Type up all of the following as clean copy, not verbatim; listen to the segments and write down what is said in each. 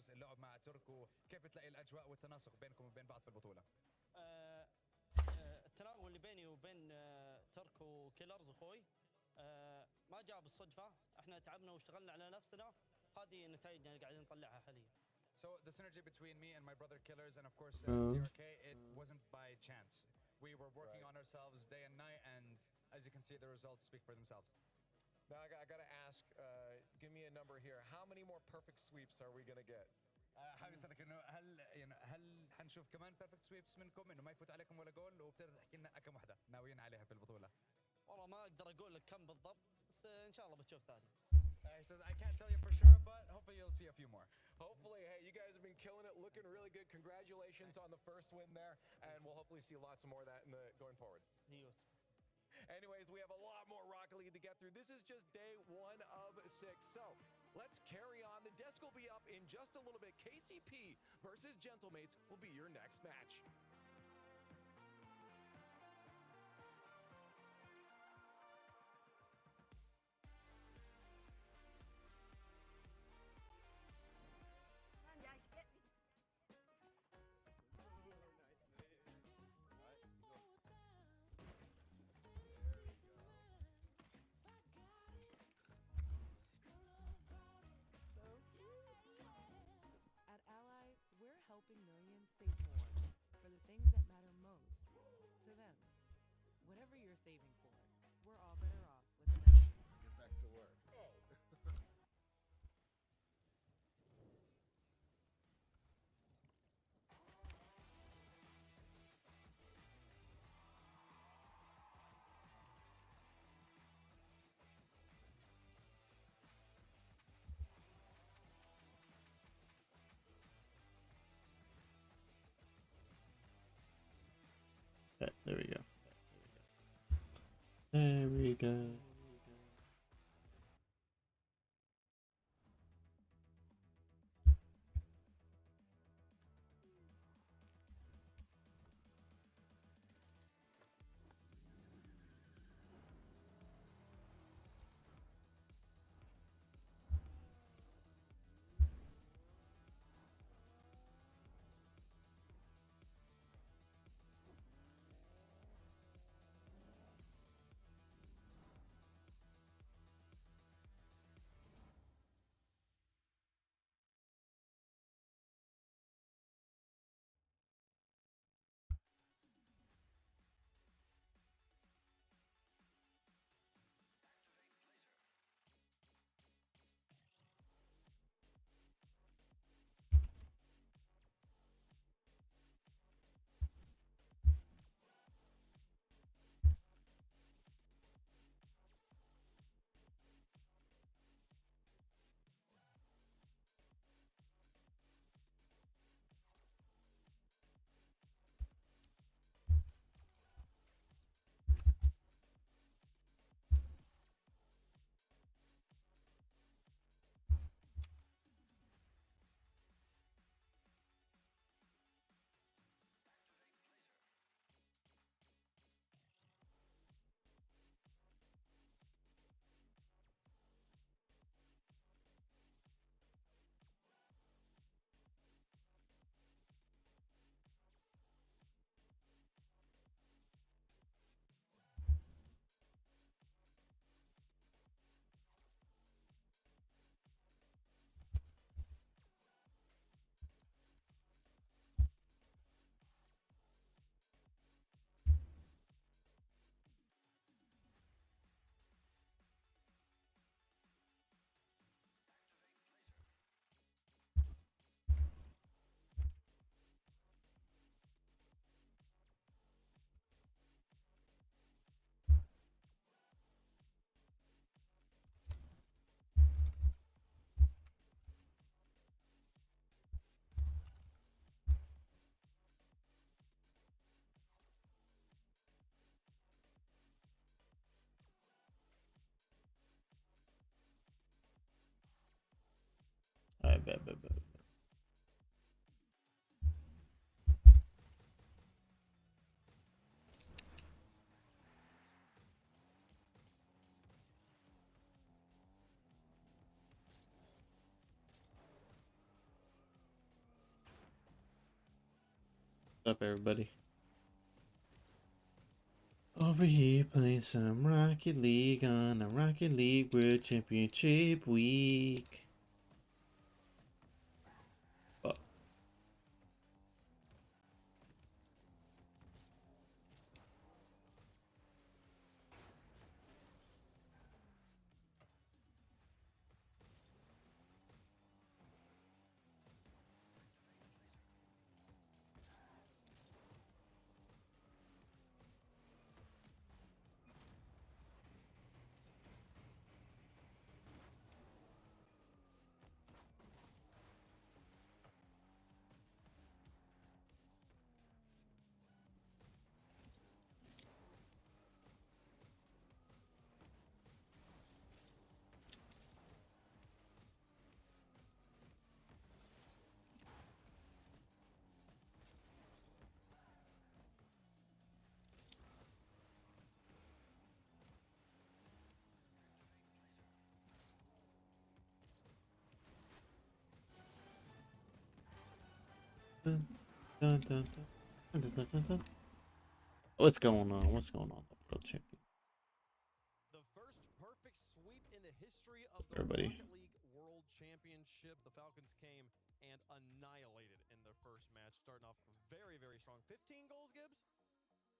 كيلرز، اللعب مع تركو، كيف تلاقي الاجواء والتناسق بينكم وبين بعض في البطوله؟ آه، التناغم اللي بيني وبين ترك وكيلرز اخوي ما جاء بالصدفه، احنا تعبنا واشتغلنا على نفسنا، هذه نتائجنا اللي قاعدين نطلعها حاليا. So the synergy between me and my brother Killers and of course TRK, it wasn't by chance. We were working on ourselves day and night, and as you can see, the results speak for themselves. Now I got to ask, give me a number here. How many more perfect sweeps are we going to get? حابب اسالك انه هل حنشوف كمان بيرفكت سويبس منكم، انه ما يفوت عليكم ولا جول، وبتقدر تحكي لنا كم وحده ناويين عليها في البطوله؟ والله ما اقدر اقول لك كم بالضبط، بس ان شاء الله بتشوف ثاني. He says I can't tell you for sure, but hopefully you'll see a few more. Hopefully, hey, you guys have been killing it, looking really good. Congratulations on the first win there, and we'll hopefully see lots more of that in the going forward. See you. Anyways, we have a lot more Rocket League to get through. This is just day 1 of 6. So let's carry on. The desk will be up in just a little bit. KCP versus Gentlemates will be your next match. Helping millions save more for the things that matter most to them. Whatever you're saving for, we're all better off with it. Get back to work. There we go. There we go. I bet. What's up, everybody? Over here playing some Rocket League on a Rocket League World Championship week. Oh. Dun, dun, dun, dun, dun, dun, dun, dun. What's going on? What's going on? World Champion. The first perfect sweep in the history of the Everybody. Rocket League World Championship. The Falcons came and annihilated in their first match, starting off very, very strong. 15 goals, Gibbs?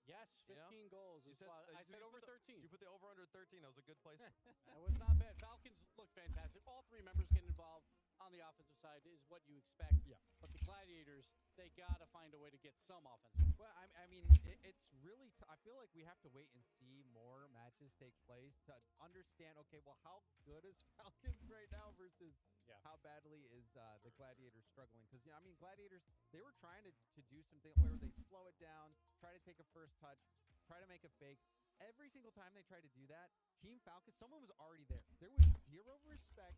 Yes, 15 Yeah. goals. You is said, what- I said you over put the- 13. You put the over under 13. That was a good placement. That was not bad. Falcons look fantastic. All three members getting involved on the offensive side is what you expect. Yeah. But the Gladiators, they got to find a way to get some offense. Well, I mean, it's really. I feel like we have to wait and see more matches take place to understand. Okay, well, how good is Falcons right now versus Yeah. how badly is the Gladiators struggling? Because I mean, Gladiators, they were trying to do something where they slow it down, try to take a first touch, try to make a fake. Every single time they tried to do that, Team Falcons, someone was already there. There was zero respect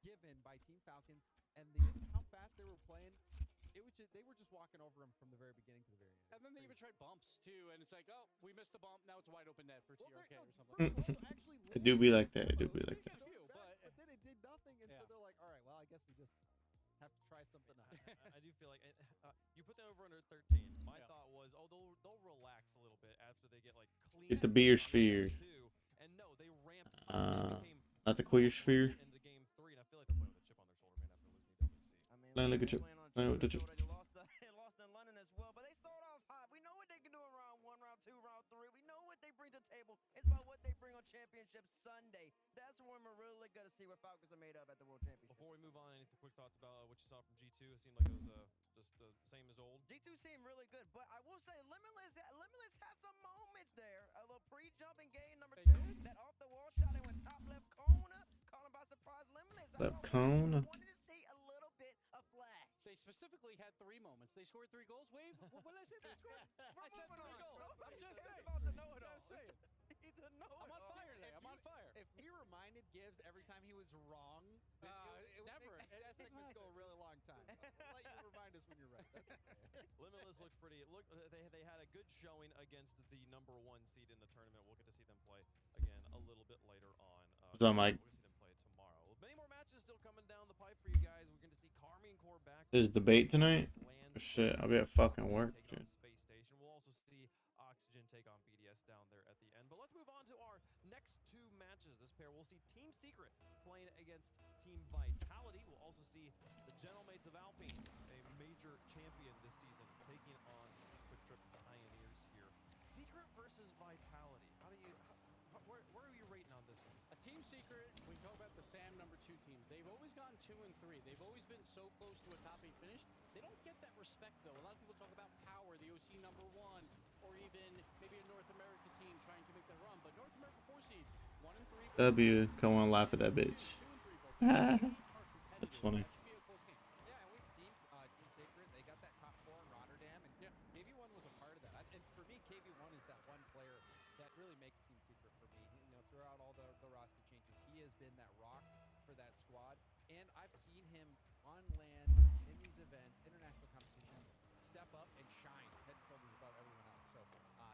given by Team Falcons, and how fast they were playing. It was just, they were just walking over them from the very beginning to the very end. And then they even tried bumps, too. And it's like, oh, we missed the bump. Now it's a wide open net for TRK or something. It do be like that. It do be like that. But then it did nothing, and so Yeah. they're like, all right, well, I guess we just have to try something else. I do feel like you put that over under 13. My Yeah. thought was, oh, they'll relax a little bit after they get like clean. Get the beer sphere. And no, they ramped up. They became Not the queer sphere. into game 3, and I feel like they're playing with a chip on their shoulder, man, after losing to WC. I mean, Playing like a they're chip. playing on Playing with the chip. chip. They lost, lost in London as well, but they started off hot. We know what they can do in round 1, round 2, round 3. We know what they bring to the table. It's about what they bring on Championship Sunday. That's when we're really going to see what Falcons are made of at the World Championship. Before we move on, any quick thoughts about what you saw from G2? It seemed like it was just the same as old. G2 seemed really good, but I will say Limitless had some moments there. A little pre-jump in game number 2. That off-the-wall shot and went top left corner. Caught him by surprise. Limitless. Left corner. I wanted to see a little bit of flash. They specifically had 3 moments. They scored 3 goals. Wave, what did I say? They scored. I said 3 moving on. goals. I'm Nobody just cares saying. about the know-it-all. Just saying. He's a know-it-all. I'm on fire today. I'm on fire. If we reminded Gibbs every time he was wrong, then it would never. make that segment go a really long time. I'll let you remind us when you're right. That's okay. Limitless looks pretty. They had a good showing against the number 1 seed in the tournament. We'll get to see them play again a little bit later on. What's up, Mike? We'll see them play tomorrow. Many more matches still coming down the pipe for you guys. We're going to see Carmine Core back. Is debate tonight? Lands Oh, shit, I'll be at fucking work, taking on dude. Space Station. We'll also see Oxygen take on BDS down there at the end. But let's move on to our next 2 matches. This pair, we'll see Team Secret playing against Team Vitality. We'll also see the Gentlemates of Alpine, a major champion this season, taking on Quick Trip Pioneers here. Secret versus Vitality. Where are you rating on this one? A Team Secret, we talk about the SAM number 2 teams. They've always gone 2 and 3. They've always been so close to a top 8 finish. They don't get that respect, though. A lot of people talk about Power, the OC number 1, or even maybe a North America team trying to make that run. But North America 4 seed, 1 and 3. W, come on, laugh at that bitch. 2 and 3, both. That's funny. That should be a close game. Yeah, and we've seen Team Sacred. They got that top 4 in Rotterdam, and KV1 was a part of that. And for me, KV1 is that one player that really makes Team Secret for me. You know, throughout all the roster changes, he has been that rock for that squad. And I've seen him on land in these events, international competitions, step up and shine head and shoulders above everyone else. So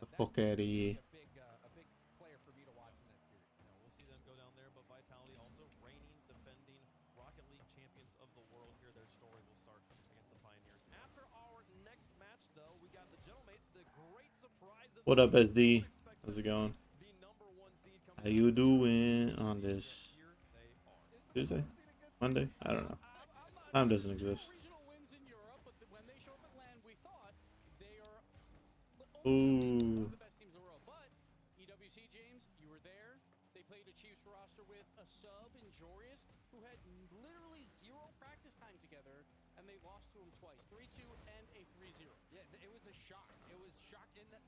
The fuck outta here. a big player for me to watch in that series. We'll see them go down there, but Vitality also reigning, defending Rocket League champions of the world here. Their story will start against the Pioneers. After our next match, though, we got the Gentlemates, the great surprise of What the up, season. SD? Unexpectedly, How's it going? the number 1 seed coming How out you of the doing on season, this here they are. Tuesday? Monday? I don't know. I'm not Time sure. doesn't Zero exist. regional wins in Europe, but when they show up at LAN, we thought they are Ooh. one of the best teams in the world. But EWC, James, you were there. They played a Chiefs roster with a sub in Jorius, who had literally 0 practice time together, and they lost to him twice, 3-2 and a 3-0. Yeah, it was a shock. It was shock in that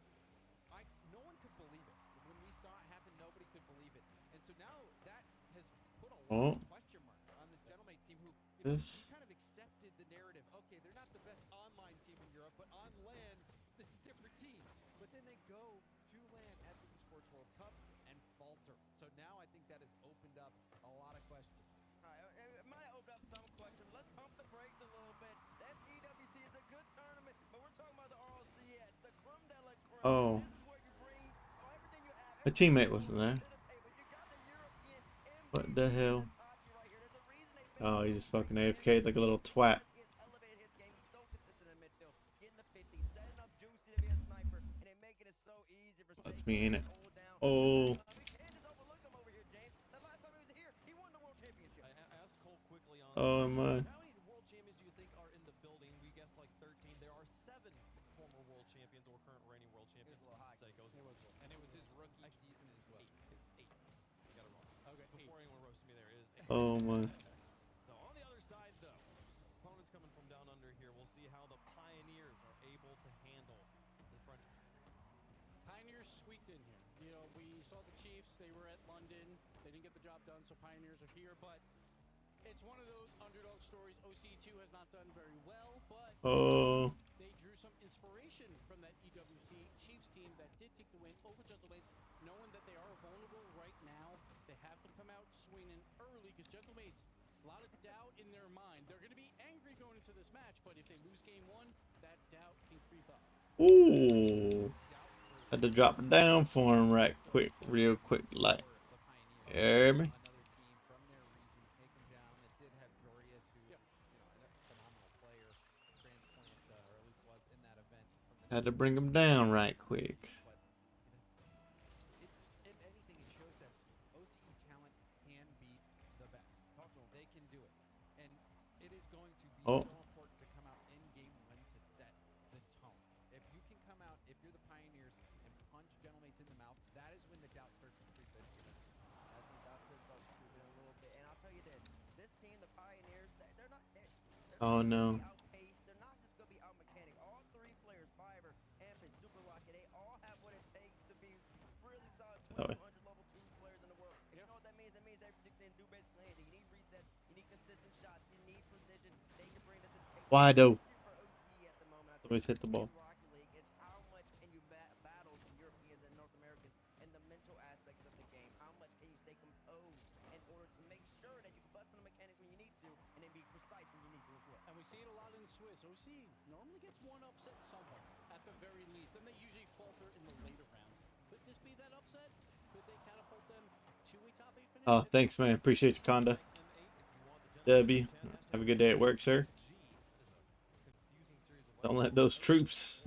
no one could believe it. When we saw it happen, nobody could believe it. And so now that has put a lot of question marks on this Gentlemates team who This. kind of accepted the narrative. Okay, they're not the best online team in Europe, but on LAN, it's a different team. But then they go to LAN at the Esports World Cup and falter. So now I think that has opened up a lot of questions. All right, it might have opened up some questions. Let's pump the brakes a little bit. That's EWC. It's a good tournament, but we're talking about the RLCS, the creme de la creme. Oh. This is where you bring everything you have. My teammate wasn't there. To the table. You got the European MVP What the hell? Itachi right here. There's a reason they picked Oh, he him. just fucking AFK'd like a little twat. He has elevated his game. He's so consistent in midfield, getting the 50, setting up Juicy to be a sniper, and then making it so easy for That's Seiko me, ain't to it? hold down. Oh. We can't just overlook him over here, James. The last time he was here, he won the world championship. I asked Cole quickly on Oh my. how many world champions do you think are in the building? We guessed like 13. There are 7 former world champions or current reigning world champions. Seiko's. And it was his rookie season as well. 8. Got it wrong. Okay, Before anyone roasted me there, it is 8. Oh my. So on the other side, though, opponents coming from down under here. We'll see how the Pioneers are able to handle the Frenchmen. Pioneers squeaked in here. You know, we saw the Chiefs. They were at London. They didn't get the job done, so Pioneers are here. But it's one of those underdog stories. OC2 has not done very well, but Oh. they drew some inspiration from that EWC Chiefs team that did take the win over Gentlemates, knowing that they are vulnerable right now. They have to come out swinging early because Gentlemates, a lot of doubt in their mind. They're going to be angry going into this match, but if they lose game 1, that doubt can creep up. Ooh. Had to drop it down for him right quick, real quick, like. Hear me? Another team from their region take them down. It did have Jorius, who is a phenomenal player, transplant, or at least was in that event. Had to bring him down right quick. But if anything, it shows that OCE talent can beat the best. They can do it, and it is going to be Oh. so important to come out in game 1 to set the tone. If you can come out, if you're the Pioneers, and punch Gentlemates in the mouth, that is when the doubt starts to creep in for them. That's when Doc says starts to creep in a little bit. And I'll tell you this team, the Pioneers, they're not Oh, gonna no. be outpaced. They're not just going to be out-mechanic. All 3 players, Fiverr, Ampin, Super Rocket, they all have what it takes to be really solid Oh, wait. 2200 level 2 players in the world. And you know what that means? That means they can do basically anything. You need resets, you need consistent shots, you need precision. They can bring that to the table. Why though? For OCE at the moment, I Always think hit the ball. in Rocket League, it's how much can you battle the Europeans and North Americans and the mental aspects of the game. How much can you stay composed in order to make sure that you can bust on the mechanics when you need to and then be precise when you need to as well. And we see it a lot in Swiss. OC normally gets one upset somewhat, at the very least. Then they usually falter in the later rounds. Could this be that upset? Could they catapult them to a top 8 finish? Oh, thanks, man. Appreciate you, Conda. Debbie, have a good day at work, sir. Don't let those troops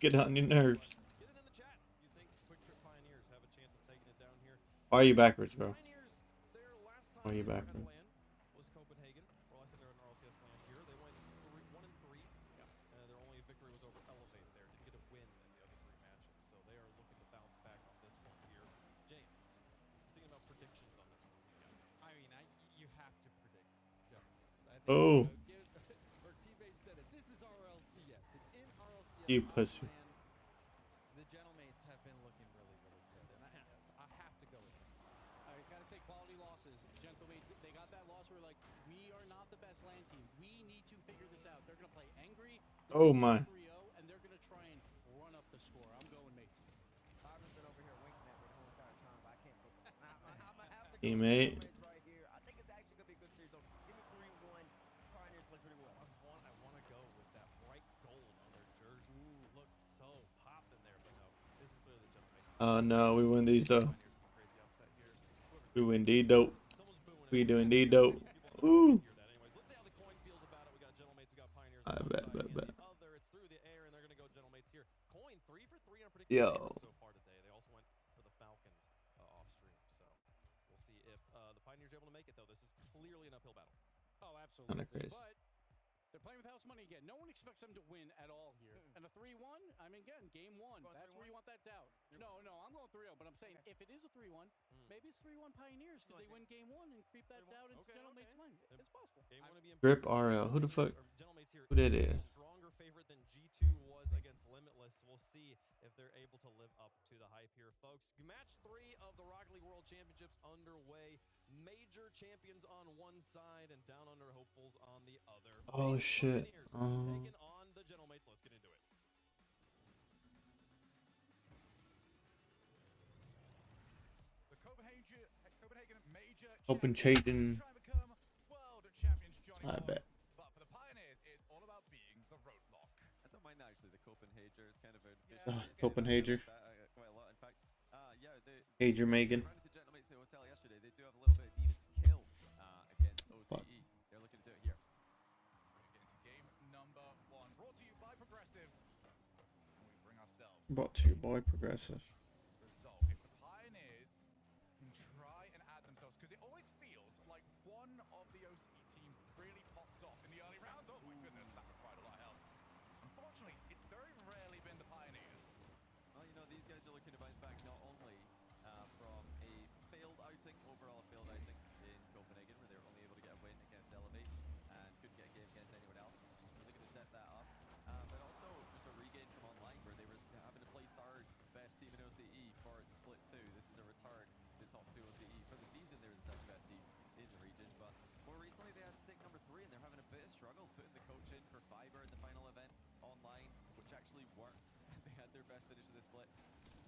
get on your nerves. Get it in the chat. You think Quick Trip Pioneers have a chance of taking it down here? Why are you backwards, bro? Pioneers, their last time Why are you they were backwards? at LAN was Copenhagen. Well, I think they're in RLCS LAN here. They went 1-3. Their only victory was over Elevate there. Didn't get a win in the other 3 matches. So they are looking to bounce back on this one here. James, thinking about predictions on this one weekend. I mean, you have to predict Gentlemates. I think, Oh. our teammate said it. This is RLCS. And in RLCS, You on pussy. LAN, the Gentlemates have been looking really, really good. And I have to go with them. I gotta say, quality losses. Gentlemates, they got that loss where, like, we are not the best LAN team. We need to figure this out. They're gonna play angry. they're Oh, gonna my. play 3-0, and they're gonna try and run up the score. I'm going mates. Fiverr's been over here winking at me the whole entire time, but I can't pick them. I'm gonna have to go Teammate. with Gentlemates right here. I think it's actually gonna be a good series though. Give me 3-1. Pioneers play pretty well. I want to go with that bright gold on their jersey. Looks so popping there, but no. This is clearly the Gentlemates. Oh no, we win these though. Pioneers can create the upset here. We win D dope. Someone's booing We it. doing D dope. People Ooh. hear that anyways. Let's see how the coin feels about it. We got Gentlemates, we got Pioneers. I on one bet, side, bet, and bet. the other, it's through the air, and they're going to go Yo. So far today. They also went for the Falcons off stream. So we'll see if the Pioneers are able to make it, though. This is clearly an uphill battle. Oh, absolutely. crazy. But they're playing with house money again. No one expects them to win at all here. And a 3-1, I mean, again, game one. That's where you want that doubt. No, I'm going 3-0. But I'm saying if it is a 3-1, maybe it's 3-1 Pioneers because they win game one and creep that doubt into Gentlemate's mind. It's possible. Game one to be Drip RL. Who the fuck? Gentlemates here Who that a is? stronger favorite than G2 was against Limitless. We'll see if they're able to live up to the hype here, folks. Match 3 of the Rocket League World Championships underway. Major champions on one side and Down Under hopefuls on the other. Oh, Big shit. Pioneers taking on the Gentlemates. Let's get into it. The Copenhagen Major Copenhagen. try and become world champions, Johnny I Boy. bet. But for the Pioneers, it's all about being the roadblock. I don't mind actually the Copenhagen is kind of a Copenhagen. quite a lot. In fact, yeah, Hager Megan. ran into Gentlemates at the hotel yesterday. They do have a little bit of Venus kill against OCE. Fuck. They're looking to do it here. We get into game number 1, brought to you by Progressive. And we bring ourselves Brought to you by Progressive. result. If the Pioneers can try and add themselves, because it always feels like one of the OCE teams really pops off in the early rounds. Oh my goodness, that required a lot of help. Unfortunately, it's very rarely been the Pioneers. Well, you know, these guys are looking to bounce back not only from a failed outing, overall failed outing in Copenhagen, where they were only able to get a win against Elevate and couldn't get a game against anyone else. They're looking to step that up, but also just a regain from online, where they were having to play third best team in OCE for Split 2. This is a return to top 2 OCE. For the season, they were the second best team in the region, but more recently they had to take number 3, and they're having a bit of struggle putting the coach in for Fiber in the final event online, which actually worked. They had their best finish of the split.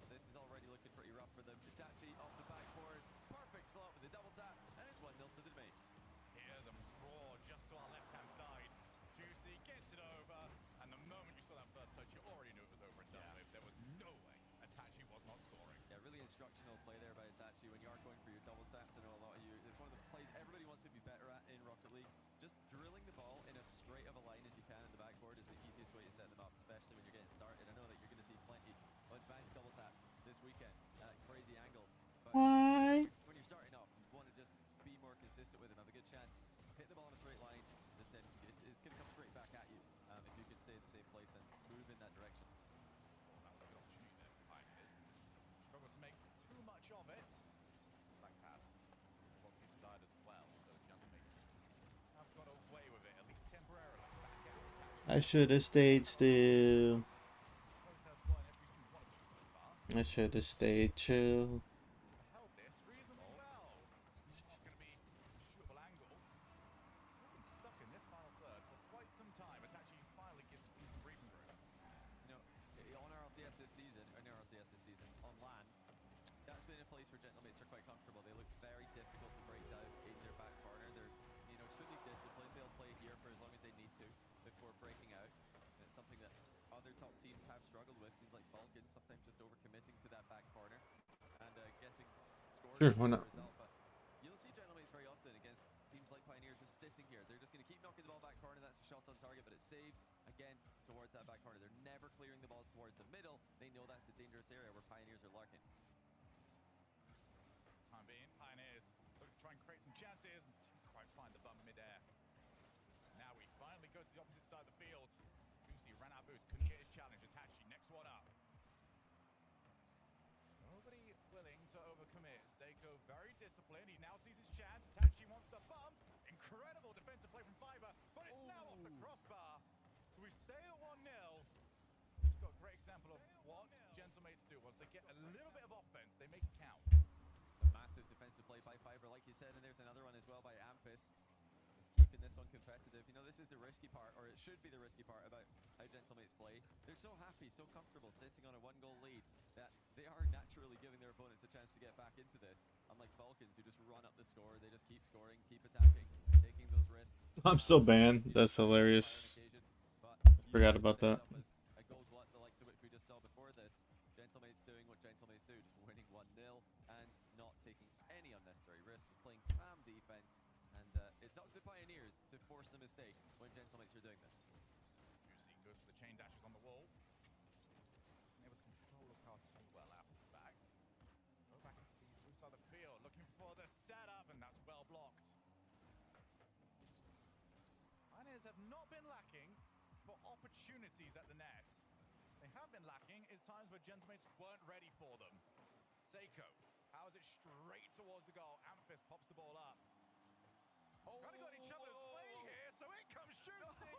This is already looking pretty rough for them. Itachi off the backboard. Perfect slot with the double tap. And it's 1-0 to the mates. Hear them roar just to our left-hand side. Juicy gets it over, and the moment you saw that first touch, you already knew it was over and done with. There was no way Itachi was not scoring. Yeah, really instructional play there by Itachi. When you are going for your double taps, I know a lot of you, it's one of the plays everybody wants to be better at in Rocket League. Just drilling the ball in as straight of a line as you can in the backboard is the easiest way to set them up, especially when you're getting started. I know that you're going to see plenty of advanced double taps this weekend at crazy angles. But Why? when you're starting off, you want to just be more consistent with them, have a good chance, hit the ball in a straight line, just then it's going to come straight back at you if you can stay in the same place and move in that direction. Well, that was a good opportunity there for Pioneers. Struggled to make too much of it. Black Tass was to be desired as well, so Gentlemates have got away with it, at least temporarily. Back out Itachi. I should have stayed still. Both have won every single one of these so far. I should have stayed chill. Held this reasonably well. It's not going to be a shootable angle. We've been stuck in this final third for quite some time. Itachi finally gives his team some breathing room. You know, on RLCS this season, on LAN, that's been a place where Gentlemates are quite comfortable. They look very difficult to break down in their back corner. They're, you know, extremely disciplined. They'll play here for as long as they need to before breaking out. And it's something that other top teams have struggled with. Teams like Vulcan sometimes just overcommitting to that back corner and getting scores Sure, as why a not? result. But you'll see Gentlemates very often against teams like Pioneers just sitting here. They're just going to keep knocking the ball back corner. That's a shot on target, but it's saved again towards that back corner. They're never clearing the ball towards the middle. They know that's a dangerous area where Pioneers are lurking. Time being, Pioneers looking to try and create some chances and didn't quite find the bum midair. Now we finally go to the opposite side of the field. Juicy ran out of boost, couldn't get his challenge. Itachi, next one up. Nobody willing to overcommit. Seiko very disciplined. He now sees his chance. Itachi wants the bump. Incredible defensive play from Fiber, but it's now off the crossbar. So we stay at 1-0. Just got a great example of what Gentlemates do. Once they get a little bit of offense, they make it count. It's a massive defensive play by Fiber, like you said, and there's another one as well by Amphis. Just keeping this one competitive. You know, this is the risky part, or it should be the risky part about how Gentlemates play. They're so happy, so comfortable sitting on a 1-goal lead that they are naturally giving their opponents a chance to get back into this. Unlike Vulcans, who just run up the score, they just keep scoring, keep attacking, taking those risks. I'm still banned. That's hilarious. Forgot about that. A goal glut, the likes of which we just saw before this. Gentlemates doing what Gentlemates do, just winning 1-0 and not taking any unnecessary risks, playing calm defense. And it's up to Pioneers to force a mistake when Gentlemates are doing this. Juicy goes for the chain dashes on the wall. Isn't able to control the car and that's well blocked. Pioneers have not been lacking for opportunities at the net. They have been lacking is times where Gentlemates weren't ready for them. Seiko powers it straight towards the goal. Amphis pops the ball up. Kind of got each other's way here, so in comes Juicy.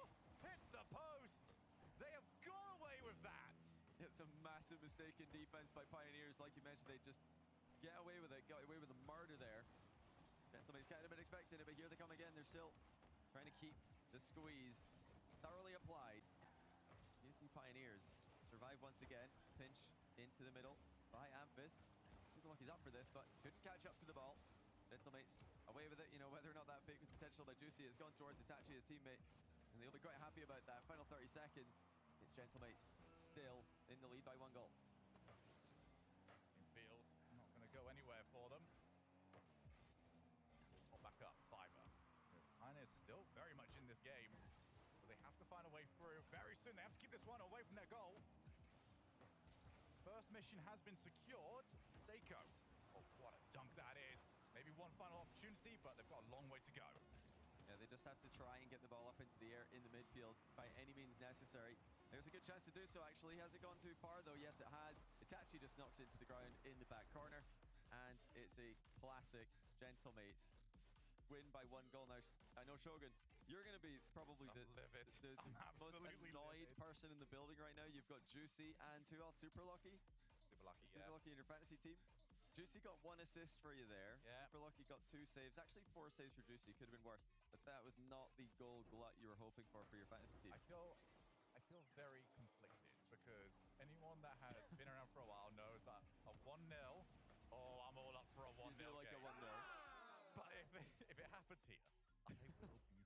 Hits the post. They have got away with that. It's a massive mistake in defense by Pioneers. Like you mentioned, they just get away with it, got away with the murder there. Gentlemates kind of been expecting it, but here they come again. They're still trying to keep the squeeze thoroughly applied. UT Pioneers survive once again. Pinch into the middle by Amphis. Super Lucky's up for this, but couldn't catch up to the ball. Gentlemates away with it. You know, whether or not that fake was intentional by Juicy, it's gone towards Itachi, his teammate, and they'll be quite happy about that. Final 30 seconds. It's Gentlemates still in the lead by 1 goal. Infield, not going to go anywhere for them. Oh, back up, Fiverr. Pioneers still very much in this game, but they have to find a way through very soon. They have to keep this one away from their goal. First mission has been secured. Seiko. Oh, what a dunk that is. Maybe one final opportunity, but they've got a long way to go. Yeah, they just have to try and get the ball up into the air in the midfield by any means necessary. There's a good chance to do so, actually. Has it gone too far, though? Yes, it has. Itachi just knocks into the ground in the back corner, and it's a classic Gentlemates win by 1 goal. Now, I know, Shogun, you're going to be probably the most annoyed person in the building right now. You've got Juicy and who else? Super Lucky? Super Lucky, Super Lucky in your fantasy team. Juicy got 1 assist for you there. Yeah. Super Lucky got 2 saves. Actually, 4 saves for Juicy. Could have been worse. But that was not the goal glut you were hoping for your fantasy team. I feel very conflicted because anyone that has been around for a while knows that a 1-0, oh, I'm all up for a 1-0 You do like game. a 1-0. But if it happens here, I will be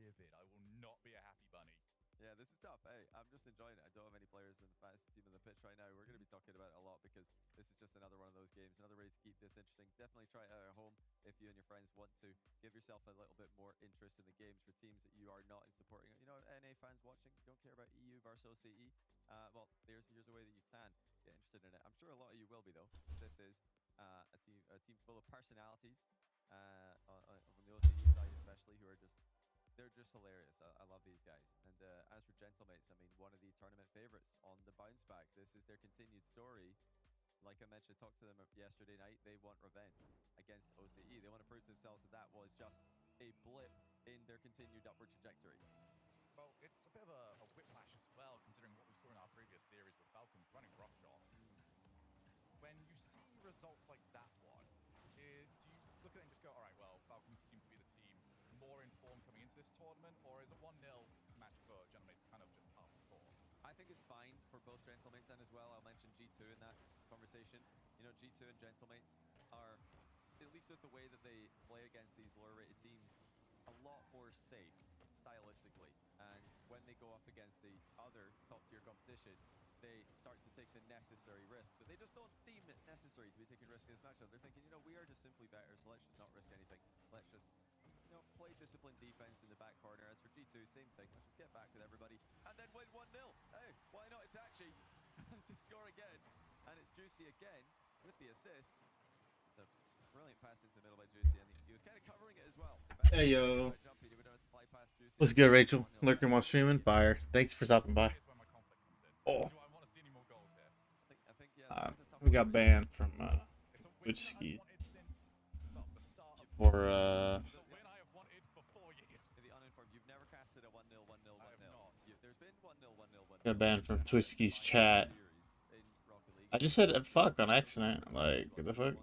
livid. I will not be a happy bunny. Yeah, this is tough. Hey, I'm just enjoying it. I don't have any players in the fantasy team on the pitch right now. We're going to be talking about it a lot because this is just another one of those games. Another way to keep this interesting. Definitely try it out at home if you and your friends want to give yourself a little bit more interest in the games for teams that you are not in supporting. You know, NA fans watching, don't care about EU versus OCE. Well, here's a way that you can get interested in it. I'm sure a lot of you will be, though. This is a team full of personalities on the OCE side especially, who are they're just hilarious. I love these guys. And as for Gentlemates, I mean, one of the tournament favorites on the bounce back. This is their continued story. Like I mentioned, I talked to them yesterday night. They want revenge against OCE. They want to prove to themselves that that was just a blip in their continued upward trajectory. Well, it's a bit of a whiplash as well, considering what we saw in our previous series with Falcons running roughshod. When you see results like that one, do you look at it and just go, all right, well, Falcons seem to be the team more informed coming into this tournament, or is a 1-0 match for Gentlemates kind of just par for the course? I think it's fine for both Gentlemates and as well. I'll mention G2 in that conversation. You know, G2 and Gentlemates are, at least with the way that they play against these lower rated teams, a lot more safe stylistically. And when they go up against the other top tier competition, they start to take the necessary risks, but they just don't deem it necessary to be taking risks in this matchup. They're thinking, you know, we are just simply better, so let's just not risk anything. Let's just, you know, play disciplined defense in the back corner. As for G2, same thing. Let's just get back with everybody and then win 1-0. Hey, why not Itachi to score again? And it's Juicy again with the assist. It's a brilliant pass into the middle by Juicy, and he was kind of covering it as well. Hey, yo. Jumpy, we don't have to fly past Juicy. What's good, Rachel? Lurking while streaming. Fire. Thanks for stopping by. Here's where my conflict comes in. Oh. Do I want to see any more goals here? I think yeah, this is a tough We got one. banned from It's a win Twitch that I've skis wanted since, well, the start of for It's a win I have wanted for 4 years. To the uninformed, you've never casted a 1-0, 1-0, 1-0. I have not. There's been 1-0, 1-0, 1-0. got banned from Twitch skis chat. In Rocket League. I just said fuck on accident. Like, what the fuck?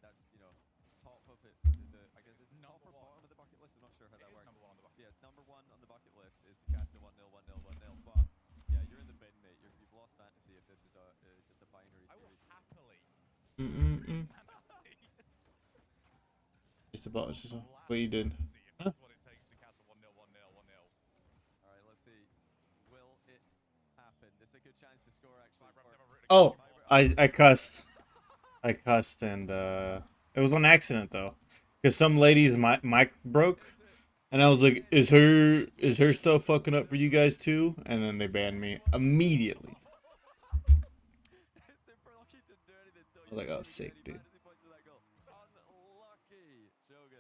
That's, you know, top of it. I guess it's top or bottom of the bucket list. I'm not sure how that It is works. number 1 on the bucket. Yeah, number 1 on the bucket list is to cast a 1-0, 1-0, 1-0. But yeah, you're in the bin, mate. You've lost fantasy if this is just a binary I will series. happily. Just about. It's just what you did. See if that's what it takes to cast a 1-0, 1-0, 1-0. All right, let's see. Will it happen? This is a good chance to score, actually. I've never written Oh, I cussed. I cussed, and it was on accident though, because some lady's mic broke, and I was like, "Is her stuff fucking up for you guys too?" And then they banned me immediately. I was like, "Oh, sick, dude." Unlucky, Shogun.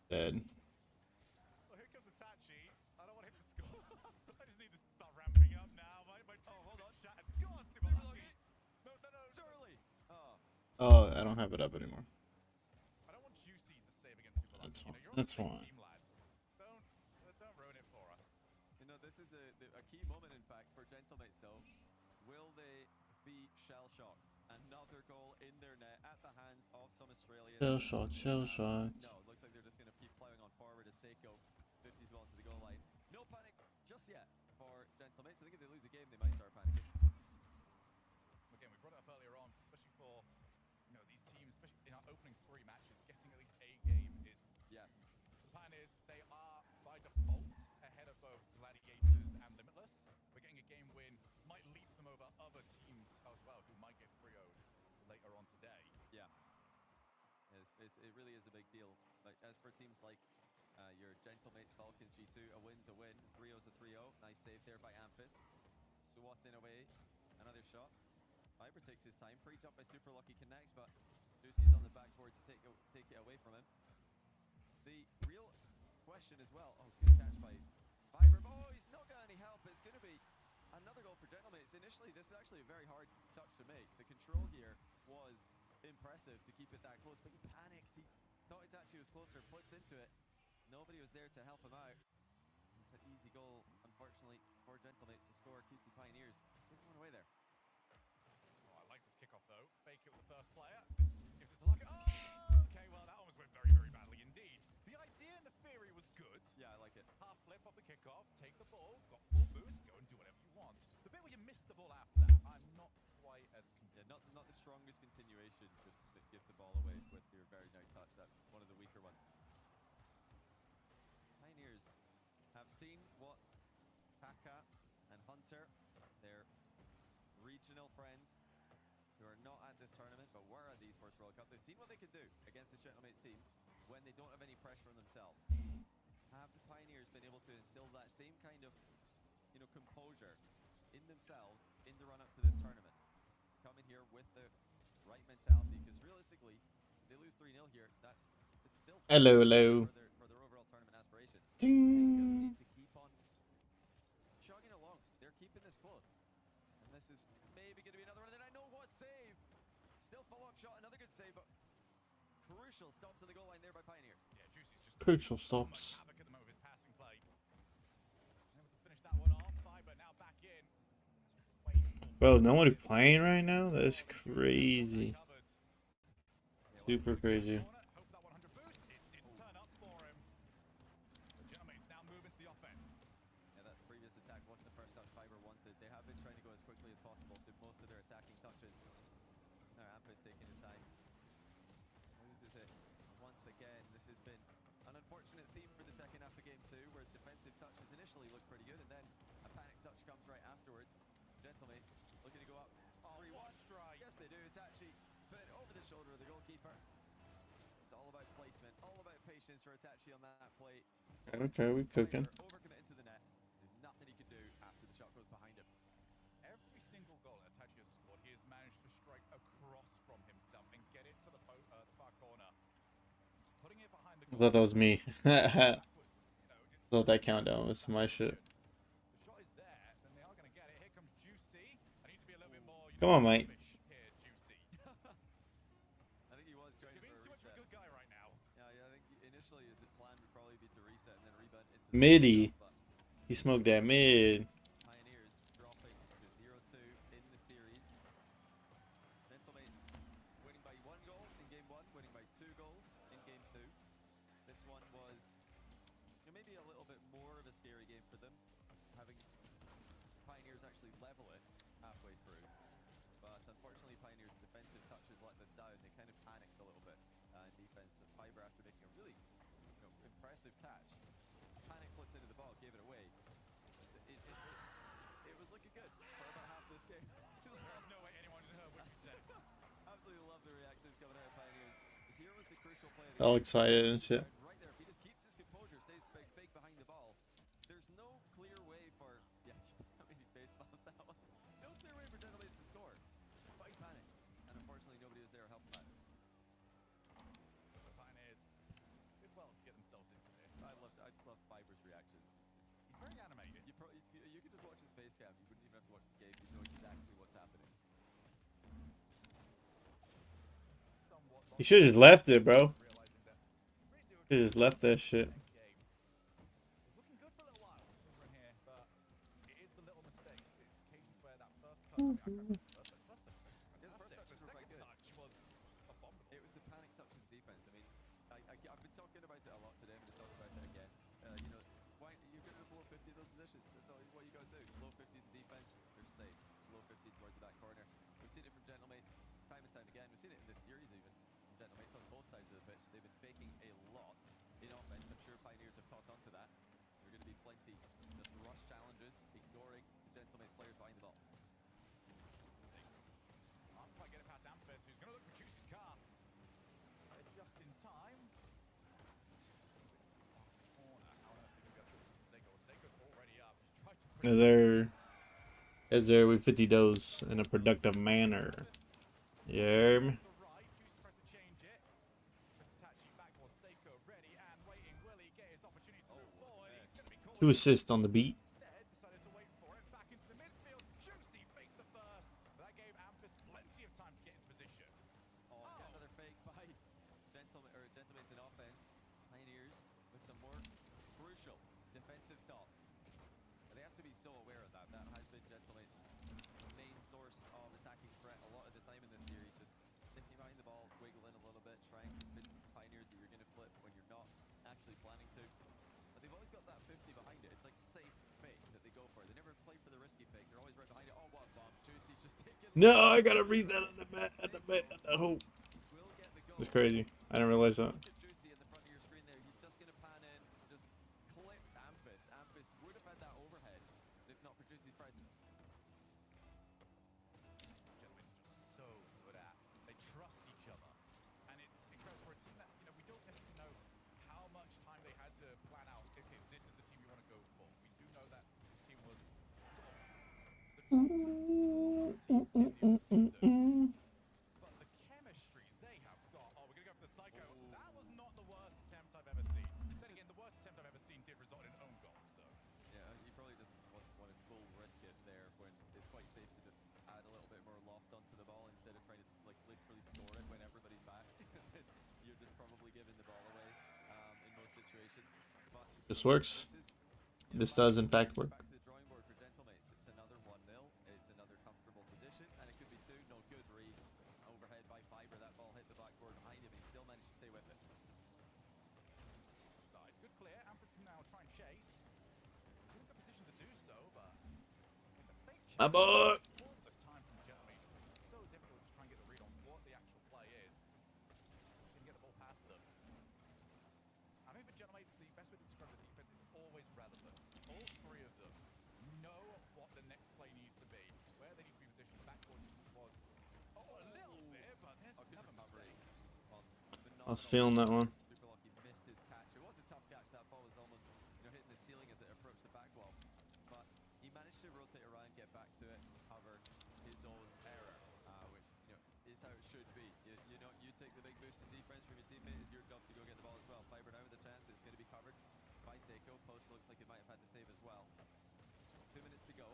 Dead. Well, here comes Itachi. I don't want him to score. I just need to start ramping up now. My hold on. Shattered. Go on, Super Lucky. No. Surely. Oh. Oh, I don't have it up anymore. I don't want Juicy to save against Super Lucky. That's fine. You know, you're on That's the same fine. team, lads. Don't ruin it for us. You know, this is a key moment, in fact, for Gentlemates, though. Will they be shell-shocked? Another goal in their net at the hands of some Australians. Shell shocked, shell shocked. No, it looks like they're just going to keep plowing on forward as Seiko 50s ball to the goal line. No panic just yet for Gentlemates. I think if they lose a game, they might start panicking. Again, we brought it up earlier on, especially for these teams, especially in our opening 3 matches, getting at least a game is. Yes. The Pioneers, they are by default ahead of both Gladiators and Limitless. We're getting a game win, might leap them over other teams as well, who might get 3-0'd later on today. Yeah. It really is a big deal. Like, as for teams like your Gentlemates, Falcons, G2, a win's a win. 3-0's a 3-0. Nice save there by Ampus. Swatting away. Another shot. Fiber takes his time. Pre-jump by Super Lucky connects, but Juicy's on the backboard to take it away from him. The real question as well. Oh, good catch by Fiber. Oh, he's not got any help. It's going to be another goal for Gentlemates. Initially, this is actually a very hard touch to make. The control here was impressive to keep it that close, but he panicked. He thought Itachi was closer, flipped into it. Nobody was there to help him out. It's an easy goal, unfortunately, for Gentlemates to score. QT Pioneers give one away there. Oh, I like this kickoff though. Fake it with the first player. Gives it to Lucky. Oh, okay. Well, that almost went very, very badly indeed. The idea and the theory was good. Yeah, I like it. Half flip off the kickoff, take the ball, got full boost, go and do whatever you want. The bit where you miss the ball after that, I'm not quite as Yeah, not the strongest continuation. Just give the ball away with your very nice touch. That's one of the weaker ones. Pioneers have seen what Paka and Hunter, their regional friends, who are not at this tournament but were at the Esports World Cup. They've seen what they can do against this Gentlemates team when they don't have any pressure on themselves. Have the Pioneers been able to instill that same kind of, composure in themselves in the run-up to this tournament? Coming here with the right mentality, because realistically, if they lose 3-0 here, it's still Hello. for their overall tournament aspirations. They just need to keep on chugging along. They're keeping this close. And this is maybe going to be another one. And then I know what save. Still follow-up shot, another good save, but crucial stops at the goal line there by Pioneers. Yeah, Juicy's just Crucial stops. havoc at the moment with his passing play. Able to finish that one off. Fiber now back in. Bro, nobody playing right now? That's crazy. Super crazy. Hope that 100 boost. It didn't turn up for him. The Gentlemates now move into the offense. Yeah, that previous attack wasn't the first touch Fiber wanted. They have been trying to go as quickly as possible to most of their attacking touches. Now Ampus taking his time. Loses it once again. This has been an unfortunate theme for the second half of game 2, where defensive touches initially look pretty good, and then a panic touch comes right afterwards. Gentlemates looking to go up. Oh, 3-1. what a strike. Yes, they do. It's actually put over the shoulder of the goalkeeper. It's all about placement, all about patience for Itachi on that play. Okay, we cooking. Overcommitted to the net. There's nothing he can do after the shot goes behind him. Every single goal that Itachi has scored, he has managed to strike across from himself and get it to the far corner. Just putting it behind the I thought that was me. backwards, Thought that countdown was my shit. the shot is there, then they are going to get it. Here comes Juicy. I need to be a little bit more. Come on, mate. Here, Juicy. I think he was trying You're for being a too much of a reset. good guy right now. Yeah, I think initially his plan would probably be to reset and then rebound into the Midi. but He smoked that mid. Pioneers dropping to 0-2 in the series. Gentlemates winning by 1 goal in game 1, winning by 2 goals in game 2. This one was maybe a little bit more of a scary game for them, having Pioneers actually level it halfway through. But unfortunately, Pioneers' defensive touches let them down. They kind of panicked a little bit in defense. Fiber, after making a really impressive catch, panic flipped into the ball, gave it away. It was looking good for about half this game. There's no way anyone has heard what you said. Absolutely love the reactors coming out of Pioneers. Here was the crucial play. All excited and shit. Right there, if he just keeps his composure, stays big behind the ball, there's no clear way for... Yeah, I mean, he face bombed that one. No clear way for Gentlemates to score. But he panicked, and unfortunately nobody was there to help him out. The Pioneers did well to get themselves very animated. You could just watch his face cam. You wouldn't even have to watch the game. You'd know exactly what's happening. Somewhat You should have just left it, bro. realizing that really do Should just left that shit. game. It's looking good for a little while over in here, but it is the little mistakes. It's occasions where that first touch. Yeah, the first touches The were quite second good. touch was abominable. It was the panic touch in defense. I mean, I've been talking about it a lot today. I'm going to talk about it again. You know, why you're going to just low 50 those positions. That's all what you got to do. Low 50s in defense, they're safe. Low 50 towards the back corner. We've seen it from Gentlemates time and time again. We've seen it in this series even. Gentlemates on both sides of the pitch. They've been faking a lot in offense. I'm sure Pioneers have caught on to that. There are going to be plenty just rush challenges, ignoring the Gentlemates players behind the ball. Can't quite get it past Amphis, who's going to look for Juicy's car. Just in time. Corner. How on earth are they going to go through to Seiko? Seiko's already up. He's tried to push Is there we 50 dose in a productive manner? Yeah. to right. Juicy tries to change it. Chris Itachi back towards Seiko, ready and waiting. Will he get his opportunity to move forward? He's going to be caught. 2 assists on the beat. Instead, decided to wait for it. Back into the midfield. Juicy fakes the first. But that gave Amphis plenty of time to get into position. Oh, yet another fake by Gentlemates in offense. Pioneers with some more crucial defensive stops. They have to be so aware of that. That has been Gentlemates' main source of attacking threat a lot of the time in this series. Just sticking behind the ball, wiggle in a little bit, try and convince Pioneers that you're going to flip when you're not actually planning to. But they've always got that 50 behind it. It's like a safe fake that they go for. They never play for the risky fake. They're always right behind it. Oh, what a bomb. Juicy's just taking... No, I gotta read that on the mat. I hope. Will get the goal. It's crazy. I didn't realize that. Look at Juicy in the front of your screen there. He's just going to pan in, just clipped Amphis. Amphis would have had that overhead if not for Juicy's presence. Gentlemen, just so good at. They trust each other. And it's incredible for a team that, you know, we don't necessarily know how much time they had to plan out. Okay, this is the team we want to go for. We do know that this team was sort of the teams in the season. But the chemistry they have got. Oh, we're going to go for the Psycho. That was not the worst attempt I've ever seen. Then again, the worst attempt I've ever seen did result in an own goal, so. Yeah, he probably just wanted full risk it there when it's quite safe to just add a little bit more loft onto the ball instead of trying to like literally score it when everybody's back. You're just probably giving the ball away in most situations. But This works. This does in fact work. back to the drawing board for Gentlemates. It's another 1-0. It's another comfortable position, and it could be 2. No good read. Overhead by Fiber. That ball hit the backboard behind him. He still managed to stay with it. Side. Good clear. Amphis can now try and chase. In a good position to do so, but the fake chase My boy. all the time from Gentlemates, which is so difficult to try and get the read on what the actual play is. Can get the ball past them. I think for Gentlemates, the best way to describe the defense is always relevant. All three of them know what the next play needs to be, where they need to be positioned. Backboard was a little bit, but there's Good another recovery. mistake. I was feeling that one. Super Lucky missed his catch. It was a tough catch. That ball was almost, hitting the ceiling as it approached the back wall. But he managed to rotate around, get back to it, cover his own error, which is how it should be. You take the big boost in defense from your teammate. It's your job to go get the ball as well. Fiber now with the chance. It's going to be covered by Seiko. Post looks like it might have had the save as well. 2 minutes to go.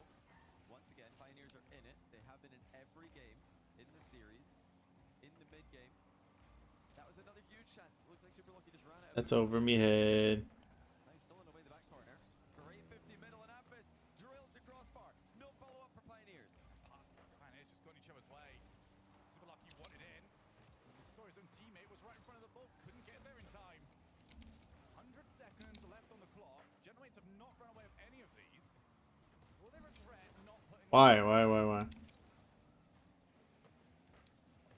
Once again, Pioneers are in it. They have been in every game in the series. In the mid game. That was another huge chance. Looks like Super Lucky just ran out of That's the over me head. Nice stolen away the back corner. Great 50 middle and Amphis drills the crossbar. No follow-up for Pioneers. Pioneers just got in each other's way. Super Lucky wanted in. He saw his own teammate was right in front of the ball. Couldn't get there in time. 100 seconds left on the clock. Gentlemates have not run away with any of these. Will they regret not putting... Why?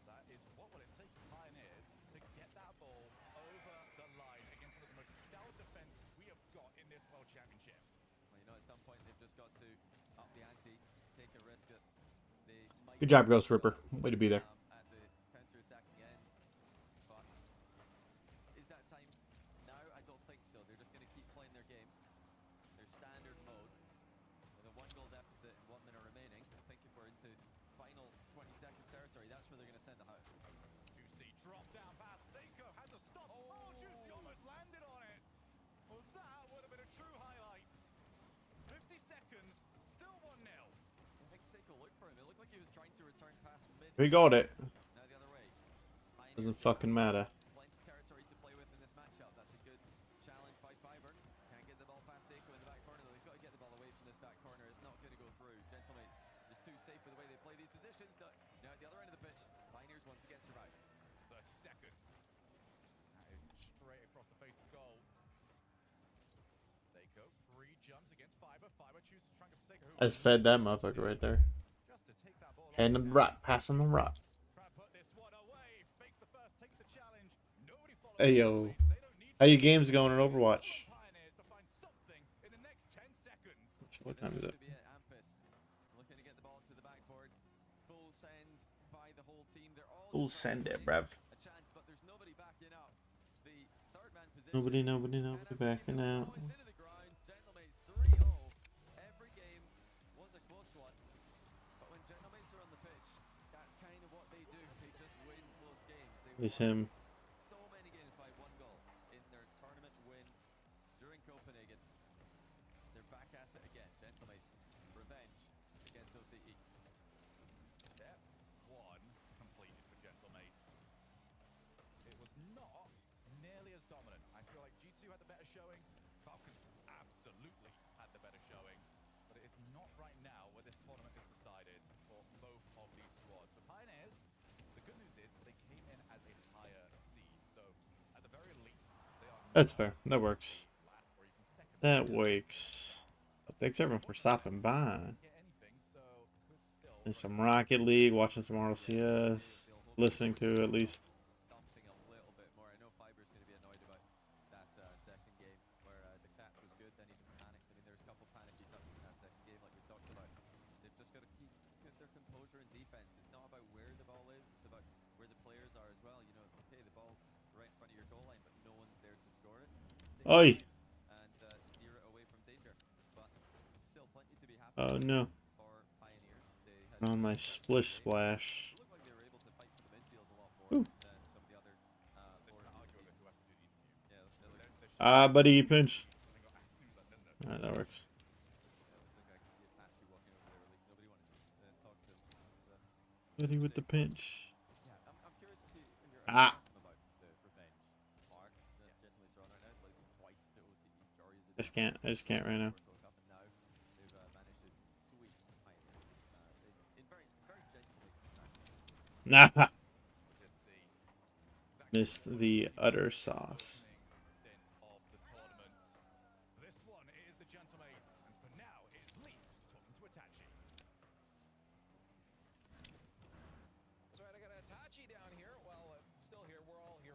That is what will it take for Pioneers to get that ball over the line against one of the most stout defenses we have got in this World Championship. Well, at some point they've just got to up the ante, take a risk that they might... Good job, Ghost Ripper. Way to be there. At the counter-attacking end. But is that time now? I don't think so. They're just going to keep playing their game. Their standard mode. With a 1-goal deficit and 1 minute remaining. I think if we're into final 20 seconds territory, that's where they're going to send it out. Juicy dropped down past Seiko, had to stop. Oh, Juicy almost landed on it. Well, that would have been a true highlight. seconds, still 1-0. I think Seiko looked for him. It looked like he was trying to return past mid. We got it. Now the other way. Doesn't fucking matter. Plenty territory to play with in this matchup. That's a good challenge by Fiber. Can't get the ball past Seiko in the back corner. They've got to get the ball away from this back corner. It's not going to go through. Gentlemates just too safe with the way they play these positions. So now at the other end of the pitch, Pioneers once again survive. 30 seconds. That is straight across the face of goal. Seiko pre-jumps against Fiber. Fiber chooses to try and get Seiko. I just fed that motherfucker right there. Just to take that ball Hand him the rock, pass him the rock. Try and put this one away. Fakes the first, takes the challenge. Nobody follows. Hey yo, how your games going in Overwatch? Pioneers to find something in the next 10 seconds. What time is it? Amphis looking to get the ball to the backboard. Full sends by the whole team. They're all Full send it, bruv. a chance, but there's nobody backing up. The third man position. Nobody backing out. Points into the ground. Gentlemates 3-0. Every game was a close one. But when Gentlemates are on the pitch, that's kind of what they do. They just win close games. They It's him. so many games by 1 goal in their tournament win during Copenhagen. They're back at it again. Gentlemates, revenge against OCE. Step 1 completed for Gentlemates. It was not nearly as dominant. I feel like G2 had the better showing. Falcons absolutely had the better showing. But it is not right now where this tournament is decided for both of these squads. For Pioneers, the good news is they came in as a higher seed. So at the very least, they are That's fair. That works. last or even second. That works. Thanks everyone for stopping by. Get anything, so could still And some Rocket League, watching some RLCS, listening to at least. Stumping a little bit more. I know Fiber's going to be annoyed about that second game where the catch was good, then he just panicked. I mean, there's a couple panicky touches in that second game, like we talked about. They've just got to keep their composure in defense. It's not about where the ball is; it's about where the players are as well. You know, okay, the ball's right in front of your goal line, but no one's there to score it. Oi! And steer it away from danger. But still, plenty to be happy Oh no! for Pioneers. They had On my splish splash. looked like they were able to fight for the midfield a lot more than some of the other forwards. Yeah, they looked Buddy, pinch. Alright, that works. Yeah, looks like I can see Itachi walking over there. Like nobody wanted to talk to him. It's, Buddy with the pinch. yeah, I'm curious to see your Ah. assessment about the revenge arc that Gentlemates are on right now. Plays them twice to OCE. Jory is I just can't right now. World Cup, and now they've managed to sweep Pioneers in very, very Gentlemates fashion. Nah. Let's see. Missed the utter sauce. Stint of the tournament. This one is the Gentlemates, and for now, it's Leaf talking to Itachi. That's right, I got Itachi down here. Well, still here. We're all here.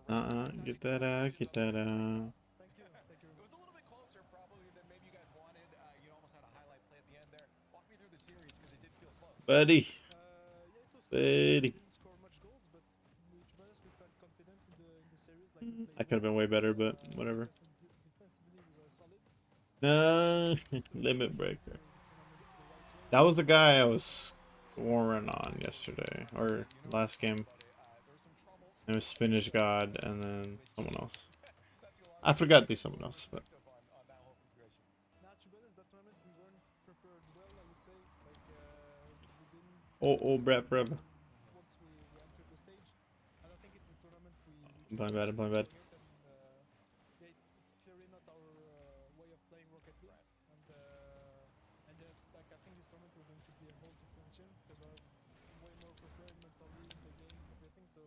Get that out, get that out. Thank you. Thank you. It was a little bit closer, probably, than maybe you guys wanted. You almost had a highlight play at the end there. Walk me through the series because it did feel close. Buddy. Yeah, it was Buddy. didn't score much goals, but to be honest, we felt confident in the series. Like we I played could have been well. way better, but whatever. Defensively, we were solid. No. Limit breaker. That was the guy I was scoring on yesterday. Or last game. It was Spinach God and then someone else. I forgot there's someone else, but Now, to be honest, that tournament we weren't prepared well. I would say, like we didn't. oh Brett forever. Once we entered the stage, and I think it's a tournament we. Blind bad, blind bad. Yeah, it's clearly not our way of playing Rocket League, and like I think this tournament we're going to be able to function because we're way more prepared mentally in the game, everything. So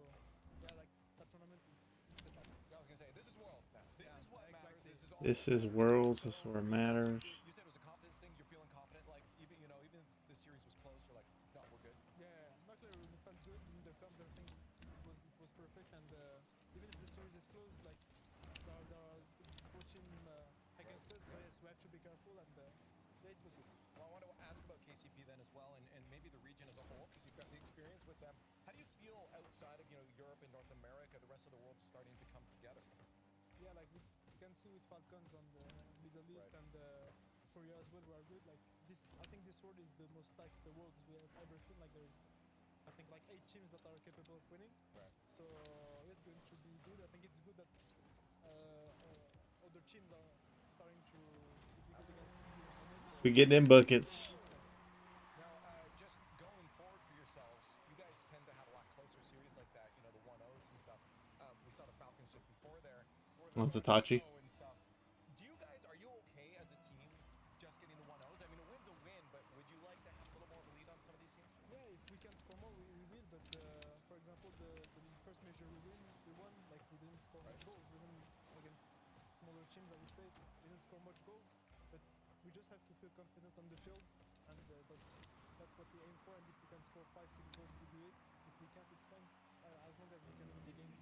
yeah, like that tournament is the time. I was gonna say this is Worlds now. This is what matters. This is all. This is Worlds, this is where it matters. You said it was a confidence thing. You're feeling confident, like even even if the series was close, you're like, no, we're good. Yeah, luckily we felt good in the comms. Everything was perfect, and even if the series is close, like there are approaching against us, so yes, we have to be careful, and yeah, it was good. Well, I want to ask about KCP then as well, and maybe the region as a whole, because you've got the experience with them. How do you feel outside of Europe and North America? The rest of the world is starting to come together. Yeah, like we can see with Falcons on the Middle East and Furia as well, we are good. Like this, I think this world is the most stacked the worlds we have ever seen. Like there's, I think like 8 teams that are capable of winning. Right. So it's going to be good. I think it's good that other teams are starting to be good against these opponents. So We getting in buckets. Now, just going forward for yourselves, you guys tend to have a lot closer series like that, you know, the 1-0s and stuff. We saw the Falcons just before there. That's Itachi. And stuff. Do you guys, are you okay as a team just getting the 1-0s? I mean, a win's a win, but would you like to have a little more of a lead on some of these teams? Yeah, if we can score more, we will. But for example, the first major we won, like we didn't score much goals, even against smaller teams. I would say we didn't score much goals, but we just have to feel confident on the field, and that's what we aim for. And if we can score 5-6 goals, we do it. If we can't, it's fine. As long as we can win the game.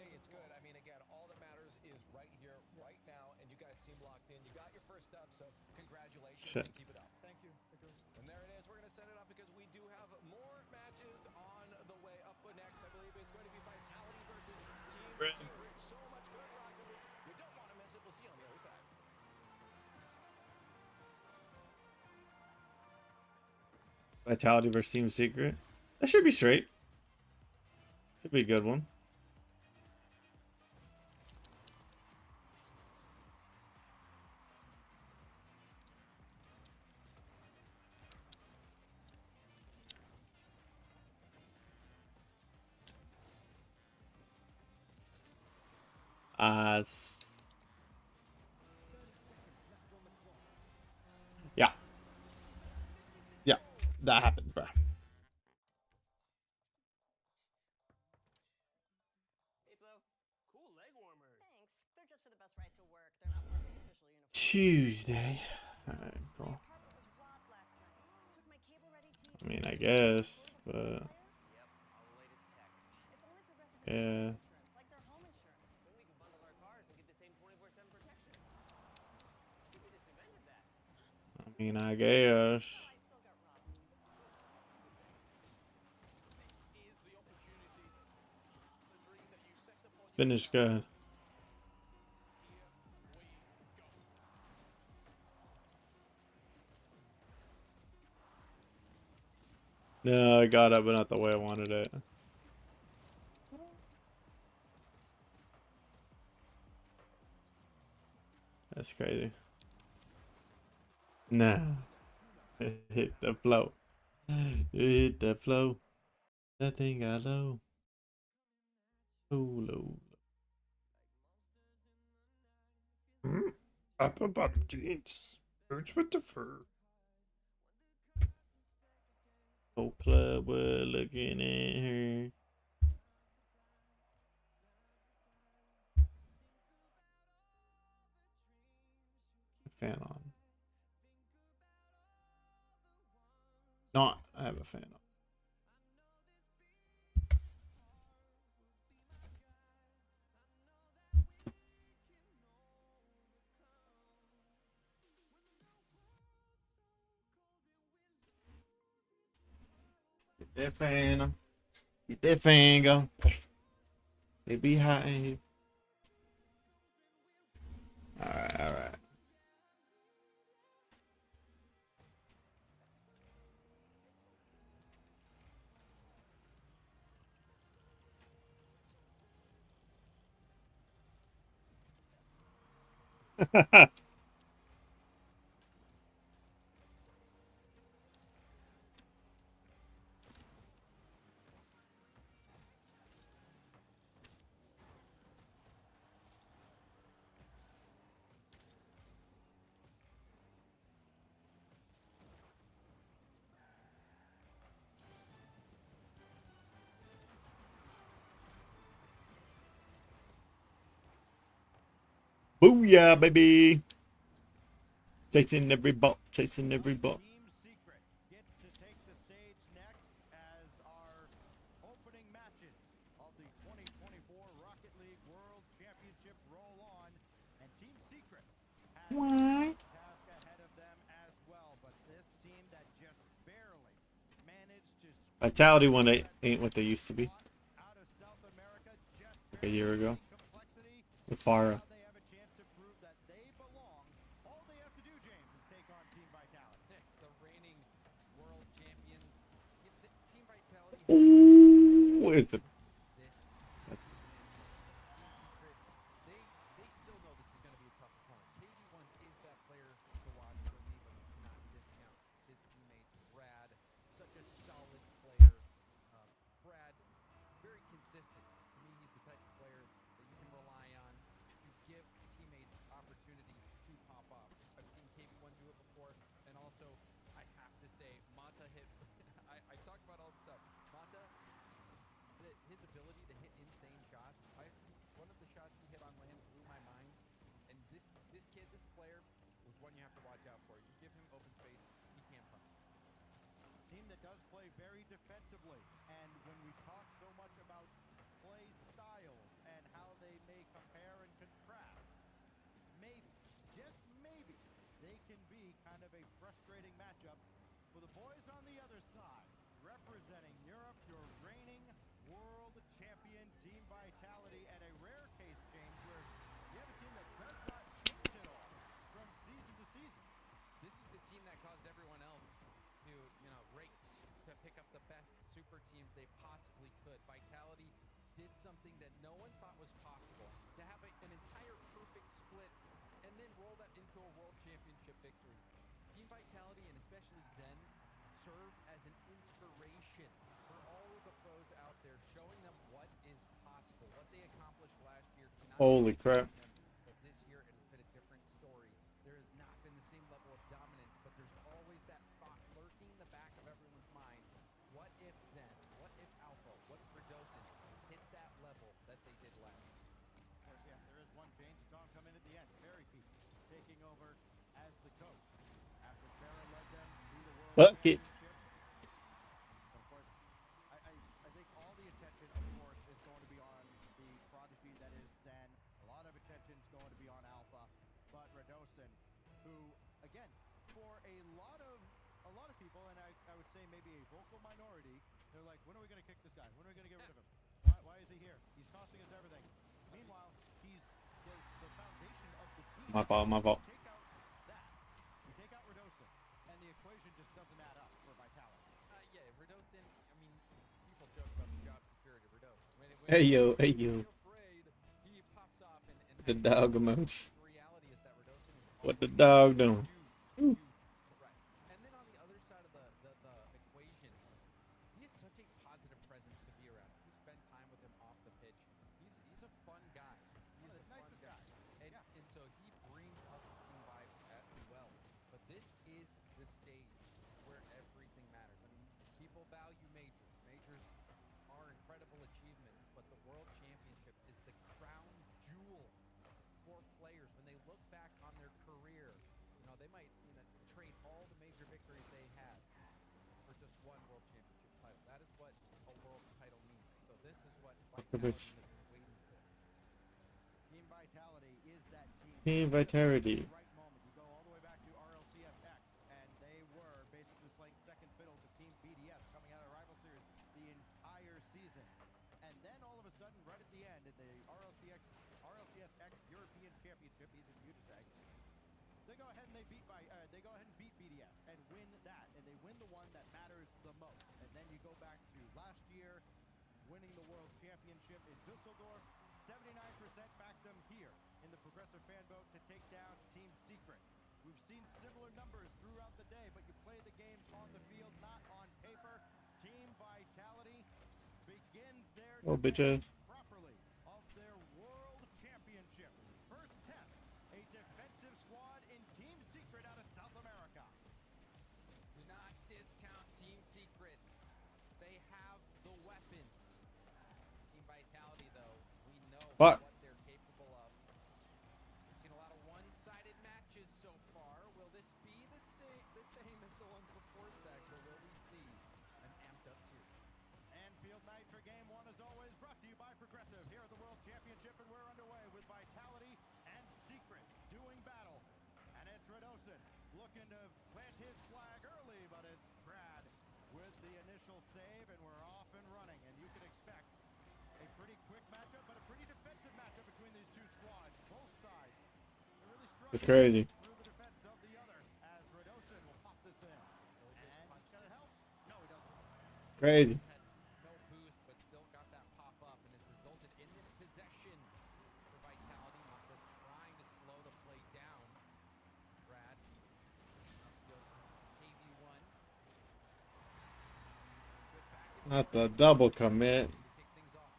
Hey, it's good. I mean, again, all that matters is right here, right now, and you guys seem locked in. You got your first step, so congratulations. Shit. And keep it up. Thank you. Thank you. And there it is. We're going to set it up because we do have more matches on the way. Up next, I believe it's going to be Vitality versus Team Secret. So much good Rocket League. You don't want to miss it. We'll see you on the other side. Vitality versus Team Secret. That should be straight. Should be a good one. Yeah. Yeah, that happened, bro. Hey, Flo. Cool leg warmers. Thanks. They're just for the best ride to work. They're not part of the official uniform. Tuesday. Alright, cool. I mean, I guess, but yeah. Like their home insurance. Then we can bundle our cars and get the same 24/7 protection. We just invented that. I mean, I guess. Finish good. No, I got it, but not the way I wanted it. That's crazy. Nah. It hit the flow. It hit the flow. That thing got low. Oh, low. Apple bottom jeans. Birds with the fur. Whole club were looking at her. Fan on. Not, I have a fan on. Get that fan on. Get that fan going. It be hot in here. Alright, alright. Booyah, baby. Chasing every ball, chasing every ball. Team Secret gets to take the stage next as our opening matches of the 2024 Rocket League World Championship roll on. And Team Secret has a task ahead of them as well. But this team that just barely managed to Vitality one ain't what they used to be. out of South America just Like a year ago. complexity. With Farah. Now they have a chance to prove that they belong. All they have to do, James, is take on Team Vitality. The reigning world champions. Team Vitality. Ooh, it's a This That's- season, Team Secret, they still know this is going to be a tough opponent. KD1 is that player to watch for me, but not also, I have to say, Mata hit. I talk about all the time. Mata, his ability to hit insane shots. One of the shots he hit on land blew my mind. And this player was one you have to watch out for. You give him open space, he can't punish. Team that does play very defensively, and when we talk so much about play styles and how they may compare and contrast, maybe, just maybe, they can be kind of a frustrating matchup for the boys on the other side, representing Europe, your reigning world champion, Team Vitality, and a rare case change where you have a team that does not change at all from season to season. This is the team that caused everyone else to, race to pick up the best super teams they possibly could. Vitality did something that no one thought was possible, to have an entire perfect split and then roll that into a world championship victory. Team Vitality, and especially Zen, served as an inspiration for all of the pros out there, showing them what is possible. What they accomplished last year cannot Holy be crap. them, but this year it has been a different story. There has not been the same level of dominance, but there's always that thought lurking in the back of everyone's mind. What if Zen, what if Alpha, what if Redosin hit that level that they did last year? Of course, yes, there is one change. You saw him come in at the end. Very Pete taking over as the coach after Farah led them to the World Fuck it. Championship. Of course, I think all the attention, of course, is going to be on the prodigy that is Zen. A lot of attention is going to be on Alpha, but Redosin, who, again, for a lot of people, and I would say maybe a vocal minority, they're like, when are we going to kick this guy? When are we going to get rid of him? Why is he here? He's costing us everything. Meanwhile, he's the foundation of the team. My fault, my fault. You take out that, you take out Redosin, and the equation just doesn't add up for Vitality. Yeah, Redosin, I mean, people joke about the job security of Redosin. Hey yo, hey yo. Afraid, he pops off and The dog emoji. the reality is that Redosin is What the dog doing? huge threat. And then on the other side of the equation, he is such a positive presence to be around. You spend time with him off the pitch. He's a fun guy. He's One of the a fun nicest guy. guys. And, Yeah. and so he brings up the team vibes as well. But this is the stage where everything matters. I mean, people value majors. Majors are incredible achievements, but the World Championship is the crown jewel for players. When they look back on their career, they might trade all the major victories they had for just one World Championship title. That is what a world title means. So this is what Vitality has been waiting for. Team Vitality is that team. Team Vitality. Right moment. You go all the way back to RLCSX, and they were basically playing second fiddle to Team BDS coming out of Rival Series the entire season. And then all of a sudden, right at the end, in the RLCSX European Championship, he's in Uniseg, they go ahead and they beat BDS and win that, and they win the one that matters the most. And then you go back to last year, winning the World Championship in Dusseldorf. 79% backed them here in the Progressive Fan Vote to take down Team Secret. We've seen similar numbers throughout the day, but you play the games on the field, not on paper. Team Vitality begins their bitches. properly of their World Championship. First test, a defensive squad in Team Secret out of South America. Do not discount Team Secret. They have the weapons. Team Vitality, though, we know Fuck. what they're capable of. We've seen a lot of one-sided matches so far. Will this be the same as the ones before Stacks, or will we see an amped-up series? Anfield Night for Game 1 is always brought to you by Progressive here at the World Championship, and we're underway with Vitality and Secret doing battle. And it's Redosin looking to plant his flag early, but it's Brad with the initial save, and we're off and running. And you can expect a pretty quick matchup, but a pretty defensive matchup between these two squads. Both sides are really struggling It's crazy. through the defense of the other, as Redosin will pop this in. And should it help? No, he doesn't. Crazy. Had no boost, but still got that pop-up, and has resulted in this possession for Vitality. Mata trying to slow the play down. Brad goes KV1. Good back and Not the forth. double commit. To kick things off.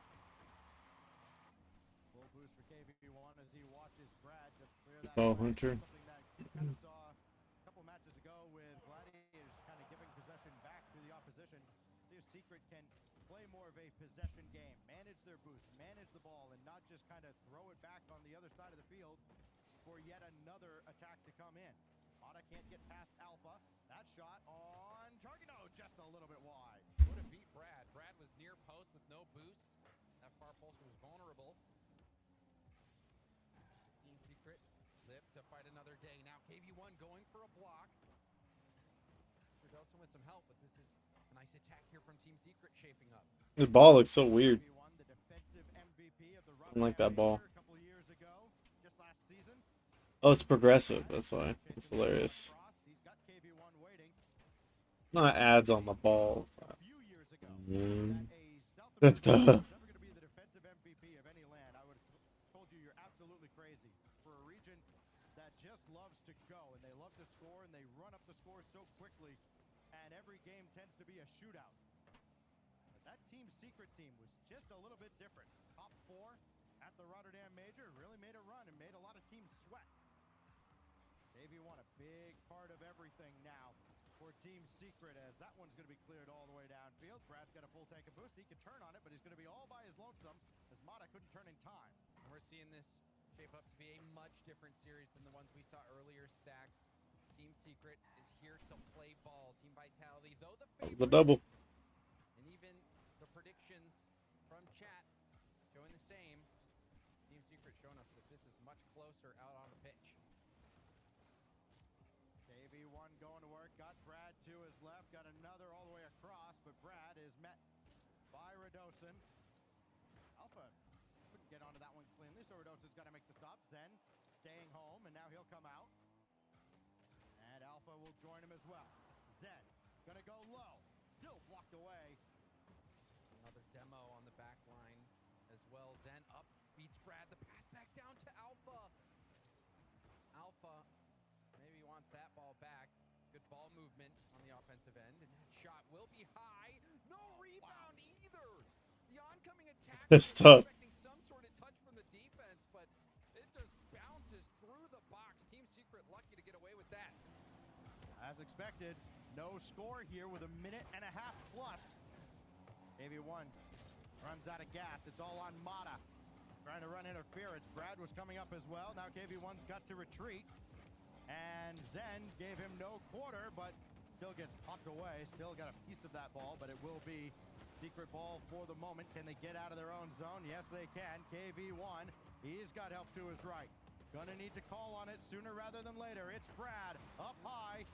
Full boost for KV1 as he watches Brad just clear that Ball away. hunter. Something that we kind of saw a couple matches ago with Gladiators position. See if Secret can play more of a possession game, manage their boost, manage the ball, and not just kind of throw it back on the other side of the field for yet another attack to come in. Mata can't get past Alpha. That shot on target. No, just a little bit wide. Would have beat Brad. Brad was near post with no boost. That far post was vulnerable. Team Secret live to fight another day. Now KV1 going for a block. Redosin with some help, but this is a nice attack here from Team Secret shaping up. This ball looks so weird. I don't like that ball. Oh, it's progressive. That's why. It's hilarious. Not ads on the ball. That's tough. Every game tends to be a shootout. But that Team Secret team was just a little bit different. Top 4 at the Rotterdam Major really made a run and made a lot of teams sweat. KV1 a big part of everything now for Team Secret, as that one's going to be cleared all the way downfield. Brad's got a full tank of boost. He can turn on it, but he's going to be all by his lonesome as Mata couldn't turn in time. And we're seeing this shape up to be a much different series than the ones we saw earlier. Stacks. Team Secret is here to play ball. Team Vitality, though the favorite, The double. and even the predictions from chat showing the same. Team Secret showing us that this is much closer out on the pitch. KV1 going to work, got Brad to his left, got another all the way across, but Brad is met by Redosin. Alpha couldn't get onto that one cleanly, so Redosin's got to make the stop. Zen staying home, and now he'll come out. And Alpha will join him as well. Zen gonna go low, still blocked away. Another demo on the back line as well. Zen up, beats Brad. The pass back down to Alpha. Alpha maybe wants that ball back. Good ball movement on the offensive end, and that shot will be high. No rebound either. The oncoming attack. That's tough. Expecting some sort of touch from the defense, but it just bounces through the box. Team Secret lucky to get away with that. As expected, no score here with a minute and a half plus. KV1 runs out of gas. It's all on Mata. Trying to run interference. Brad was coming up as well. Now KV1's got to retreat. And Zen gave him no quarter, but still gets popped away. Still got a piece of that ball, but it will be Secret ball for the moment. Can they get out of their own zone? Yes, they can. KV1, he's got help to his right. Gonna need to call on it sooner rather than later. It's Brad up high.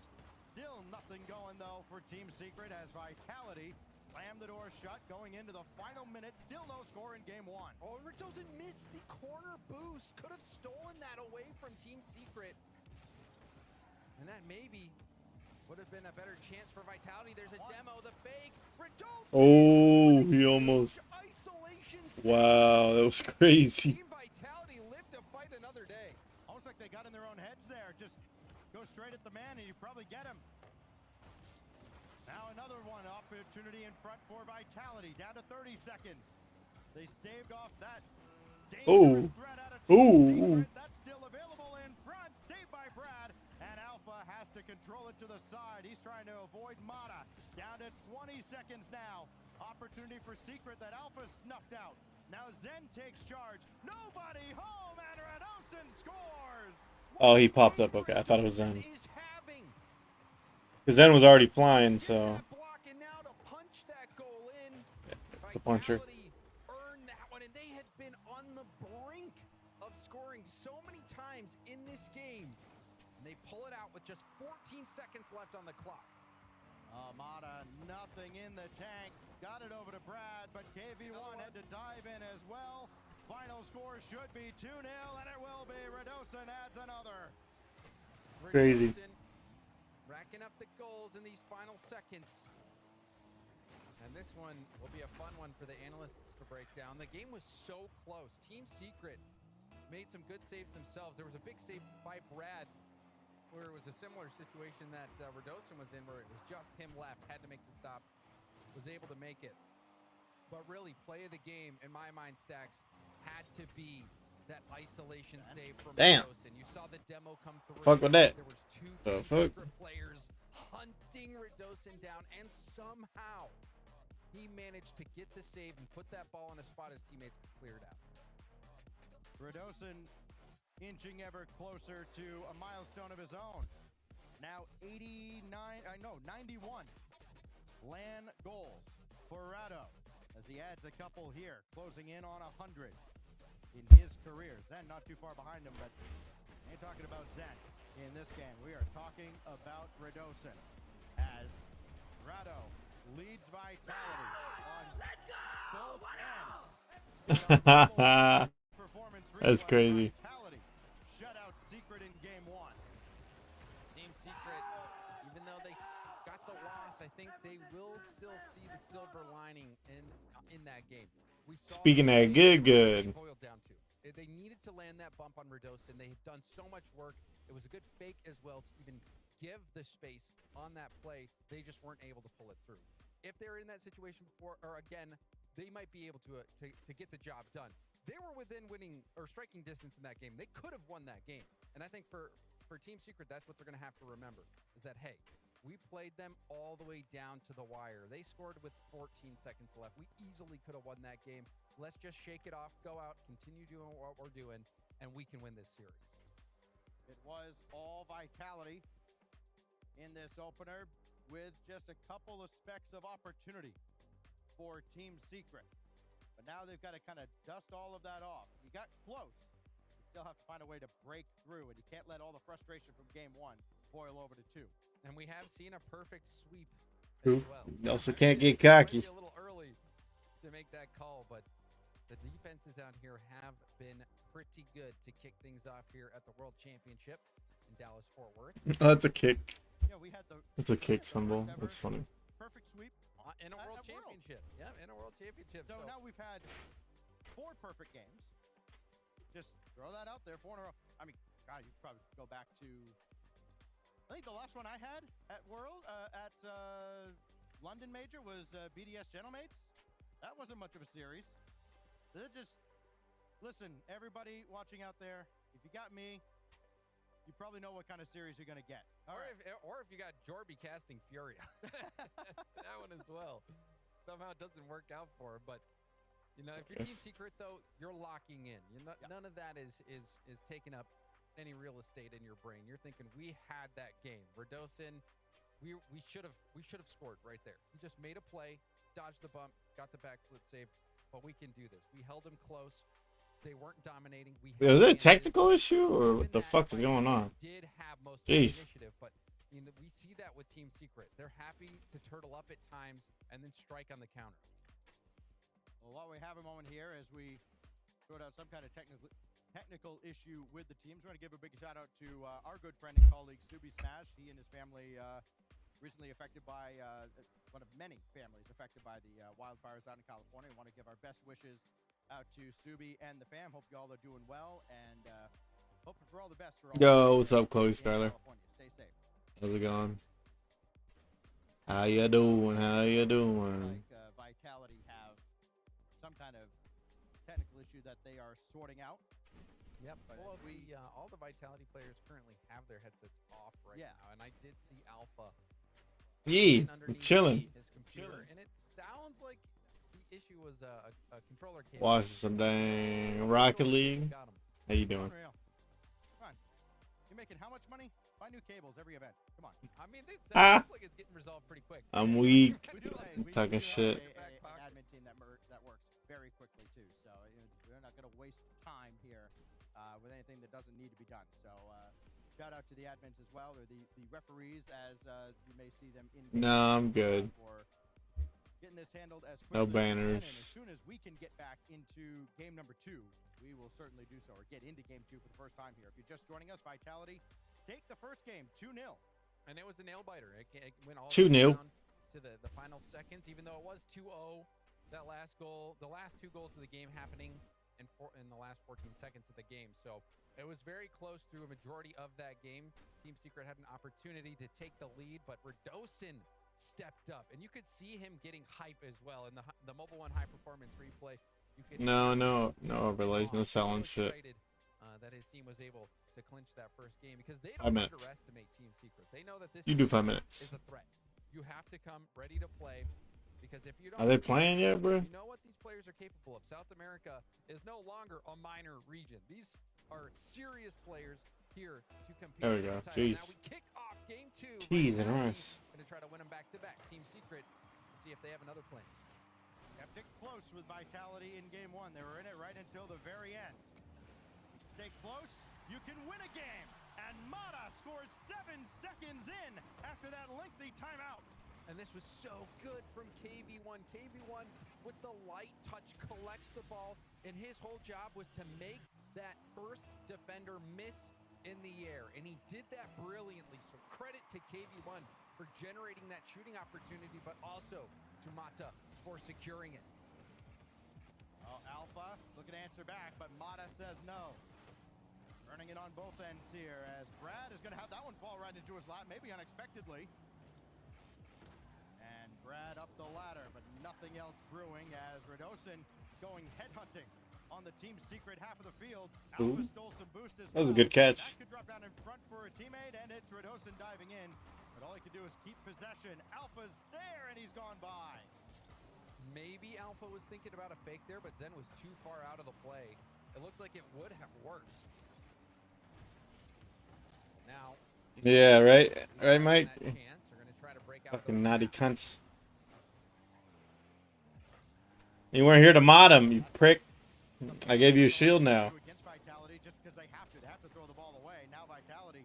Still nothing going, though, for Team Secret as Vitality slammed the door shut going into the final minute. Still no score in game 1. Oh, Redosin missed the corner boost. Could have stolen that away from Team Secret. And that maybe would have been a better chance for Vitality. There's a demo, the fake. Redosin! Oh, he almost. Isolation. Wow, that was crazy. Team Vitality lived to fight another day. Almost like they got in their own heads there. Just go straight at the man and you probably get him. Now another one opportunity in front for Vitality. Down to 30 seconds. They staved off that dangerous threat out of Team Secret. That's still available in front. Saved by Brad. And Alpha has to control it to the side. He's trying to avoid Mata. Down to 20 seconds now. Opportunity for Secret that Alpha snuffed out. Now Zen takes charge. Nobody home, and Redosin scores. Oh, he popped up. Okay, I thought it was Zen. Because Zen was already flying, so. The puncher. Earned that one, and they had been on the brink of scoring so many times in this game. And they pull it out with just 14 seconds left on the clock. Mata, nothing in the tank. Got it over to Brad, but KV1 had to dive in as well. Final score should be 2-0, and it will be. Redosin adds another. Crazy. Racking up the goals in these final seconds. And this one will be a fun one for the analysts to break down. The game was so close. Team Secret made some good saves themselves. There was a big save by Brad where it was a similar situation that Redosin was in, where it was just him left, had to make the stop, was able to make it. But really, play of the game, in my mind, Stacks, had to be that isolation save from Redosin. You saw the demo come through. Fuck with that. There was two Team Secret players hunting Radosin down, and somehow he managed to get the save and put that ball in a spot his teammates could clear it out. Radosin inching ever closer to a milestone of his own. Now 91 LAN goals for Rado as he adds a couple here, closing in on 100 in his career. Zen not too far behind him, but we ain't talking about Zen in this game. We are talking about Radosin as Rado leads Vitality on both ends. That's crazy. Vitality shut out Secret in game 1. Team Secret, even though they got the loss, I think they will still see the silver lining in that game. We saw Speaking that good. it boiled down to. They needed to land that bump on Radosin. They had done so much work. It was a good fake as well to even give the space on that play. They just weren't able to pull it through. If they're in that situation before, or again, they might be able to get the job done. They were within winning or striking distance in that game. They could have won that game. And I think for Team Secret, that's what they're going to have to remember, is that, hey, we played them all the way down to the wire. They scored with 14 seconds left. We easily could have won that game. Let's just shake it off, go out, continue doing what we're doing, and we can win this series. It was all Vitality in this opener with just a couple of specks of opportunity for Team Secret. But now they've got to kind of dust all of that off. You got close. You still have to find a way to break through, and you can't let all the frustration from game 1 boil over to 2. And we have seen a perfect sweep True. as well. You also can't get cocky. A little early to make that call, but the defenses out here have been pretty good to kick things off here at the World Championship in Dallas-Fort Worth. Oh, that's a kick. Yeah, we had the That's a kick symbol. That's funny. perfect sweep In a World Championship. Yeah, in a World Championship. So now we've had 4 perfect games. Just throw that out there, 4 in a row. I mean, God, you could probably go back to, I think the last one I had at World, at London Major was BDS Gentlemates. That wasn't much of a series. They're just, listen, everybody watching out there, if you got me, you probably know what kind of series you're going to get. Or if you got Jorby casting Furia. That one as well. Somehow it doesn't work out for him, but you know, if you're Team Secret though, you're locking in. None of that is taking up any real estate in your brain. You're thinking we had that game. Radosin, we should have scored right there. He just made a play, dodged the bump, got the backflip save, but we can do this. We held him close. They weren't dominating. Yeah, is that a technical issue or what the fuck is going on? Did have most of the Jeez. initiative, but we see that with Team Secret. They're happy to turtle up at times and then strike on the counter. Well, while we have a moment here, as we sort out some kind of technical issue with the teams, we're going to give a big shout out to our good friend and colleague Subi Smash. He and his family recently affected by one of many families affected by the wildfires out in California. We want to give our best wishes out to Subi and the fam. Hope you all are doing well, and hope for all the best for all. Yo, what's up, Chloe Skyler? Stay safe. How's it going? How you doing? How you doing? Like Vitality have some kind of technical issue that they are sorting out. Yep. Well, all the Vitality players currently have their headsets off right now, and I did see Alpha. Yeah, I'm chilling. His computer, and it sounds like the issue was a controller cable. Watching some dang Rocket League. How you doing? Unreal. Come on. You're making how much money? Buy new cables every event. Come on. I mean, it sounds like it's getting resolved pretty quick. I'm weak. We do Talking shit. an admin team that works very quickly too. So we're not going to waste time here with anything that doesn't need to be done. So shout out to the admins as well, or the referees, as you may see them in. No, I'm good. For getting this handled as No quickly as we can, and banners. as soon as we can get back into game number 2, we will certainly do so, or get into game 2 for the first time here. If you're just joining us, Vitality take the first game 2-0. And it was a nail biter. It went all 2-0. the way down to the final seconds, even though it was 2-0. That last goal, the last 2 goals of the game happening in the last 14 seconds of the game. So it was very close through a majority of that game. Team Secret had an opportunity to take the lead, but Radosin stepped up, and you could see him getting hype as well in the Mobile One High Performance replay. You could No overlays, no selling shit. Excited, that his team was able to to clinch that first game because they 5 don't minutes. underestimate Team Secret. They know that this You do team 5 minutes. is a threat. You have to come ready to play because if you don't, Are they playing yet, bro? you know what these players are capable of. South America is no longer a minor region. These are serious players here to compete. There we for go. the title. Now Jeez. we kick off game 2. Jeez, nice. Going to try to win them back to back. Team Secret to see if they have another plan. Kept it close with Vitality in game 1. They were in it right until the very end. You can stay close, you can win a game. And Mata scores 7 seconds in after that lengthy timeout. And this was so good from KV1. KV1 with the light touch collects the ball, and his whole job was to make that first defender miss in the air. And he did that brilliantly. So credit to KV1 for generating that shooting opportunity, but also to Mata for securing it. Well, Alpha looking to answer back, but Mata says no. Earning it on both ends here as Brad is going to have that one fall right into his lap, maybe unexpectedly. And Brad up the ladder, but nothing else brewing as Radosin going headhunting on the Team Secret half of the field. Alpha stole some boost as That was a well. good catch. That could drop down in front for a teammate, and it's Radosin diving in. But all he could do is keep possession. Alpha's there, and he's gone by. Maybe Alpha was thinking about a fake there, but Zen was too far out of the play. It looked like it would have worked. Now, Yeah, right? Right, Mike? that chance, they're going to try to break out of Fucking the naughty cunts. You weren't here to mod him, you prick. I gave you a shield now. Against Vitality just because they have to throw the ball away. Now Vitality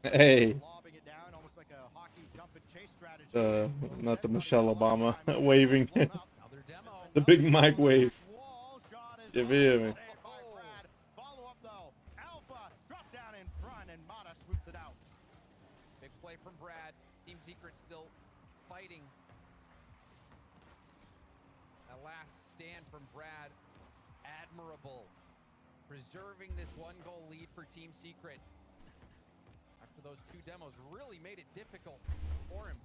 Hey, lobbing it down almost like a hockey jump and chase strategy. not the Michelle Obama waving. Another demo. The big mic wave. Wall shot is You feel me? saved by Brad. Follow up though. Alpha drop down in front and Mata swoops it out. Big play from Brad. Team Secret still fighting. That last stand from Brad, admirable. Preserving this 1-goal lead for Team Secret. After those 2 demos really made it difficult for him.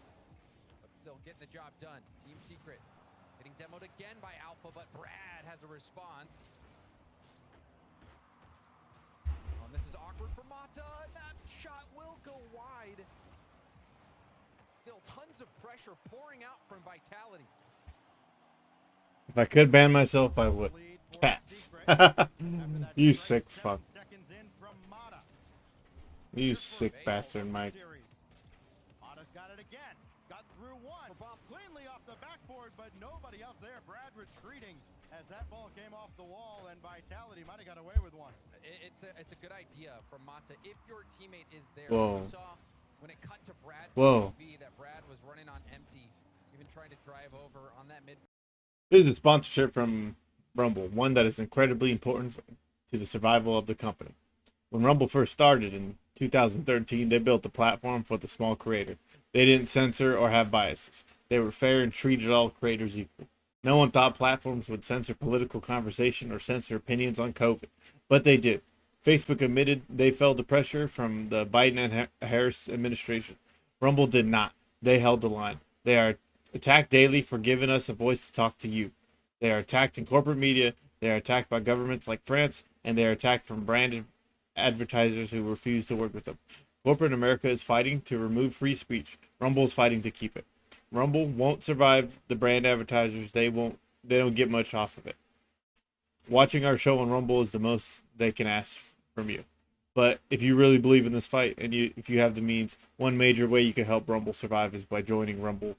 But still getting the job done. Team Secret getting demoed again by Alpha, but Brad has a response. Oh, and this is awkward for Mata. That shot will go wide. Still tons of pressure pouring out from Vitality. If I could ban myself, I would. Cats. You sick fuck. You sick bastard, Mike. Mata's got it again. Got through one. Cleanly off the backboard, but nobody else there. Brad retreating as that ball came off the wall, and Vitality might have got away with one. It's a good idea from Mata if your teammate is there. Whoa. You saw when it cut to Brad's Whoa. POV that Brad was running on empty, even trying to drive over on that mid. This is a sponsorship from Rumble, one that is incredibly important to the survival of the company. When Rumble first started in 2013, they built a platform for the small creator. They didn't censor or have biases. They were fair and treated all creators equal. No one thought platforms would censor political conversation or censor opinions on COVID, but they did. Facebook admitted they fell to pressure from the Biden and Harris administration. Rumble did not. They held the line. They are attacked daily for giving us a voice to talk to you. They are attacked in corporate media. They are attacked by governments like France, and they are attacked from branded advertisers who refuse to work with them. Corporate America is fighting to remove free speech. Rumble is fighting to keep it. Rumble won't survive the brand advertisers. They don't get much off of it. Watching our show on Rumble is the most they can ask from you. But if you really believe in this fight and if you have the means, one major way you can help Rumble survive is by joining Rumble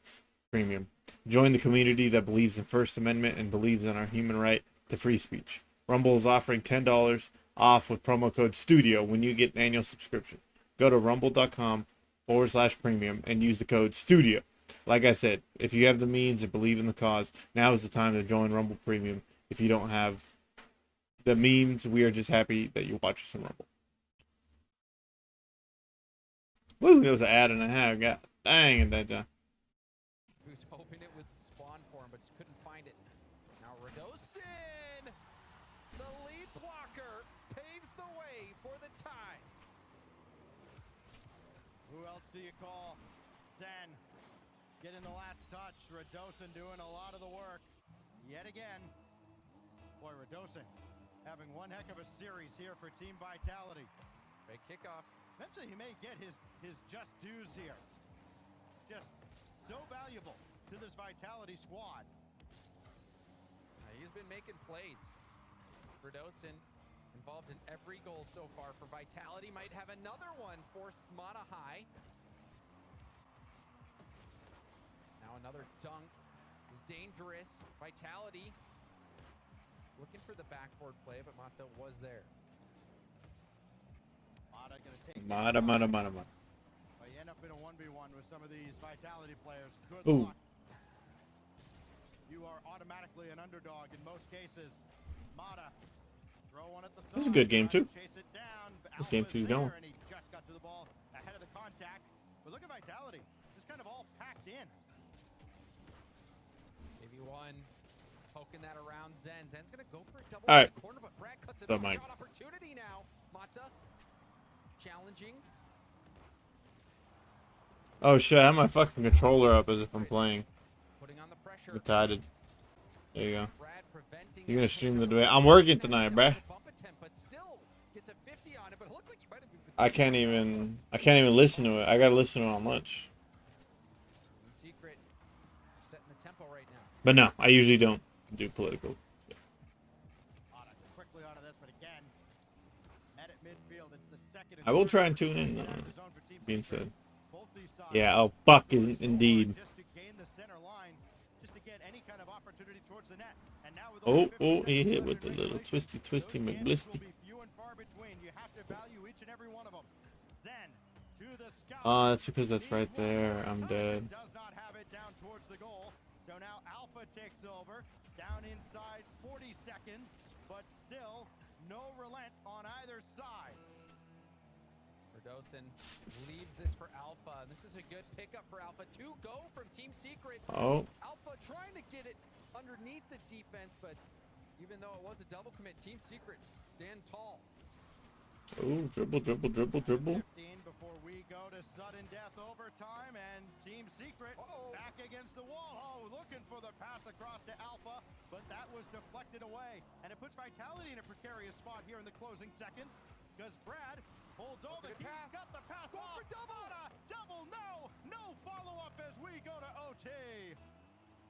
Premium. Join the community that believes in First Amendment and believes in our human right to free speech. Rumble is offering $10 off with promo code STUDIO when you get an annual subscription. Go to rumble.com/premium and use the code STUDIO. Like I said, if you have the means and believe in the cause, now is the time to join Rumble Premium. If you don't have the memes, we are just happy that you watch us on Rumble. Woo, there was an ad and a half. God dang it, that John. He was hoping it would spawn for him, but just couldn't find it. Now Radosin, the lead blocker, paves the way for the tie. Who else do you call? Zen getting the last touch. Radosin doing a lot of the work yet again. Boy, Radosin having one heck of a series here for Team Vitality. Big kickoff. Eventually, he may get his just dues here. Just so valuable to this Vitality squad. He's been making plays. Verdosen involved in every goal so far for Vitality. Might have another one for Smata High. Now another dunk. This is dangerous. Vitality looking for the backboard play, but Mata was there. Mata gonna take Mata. Well, you end up in a 1v1 with some of these Vitality players. Good Ooh. luck. You are automatically an underdog in most cases. Mata, throw one at the side. This is a good game, too. Chase it down. This game Alpha's two's there, going. And he just got to the ball ahead of the contact. But look at Vitality, just kind of all packed in. Maybe one poking that around Zen. Zen's gonna go for a double All right. in the corner, but Brad cuts it So, off. Mike. Shot opportunity now. Mata challenging. Oh shit, I have my fucking controller up as if I'm playing. Putting on the pressure. Retarded. There you go. Brad preventing You're gonna it. stream the debate. I'm working tonight, bruh. Bump attempt, but still gets a 50 on it, but it looked like he might have been I can't even listen to it. I gotta listen to it on lunch. in secret. Setting the tempo right now. But no, I usually don't do political. Mata quickly onto this, but again, at midfield, it's the second. I will try and tune in, being said. Yeah, oh fuck, isn't indeed. Just to gain the center line, just to get any kind of opportunity towards the net. And now with Oh, only 50 he seconds hit with the remaining, little twisty those chances McBlisty. will be few and far between. You have to value each and every one of them. Zen to the scout. Oh, that's because that's right there. I'm dead. Does not have it down towards the goal. So now Alpha takes over. Down inside 40 seconds, but still no relent on either side. Verdosen leaves this for Alpha. This is a good pickup for Alpha. 2 go from Team Secret. Oh. Alpha trying to get it underneath the defense, but even though it was a double commit, Team Secret stand tall. Oh, dribble. 15 before we go to sudden death overtime, and Team Secret back against the wall. Oh, looking for the pass across to Alpha, but that was deflected away, and it puts Vitality in a precarious spot here in the closing seconds, because Brad holds all the keys, got the pass off. Double, no follow-up as we go to OT.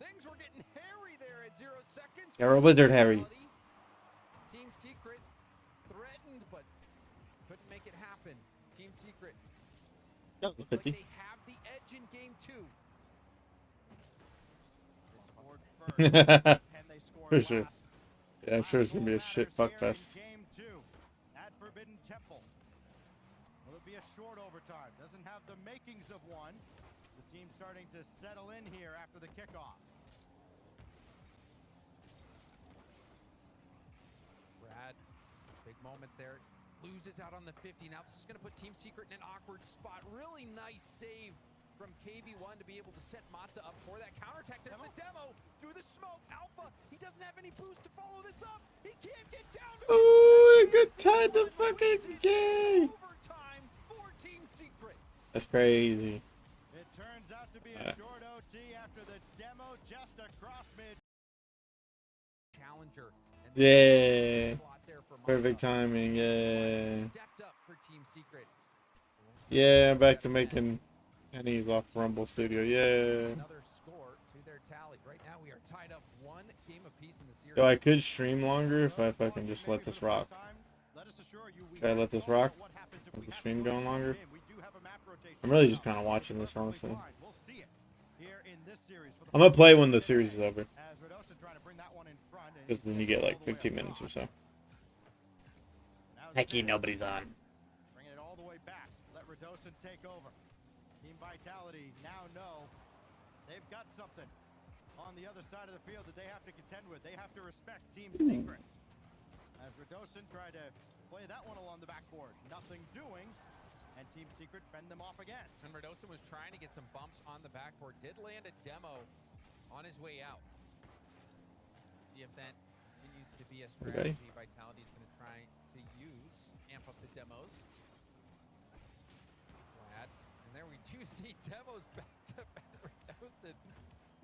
Things were getting hairy there at 0 seconds. Yeah, we're Wizard Harry. Team Secret threatened, but couldn't make it happen. Team Secret That was looks like 50. they have the edge in game 2. They scored first. Can they score For sure. last? Yeah, I'm sure it's gonna be a shit fuck Here in fest. Game 2 at Forbidden Temple. Will it be a short overtime? Doesn't have the makings of one. The team starting to settle in here after the kickoff. Brad, big moment there. Loses out on the 50. Now this is going to put Team Secret in an awkward spot. Really nice save from KB1 to be able to set Mata up for that counterattack. There's the demo through the smoke. Alpha, he doesn't have any boost to follow this up. He can't get down. Oh, I got tied the fucking game. Overtime for Team Secret. That's crazy. It turns out to be a short OT after the demo just across mid. Challenger. And Yeah. slot there for Mata. Perfect timing. Yeah. Stepped up for Team Secret. Yeah, back to making pennies off Rumble Studio. Yeah. Another score to their tally. Right now we are tied up 1 game apiece in the series. So I could stream longer if I fucking just let this rock. Should I let this rock? With the stream going longer? I'm really just kind of watching this, honestly. I'm gonna play when the series is over. Because then you get like 15 minutes or so. Hecky, nobody's on. Bringing it all the way back. Let Verdosen take over. Team Vitality now know they've got something on the other side of the field that they have to contend with. They have to respect Team Secret. As Verdosen tried to play that one along the backboard. Nothing doing. And Team Secret fend them off again. And Verdosen was trying to get some bumps on the backboard. Did land a demo on his way out. See if that continues to be a strategy Vitality's going to try to use. Amp up the demos. Glad. And there we do see demos back to back. Verdosen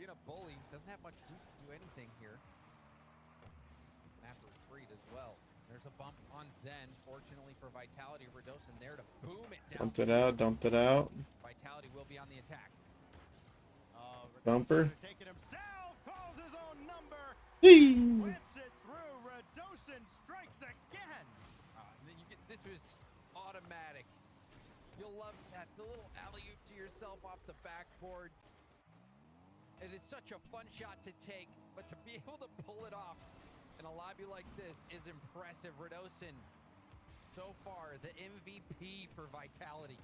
being a bully. Doesn't have much boost to do anything here. Gonna have to retreat as well. There's a bump on Zen. Fortunately for Vitality, Radosin there to boom it down. Dumped it out. Dumped it out. Vitality will be on the attack. Bumper. Taking himself, calls his own number. Whee! Plants it through. Radosin strikes again. This was automatic. You'll love that. The little alley-oop to yourself off the backboard. It is such a fun shot to take, but to be able to pull it off in a lobby like this is impressive. Radosin, so far, the MVP for Vitality.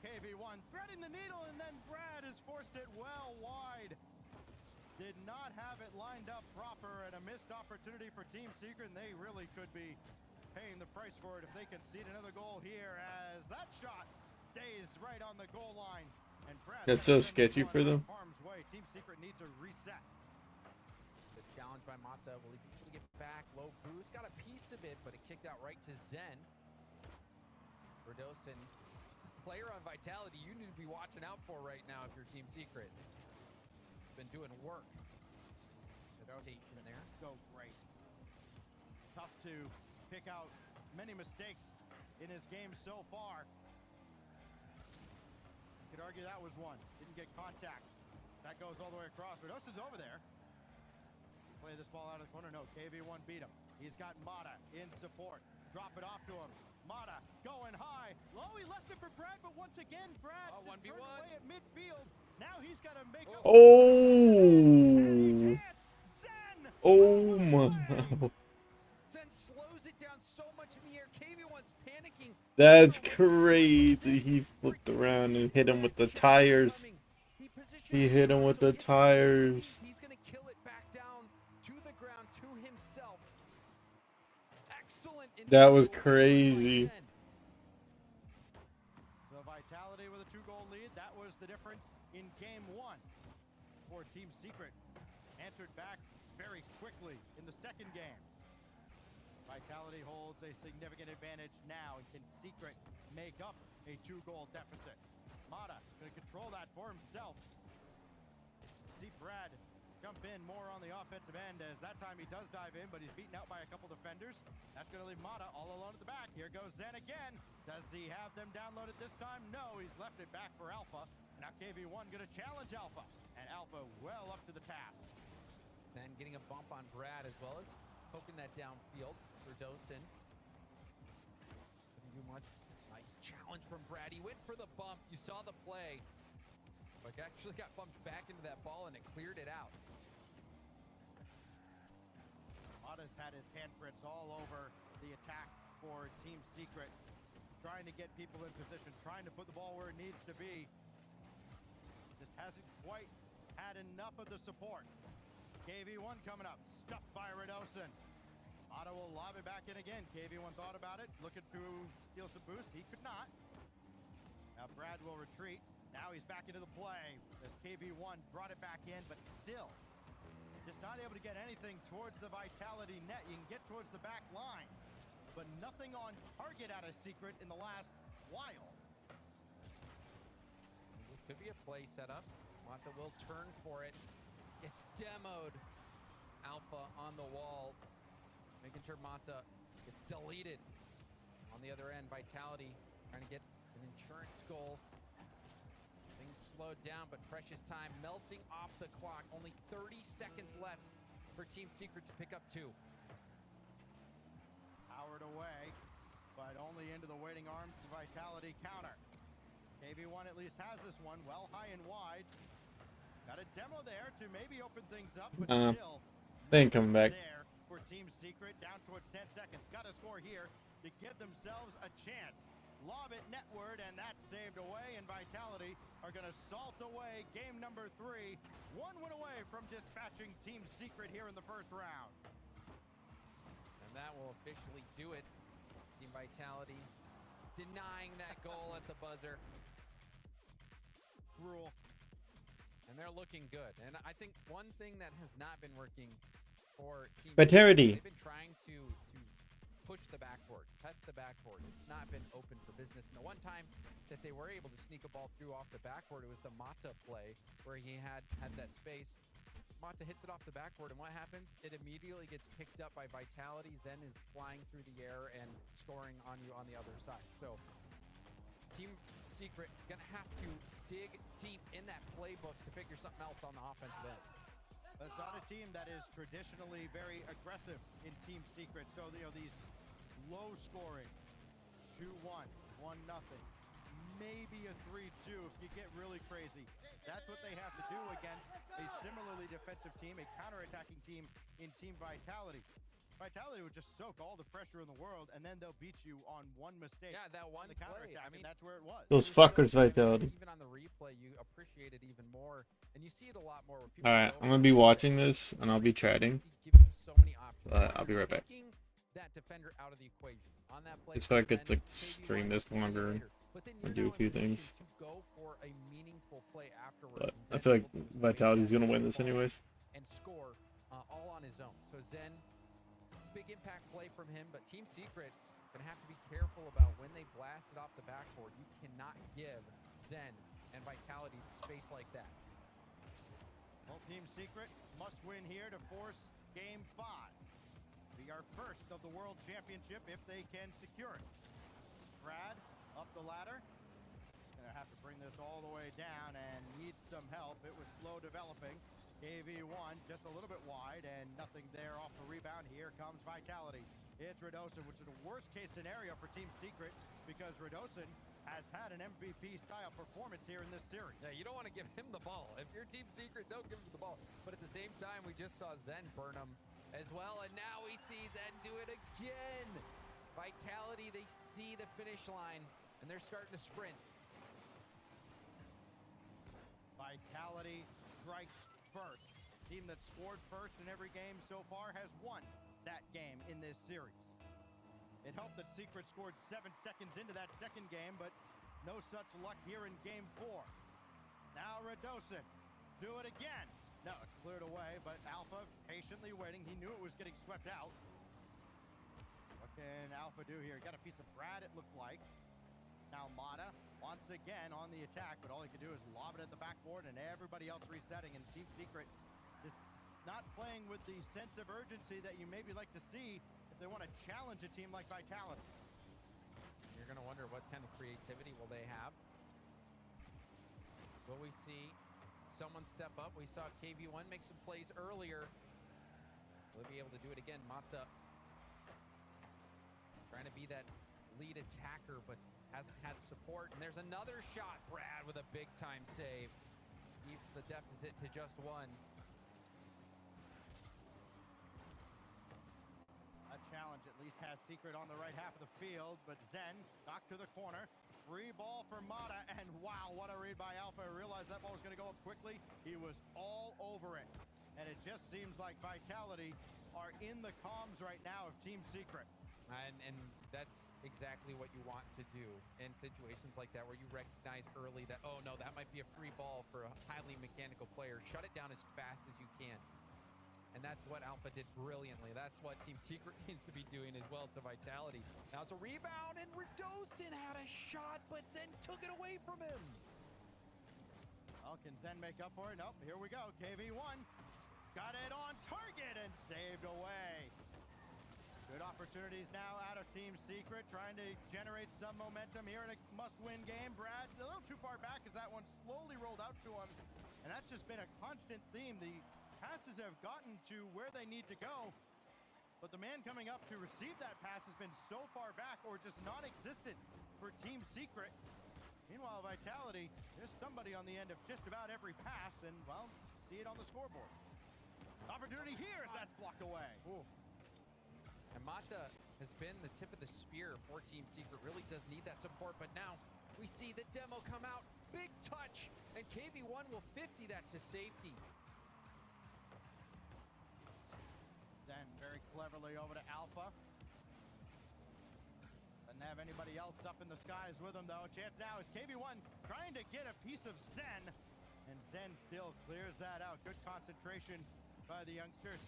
KV1 threading the needle, and then Brad has forced it well wide. Did not have it lined up proper, and a missed opportunity for Team Secret, and they really could be paying the price for it if they concede another goal here, as that shot stays right on the goal line. And Brad, That's so sketchy for them. Harm's way. Team Secret need to reset. The challenge by Mata. Will he be able to get back? Low boost. Got a piece of it, but it kicked out right to Zen. Radosin, player on Vitality you need to be watching out for right now if you're Team Secret. Been doing work. Hesitation there. So great. Tough to pick out many mistakes in his game so far. You could argue that was one. Didn't get contact. That goes all the way across. Radosin's over there. Play this ball out of the corner. No, KV1 beat him. He's got Mata in support. Drop it off to him. Mata going high. Low, he left it for Brad, but once again, Brad just 1v1 away at midfield. Now he's got to make up. Oh. Oh my. Zen slows it down so much in the air. KV1's panicking. That's crazy. He flipped around and hit him with the tires. He hit him with the tires. He's going to kill it back down to the ground to himself. Excellent. That was crazy. So Vitality with a 2-goal lead. That was the difference in game 1 for Team Secret. Answered back very quickly in the second game. Vitality holds a significant advantage now, and can Secret make up a 2-goal deficit? Mata going to control that for himself. See Brad jump in more on the offensive end, as that time he does dive in, but he's beaten out by a couple defenders. That's going to leave Mata all alone at the back. Here goes Zen again. Does he have them downloaded this time? No, he's left it back for Alpha. Now KV1 going to challenge Alpha, and Alpha well up to the task. Zen getting a bump on Brad as well as poking that downfield for Radosin. Didn't do much. Nice challenge from Brad. He went for the bump. You saw the play. Like, actually got bumped back into that ball and it cleared it out. Mata's had his handprints all over the attack for Team Secret. Trying to get people in position, trying to put the ball where it needs to be. Just hasn't quite had enough of the support. KV1 coming up, stuffed by Radosin. Mata will lob it back in again. KV1 thought about it, looking to steal some boost. He could not. Now Brad will retreat. Now he's back into the play as KV1 brought it back in, but still just not able to get anything towards the Vitality net. You can get towards the back line, but nothing on target out of Secret in the last while. This could be a play setup. Mata will turn for it. It's demoed. Alpha on the wall, making sure Mata gets deleted. On the other end, Vitality trying to get an insurance goal. Things slowed down, but precious time melting off the clock. Only 30 seconds left for Team Secret to pick up 2. Powered away, but only into the waiting arms of Vitality counter. KV1 at least has this one well high and wide. Got a demo there to maybe open things up, but still they ain't coming back. There for Team Secret, down towards 10 seconds. Got to score here to give themselves a chance. Lob it netward, and that's saved away, and Vitality are going to salt away game number 3. 1 win away from dispatching Team Secret here in the first round. And that will officially do it. Team Vitality denying that goal at the buzzer. Rule. And they're looking good. And I think one thing that has not been working for Team Vitality. They've been trying to push the backboard, test the backboard. It's not been open for business. And the one time that they were able to sneak a ball through off the backboard, it was the Mata play where he had that space. Mata hits it off the backboard, and what happens? It immediately gets picked up by Vitality. Zen is flying through the air and scoring on you on the other side. So Team Secret gonna have to dig deep in that playbook to figure something else on the offensive end. It's not a team that is traditionally very aggressive in Team Secret. So, these low scoring, 2-1, 1-0, maybe a 3-2 if you get really crazy. That's what they have to do against a similarly defensive team, a counterattacking team in Team Vitality. Vitality would just soak all the pressure in the world, and then they'll beat you on one mistake. Yeah, that one on the counterattack, play. I mean, and that's where it was. Those fuckers, Vitality. Even on the replay, you appreciate it even more, and you see it a lot more. Where people All right, go I'm gonna be watching this, and I'll be chatting. So many options. I'll be right back. Taking that defender out of the equation on that play. Just so I could like stream this longer and do a few things. To go for a meaningful play afterwards. But I feel like Vitality's gonna win this anyways. And score all on his own. So Zen, big impact play from him, but Team Secret gonna have to be careful about when they blast it off the backboard. You cannot give Zen and Vitality space like that. Well, Team Secret must win here to force Game 5. Be our first of the World Championship if they can secure it. Brad up the ladder. Gonna have to bring this all the way down and needs some help. It was slow developing. KV1 just a little bit wide and nothing there off the rebound. Here comes Vitality. It's Radosin, which is a worst case scenario for Team Secret because Radosin has had an MVP style performance here in this series. Yeah, you don't want to give him the ball. If you're Team Secret, don't give him the ball. But at the same time, we just saw Zen burn him as well, and now we see Zen do it again. Vitality, they see the finish line, and they're starting to sprint. Vitality strikes first. Team that scored first in every game so far has won that game in this series. It helped that Secret scored 7 seconds into that second game, but no such luck here in Game 4. Now Radosin, do it again. No, it's cleared away, but Alpha patiently waiting. He knew it was getting swept out. What can Alpha do here? Got a piece of Brad, it looked like. Now Mata, once again on the attack, but all he can do is lob it at the backboard and everybody else resetting, and Team Secret just not playing with the sense of urgency that you maybe like to see if they want to challenge a team like Vitality. You're going to wonder what kind of creativity will they have. Will we see someone step up? We saw KV1 make some plays earlier. Will they be able to do it again? Mata trying to be that lead attacker, but hasn't had support. And there's another shot. Brad with a big-time save. Keeps the deficit to just 1. A challenge at least has Secret on the right half of the field, but Zen knocked to the corner. Free ball for Mata, and wow, what a read by Alpha. I realized that ball was going to go up quickly. He was all over it. And it just seems like Vitality are in the comms right now of Team Secret. And that's exactly what you want to do in situations like that, where you recognize early that, oh no, that might be a free ball for a highly mechanical player. Shut it down as fast as you can. And that's what Alpha did brilliantly. That's what Team Secret needs to be doing as well to Vitality. Now it's a rebound, and Radosin had a shot, but Zen took it away from him. Well, can Zen make up for it? Nope, here we go. KV1 got it on target and saved away. Good opportunities now out of Team Secret, trying to generate some momentum here in a must-win game. Brad, a little too far back as that one slowly rolled out to him. And that's just been a constant theme. The passes have gotten to where they need to go, but the man coming up to receive that pass has been so far back or just non-existent for Team Secret. Meanwhile, Vitality, there's somebody on the end of just about every pass, and, well, see it on the scoreboard. Opportunity here as that's blocked away. Oof. And Mata has been the tip of the spear for Team Secret. Really does need that support, but now we see the demo come out. Big touch, and KV1 will 50 that to safety. Zen very cleverly over to Alpha. Doesn't have anybody else up in the skies with him, though. Chance now is KV1 trying to get a piece of Zen, and Zen still clears that out. Good concentration by the youngsters.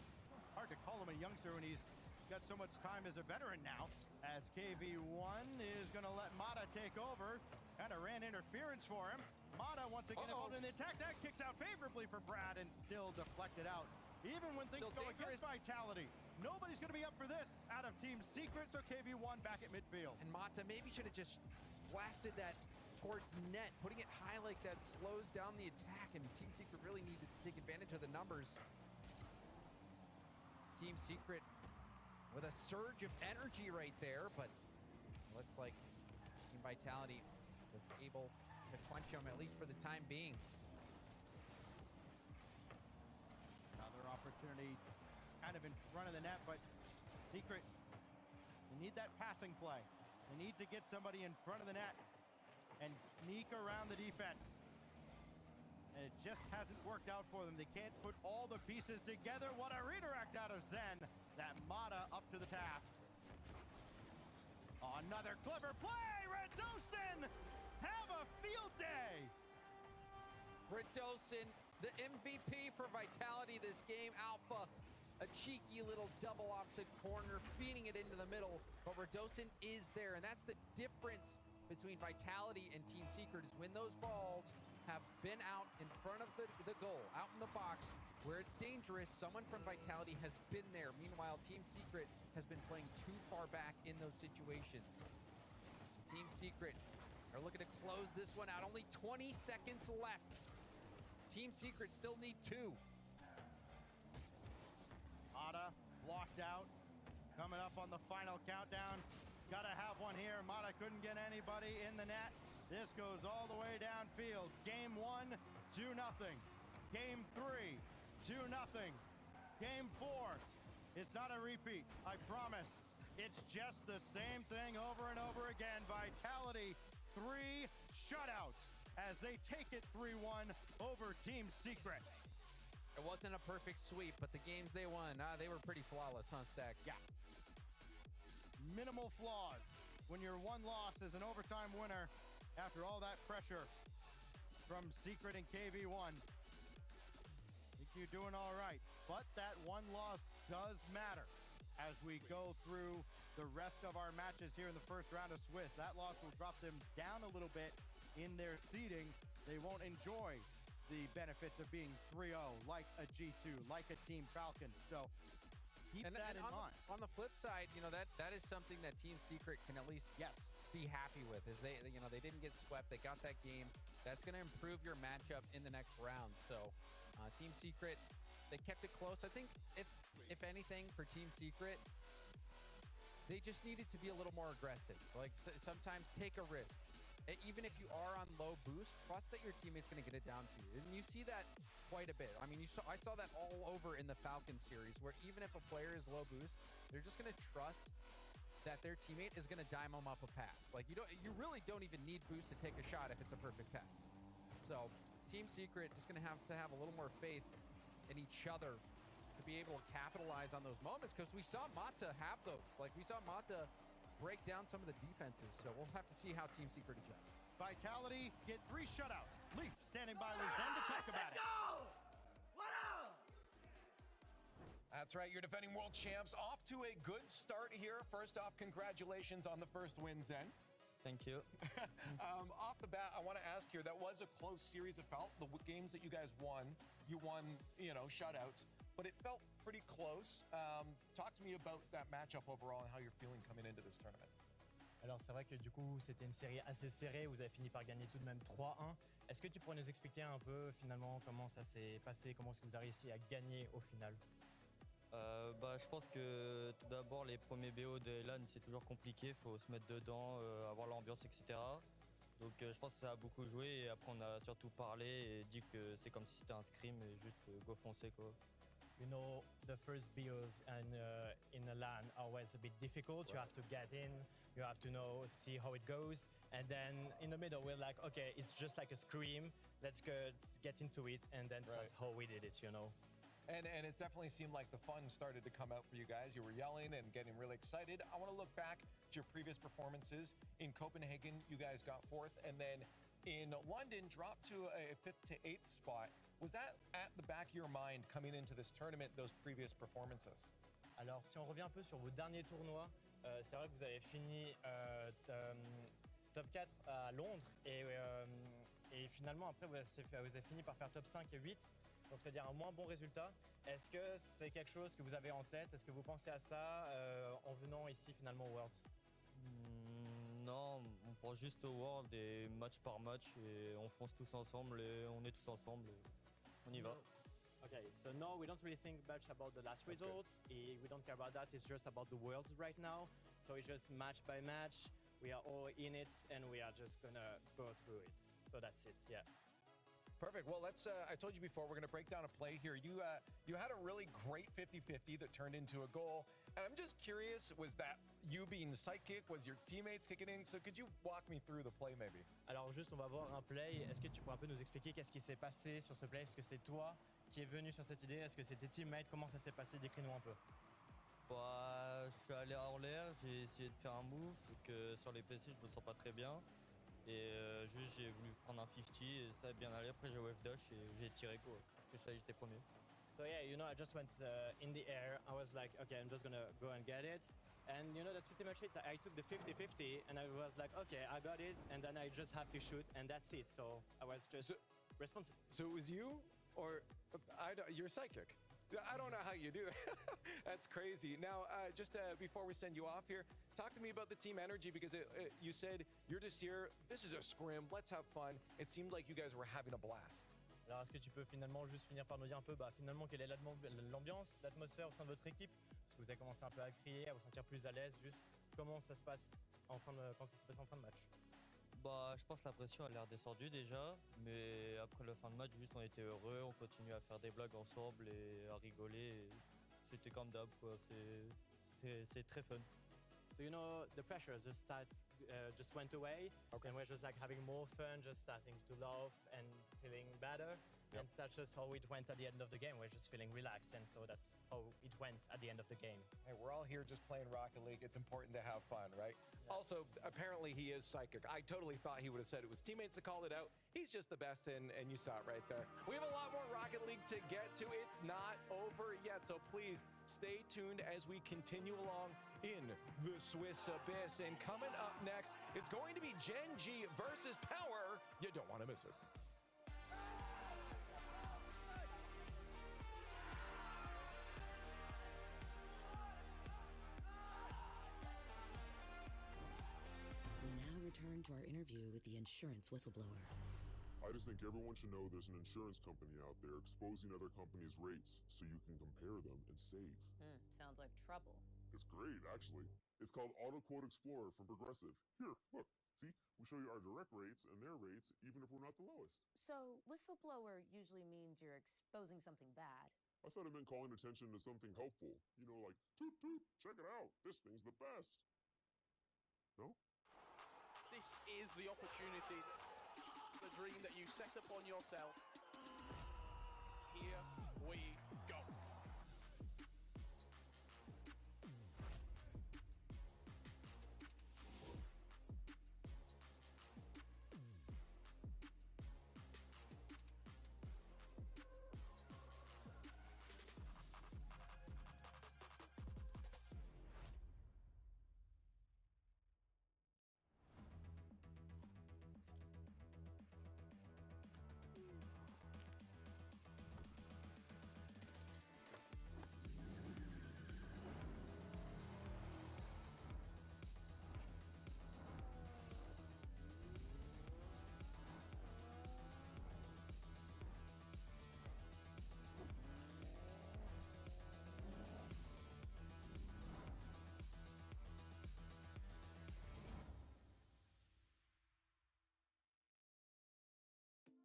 Hard to call him a youngster when he's got so much time as a veteran now, as KV1 is going to let Mata take over. Kind of ran interference for him. Mata once again involved in the attack. That kicks out favorably for Brad and still deflected out. Even when things go against Vitality, nobody's going to be up for this out of Team Secret, so KV1 back at midfield. And Mata maybe should have just blasted that towards net. Putting it high like that slows down the attack, and Team Secret really needed to take advantage of the numbers. Team Secret with a surge of energy right there, but looks like Team Vitality was able to quench him, at least for the time being. Another opportunity kind of in front of the net, but Secret, you need that passing play. You need to get somebody in front of the net and sneak around the defense. And it just hasn't worked out for them. They can't put all the pieces together. What a redirect out of Zen. That Mata up to the task. Another clever play. Radosin, have a field day. Radosin, the MVP for Vitality this game. Alpha, a cheeky little double off the corner, feeding it into the middle. But Radosin is there, and that's the difference between Vitality and Team Secret, is when those balls have been out in front of the goal, out in the box, where it's dangerous, someone from Vitality has been there. Meanwhile, Team Secret has been playing too far back in those situations. Team Secret are looking to close this one out. Only 20 seconds left. Team Secret still need 2. Mata blocked out. Coming up on the final countdown. Gotta have one here. Mata couldn't get anybody in the net. This goes all the way downfield. Game 1, 2-0. Game 3, 2-0. Game 4, it's not a repeat, I promise. It's just the same thing over and over again. Vitality, 3 shutouts as they take it 3-1 over Team Secret. It wasn't a perfect sweep, but the games they won, they were pretty flawless, huh, Stacks? Yeah. Minimal flaws when your one loss is an overtime winner after all that pressure from Secret and KV1. Think you're doing all right, but that one loss does matter as we go through the rest of our matches here in the first round of Swiss. That loss will drop them down a little bit in their seeding. They won't enjoy the benefits of being 3-0 like a G2, like a Team Falcon. So keep that in mind. On the flip side, that is something that Team Secret can at least be happy with, is they didn't get swept. They got that game. That's going to improve your matchup in the next round. So Team Secret, they kept it close. I think if anything for Team Secret, they just needed to be a little more aggressive. Like sometimes take a risk. Even if you are on low boost, trust that your teammate's going to get it down to you. And you see that quite a bit. I mean, I saw that all over in the Falcon series, where even if a player is low boost, they're just going to trust that their teammate is going to dime them up a pass. Like you really don't even need boost to take a shot if it's a perfect pass. So Team Secret just going to have a little more faith in each other to be able to capitalize on those moments, because we saw Mata have those. Like we saw Mata break down some of the defenses, so we'll have to see how Team Secret adjusts. Vitality get 3 shutouts. Leaf standing by Luzen to talk about it. That's right, your defending world champs off to a good start here. First off, congratulations on the first win, Zen. Thank you. Off the bat, I want to ask here, that was a close series. It felt, the games that you guys won, you won, shutouts, but it felt pretty close. Talk to me about that matchup overall and how you're feeling coming into this tournament. Alors c'est vrai que du coup c'était une série assez serrée, vous avez fini par gagner tout de même 3-1. Est-ce que tu pourrais nous expliquer un peu finalement comment ça s'est passé, comment est-ce que vous avez réussi à gagner au final? Je pense que tout d'abord les premiers BO de LAN c'est toujours compliqué, il faut se mettre dedans, avoir l'ambiance, etc. Donc je pense que ça a beaucoup joué, et après on a surtout parlé et dit que c'est comme si c'était un scrim et juste go foncer quoi. You know, the first BOs and in a LAN are always a bit difficult. You have to get in, you have to see how it goes, and then in the middle we're like, okay, it's just like a scream. Let's get into it, and then that's how we did it, And it definitely seemed like the fun started to come out for you guys. You were yelling and getting really excited. I want to look back to your previous performances. In Copenhagen, you guys got 4th, and then in London, dropped to a 5th to 8th spot. Was that at the back of your mind coming into this tournament, those previous performances? Alors, si on revient un peu sur vos derniers tournois, c'est vrai que vous avez fini 4 à Londres et finalement après vous avez fini par faire top 5 et 8, donc c'est-à-dire un moins bon résultat. Est-ce que c'est quelque chose que vous avez en tête? Est-ce que vous pensez à ça en venant ici finalement au Worlds? Non, on pense juste au World et match par match et on fonce tous ensemble et on est tous ensemble et on y va. Okay, so no, we don't really think much about the last results. We don't care about that. It's just about the Worlds right now. So it's just match by match. We are all in it and we are just gonna go through it. So that's it, yeah. Perfect. Well, let's. I told you before, we're going to break down a play here. You had a really great 50-50 that turned into a goal. And I'm just curious, was that you being the sidekick? Was your teammates kicking in? So could you walk me through the play maybe? Alors juste, on va voir un play. Est-ce que tu pourrais un peu nous expliquer qu'est-ce qui s'est passé sur ce play? Est-ce que c'est toi qui es venu sur cette idée? Est-ce que c'est tes teammates? Comment ça s'est passé? Décris-nous un peu. Bah, je suis allé en l'air, j'ai essayé de faire un move, que sur les PC je me sens pas très bien. Et juste j'ai voulu prendre un 50 et ça a bien allé. Après j'ai wave dash et j'ai tiré quoi, parce que je savais que j'étais premier. So yeah, you know, I just went in the air. I was like, okay, I'm just gonna go and get it. And you know, that's pretty much it. I took the 50-50 and I was like, okay, I got it. And then I just have to shoot and that's it. So I was just responsive. So it was you or you're a sidekick? I don't know how you do that. That's crazy. Now, just before we send you off here, talk to me about the team energy because you said you're just here. This is a scrim. Let's have fun. It seemed like you guys were having a blast. Alors, est-ce que tu peux finalement juste finir par nous dire un peu, finalement, quelle est l'ambiance, l'atmosphère au sein de votre équipe? Parce que vous avez commencé un peu à crier, à vous sentir plus à l'aise. Juste comment ça se passe en fin de match? Bah, je pense que la pression elle est redescendue déjà, mais après le fin de match, juste on était heureux, on continue à faire des blagues ensemble et à rigoler. C'était comme d'hab, quoi. C'est très fun. So you know, the pressure just went away, and we're just like having more fun, just starting to laugh and feeling better. And that's just how it went at the end of the game. We're just feeling relaxed, and so that's how it went at the end of the game. Hey, we're all here just playing Rocket League. It's important to have fun, right? Yeah. Also, apparently he is psychic. I totally thought he would have said it was teammates that called it out. He's just the best, and you saw it right there. We have a lot more Rocket League to get to. It's not over yet, so please stay tuned as we continue along in the Swiss Abyss. And coming up next, it's going to be Gen G versus Power. You don't want to miss it. Return to our interview with the insurance whistleblower. I just think everyone should know there's an insurance company out there exposing other companies' rates so you can compare them and save. Sounds like trouble. It's great, actually. It's called Auto Quote Explorer from Progressive. Here, look. See? We show you our direct rates and their rates, even if we're not the lowest. So, whistleblower usually means you're exposing something bad. I thought it meant calling attention to something helpful. You know, like, toot toot, check it out. This thing's the best. No? This is the opportunity, the dream that you set upon yourself. Here we go.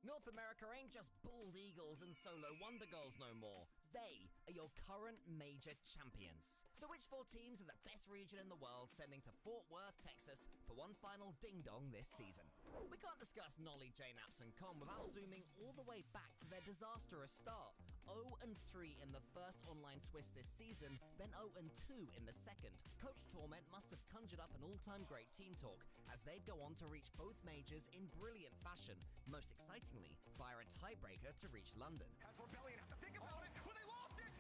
North America ain't just bald eagles and solo wonder girls no more. They are your current major champions. So which 4 teams are the best region in the world sending to Fort Worth, Texas for one final ding-dong this season? We can't discuss Nolly, JNaps and Com without zooming all the way back to their disastrous start. 0-3 in the first online Swiss this season, then 0-2 in the second. Coach Torment must have conjured up an all-time great team talk, as they'd go on to reach both majors in brilliant fashion, most excitingly via a tiebreaker to reach London. Has Rebellion have to think about it, but they lost it!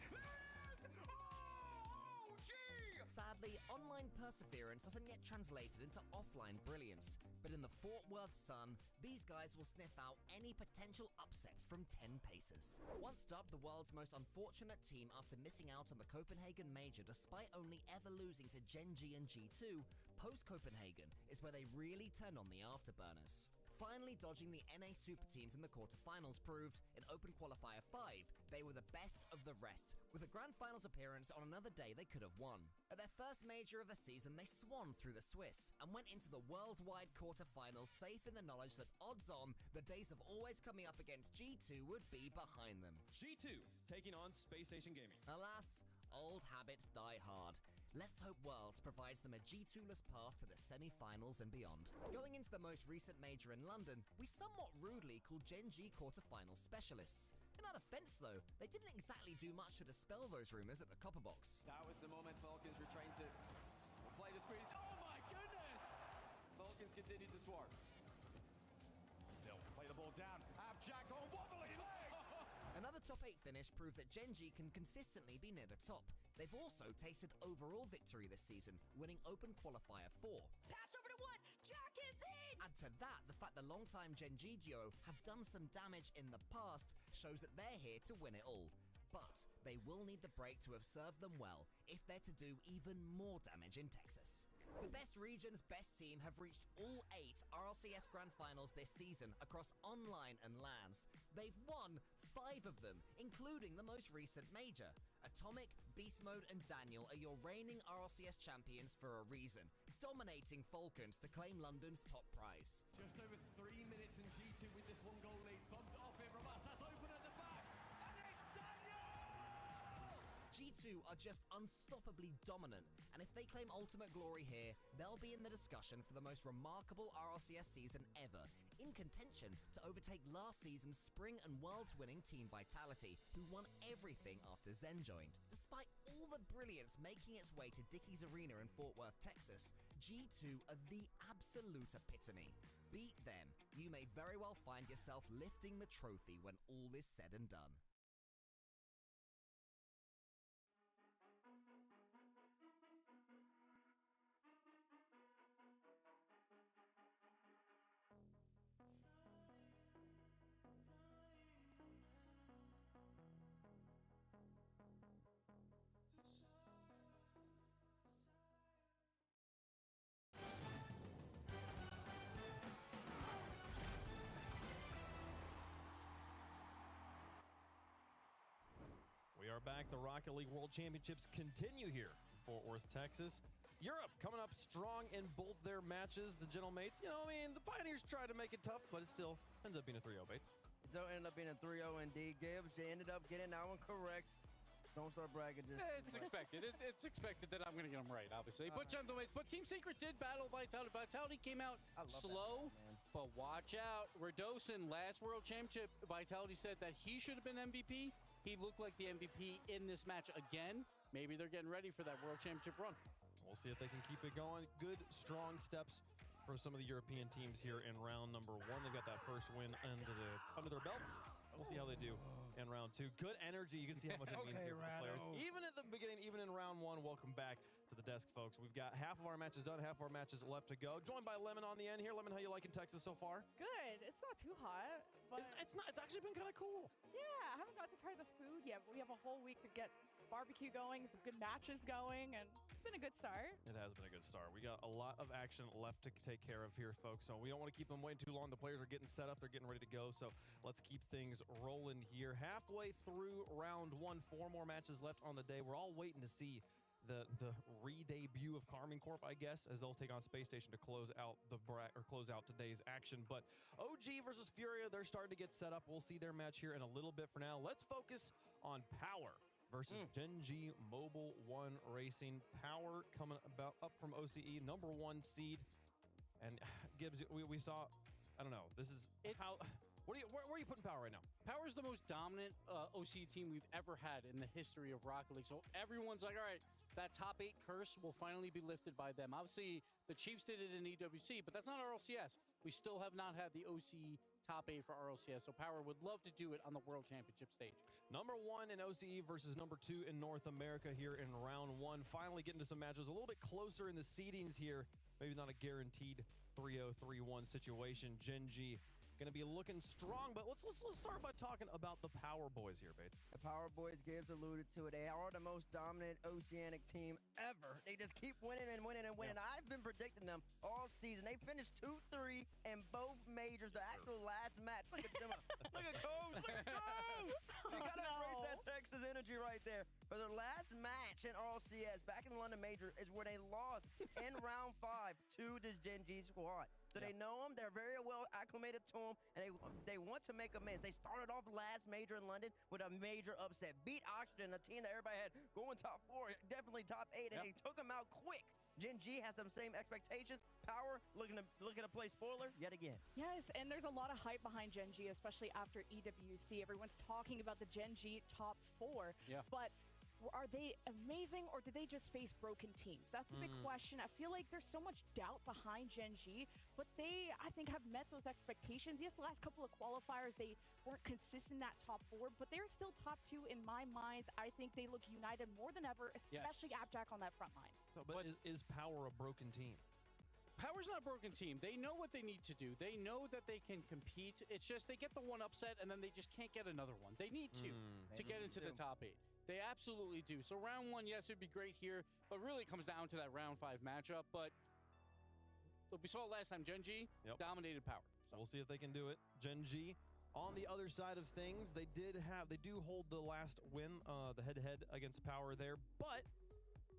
Sadly, online perseverance hasn't yet translated into offline brilliance, but in the Fort Worth Sun, these guys will sniff out any potential upsets from 10 paces. Once dubbed the world's most unfortunate team after missing out on the Copenhagen Major despite only ever losing to Gen G and G2, post-Copenhagen is where they really turn on the afterburners. Finally dodging the NA Super Teams in the quarterfinals proved, in Open Qualifier 5, they were the best of the rest, with a Grand Finals appearance on another day they could have won. At their first major of the season, they swanned through the Swiss, and went into the worldwide quarterfinals safe in the knowledge that odds on, the days of always coming up against G2 would be behind them. G2 taking on Space Station Gaming. Alas, old habits die hard. Let's hope Worlds provides them a G2-less path to the semi-finals and beyond. Going into the most recent major in London, we somewhat rudely called Gen G quarterfinals specialists. In our defense though, they didn't exactly do much to dispel those rumors at the Copper Box. That was the moment Falcons were trying to play the squeeze. Oh my goodness! Falcons continue to swarm. They'll play the ball down. Abjack on wobbly leg! Another top 8 finish proved that Gen G can consistently be near the top. They've also tasted overall victory this season, winning Open Qualifier 4. Pass over to Wood! Jack is in! Add to that the fact the long-time Gen G duo have done some damage in the past shows that they're here to win it all. But they will need the break to have served them well if they're to do even more damage in Texas. The best region's best team have reached all 8 RLCS Grand Finals this season across online and LANs. They've won 5 of them, including the most recent major. Atomic, Beast Mode and Daniel are your reigning RLCS champions for a reason, dominating Falcons to claim London's top prize. Just over 3 minutes in G2 with this 1-goal lead. Bumped off here from us. That's open at the back. And it's Daniel! G2 are just unstoppably dominant, and if they claim ultimate glory here, they'll be in the discussion for the most remarkable RLCS season ever, in contention to overtake last season's Spring and Worlds winning Team Vitality, who won everything after Zen joined. Despite all the brilliance making its way to Dickies Arena in Fort Worth, Texas, G2 are the absolute epitome. Beat them, you may very well find yourself lifting the trophy when all is said and done. We are back. The Rocket League World Championships continue here in Fort Worth, Texas. Europe coming up strong in both their matches. The Gentlemates, you know, I mean, the Pioneers tried to make it tough, but it still ended up being a 3-0, Bates. So it ended up being a 3-0 indeed. Gibbs, they ended up getting that one correct. Don't start bragging. Just It's expected. It's expected that I'm going to get them right, obviously. But Gentlemates, but Team Secret did battle Vitality. Vitality came out slow, but watch out. Radosin, last World Championship, Vitality said that he should have been MVP. He looked like the MVP in this match again. Maybe they're getting ready for that World Championship run. We'll see if they can keep it going. Good, strong steps for some of the European teams here in round number 1. They've got that first win under their belts. We'll see how they do in round 2. Good energy. You can see how much it means here for the players. Even at the beginning, even in round 1, welcome back to the desk, folks. We've got half of our matches done, half of our matches left to go. Joined by Lemon on the end here. Lemon, how you liking Texas so far? Good. It's not too hot. But It's not. It's actually been kind of cool. yeah, I haven't got to try the food yet, but we have a whole week to get barbecue going, some good matches going, and it's been a good start. It has been a good start. We got a lot of action left to take care of here, folks. So we don't want to keep them waiting too long. The players are getting set up. They're getting ready to go. So let's keep things rolling here. Halfway through round 1, 4 more matches left on the day. We're all waiting to see the re-debut of Karmine Corp, I guess, as they'll take on Space Station to close out close out today's action. But OG versus Furia, they're starting to get set up. We'll see their match here in a little bit. For now, let's focus on Power versus Gen G Mobile One Racing. Power coming up from OCE, number 1 seed. And Gibbs, we saw, I don't know, this is how. Where are you putting Power right now? Power is the most dominant OC team we've ever had in the history of Rocket League. So everyone's like, all right, that top 8 curse will finally be lifted by them. Obviously, the Chiefs did it in EWC, but that's not RLCS. We still have not had the OC top 8 for RLCS, so Power would love to do it on the World Championship stage. Number 1 in OCE versus number 2 in North America here in round 1. Finally getting to some matches a little bit closer in the seedings here. Maybe not a guaranteed 3-0, 3-1 situation. Gen G going to be looking strong, but let's start by talking about the Power Boys here, Bates. The Power Boys, Gibbs alluded to it. They are the most dominant Oceanic team ever. They just keep winning and winning and winning. Yeah. I've been predicting them all season. They finished 2-3 in both majors. The actual last match. Look at them. Look at Coach. Look at Coach. You got to embrace that Texas energy right there. For their last match in RLCS back in the London Major is where they lost in round 5 to the Gen G squad. So they know them. They're very well acclimated to them, and they want to make amends. They started off last major in London with a major upset. Beat Oxygen, a team that everybody had going top 4, definitely top 8, and they took them out quick. Gen G has them same expectations. Power looking to play spoiler yet again. Yes, and there's a lot of hype behind Gen G, especially after EWC. Everyone's talking about the Gen G top 4. Yeah. But are they amazing, or did they just face broken teams? That's the big question. I feel like there's so much doubt behind Gen G, but they, I think, have met those expectations. Yes, the last couple of qualifiers, they weren't consistent in that top 4, but they're still top 2 in my mind. I think they look united more than ever, especially Abjack on that front line. So, but is Power a broken team? Power's not a broken team. They know what they need to do. They know that they can compete. It's just they get the one upset, and then they just can't get another one. They need to get into the top 8. They absolutely do. So round 1, yes, it'd be great here, but really it comes down to that round 5 matchup. But we saw it last time. Gen G dominated Power. So we'll see if they can do it. Gen G, on the other side of things, they do hold the last win, the head-to-head against Power there, but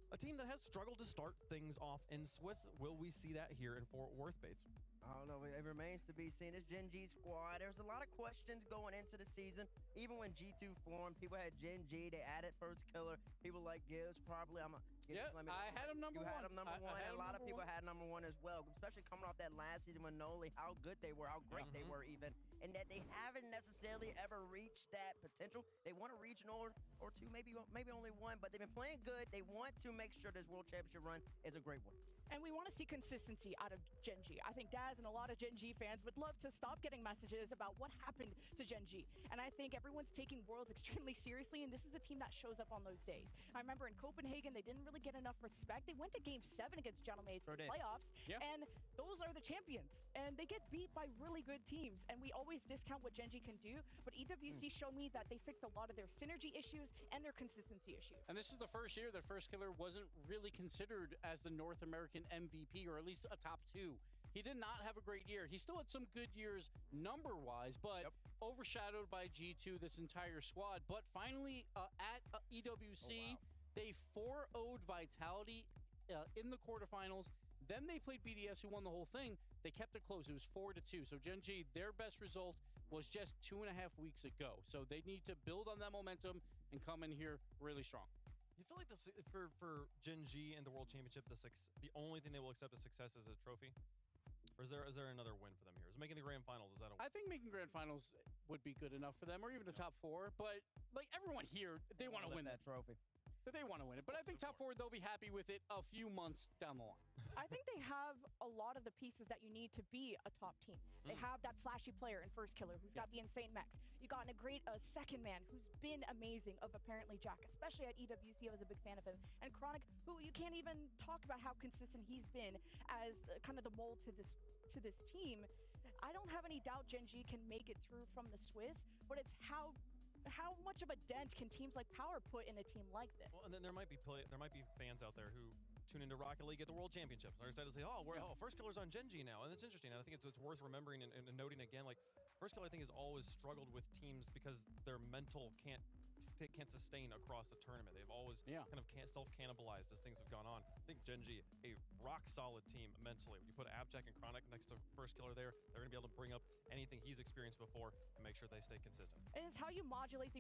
a team that has struggled to start things off in Swiss. Will we see that here in Fort Worth, Bates? I don't know. It remains to be seen. This Gen G squad, there's a lot of questions going into the season. Even when G2 formed, people had Gen G. They added First Killer. People like Gibbs, probably. I had him number 1. You had him number 1, and a lot of people 1. had number 1 as well, especially coming off that last season with Noli, how good they were, how great they were even, and that they haven't necessarily ever reached that potential. They want a regional or 2, maybe only 1, but they've been playing good. They want to make sure this World Championship run is a great one. And we want to see consistency out of Gen G. I think Daz and a lot of Gen G fans would love to stop getting messages about what happened to Gen G. And I think everyone's taking Worlds extremely seriously, and this is a team that shows up on those days. I remember in Copenhagen, they didn't really get enough respect. They went to Game 7 against Gentlemates in the playoffs, and those are the champions. And they get beat by really good teams, and we always discount what Gen G can do, but EWC showed me that they fixed a lot of their synergy issues and their consistency issues. And this is the first year that First Killer wasn't really considered as the North American MVP, or at least a top 2. He did not have a great year. He still had some good years number-wise, but overshadowed by G2, this entire squad. But finally, at EWC, they 4-0'd Vitality in the quarterfinals. Then they played BDS, who won the whole thing. They kept it close. It was 4-2. So Gen G, their best result was just 2.5 weeks ago. So they need to build on that momentum and come in here really strong. You feel like this for Gen G and the World Championship, the only thing they will accept as success is a trophy? Or is there another win for them here? Is making the grand finals, is that a win? I think making grand finals would be good enough for them, or even the top 4. But like everyone here, they want to win that trophy. They want to win it. But I think top 4, they'll be happy with it a few months down the line. I think they have a lot of the pieces that you need to be a top team. They have that flashy player in First Killer who's got the insane mechs. You got a great second man who's been amazing of apparently Jack, especially at EWC. I was a big fan of him. And Chronic, who you can't even talk about how consistent he's been as kind of the mold to this team. I don't have any doubt Gen G can make it through from the Swiss, but it's how much of a dent can teams like Power put in a team like this? Well, and then there might be fans out there who tune into Rocket League at the World Championships. They're excited to say, First Killer's on Gen G now. And it's interesting. And I think it's worth remembering and noting again, like, First Killer, I think, has always struggled with teams because their mental can't sustain across the tournament. They've always kind of self-cannibalized as things have gone on. I think Gen G, a rock-solid team mentally. When you put Abjack and Chronic next to First Killer there, they're going to be able to bring up anything he's experienced before and make sure they stay consistent. And it's how you modulate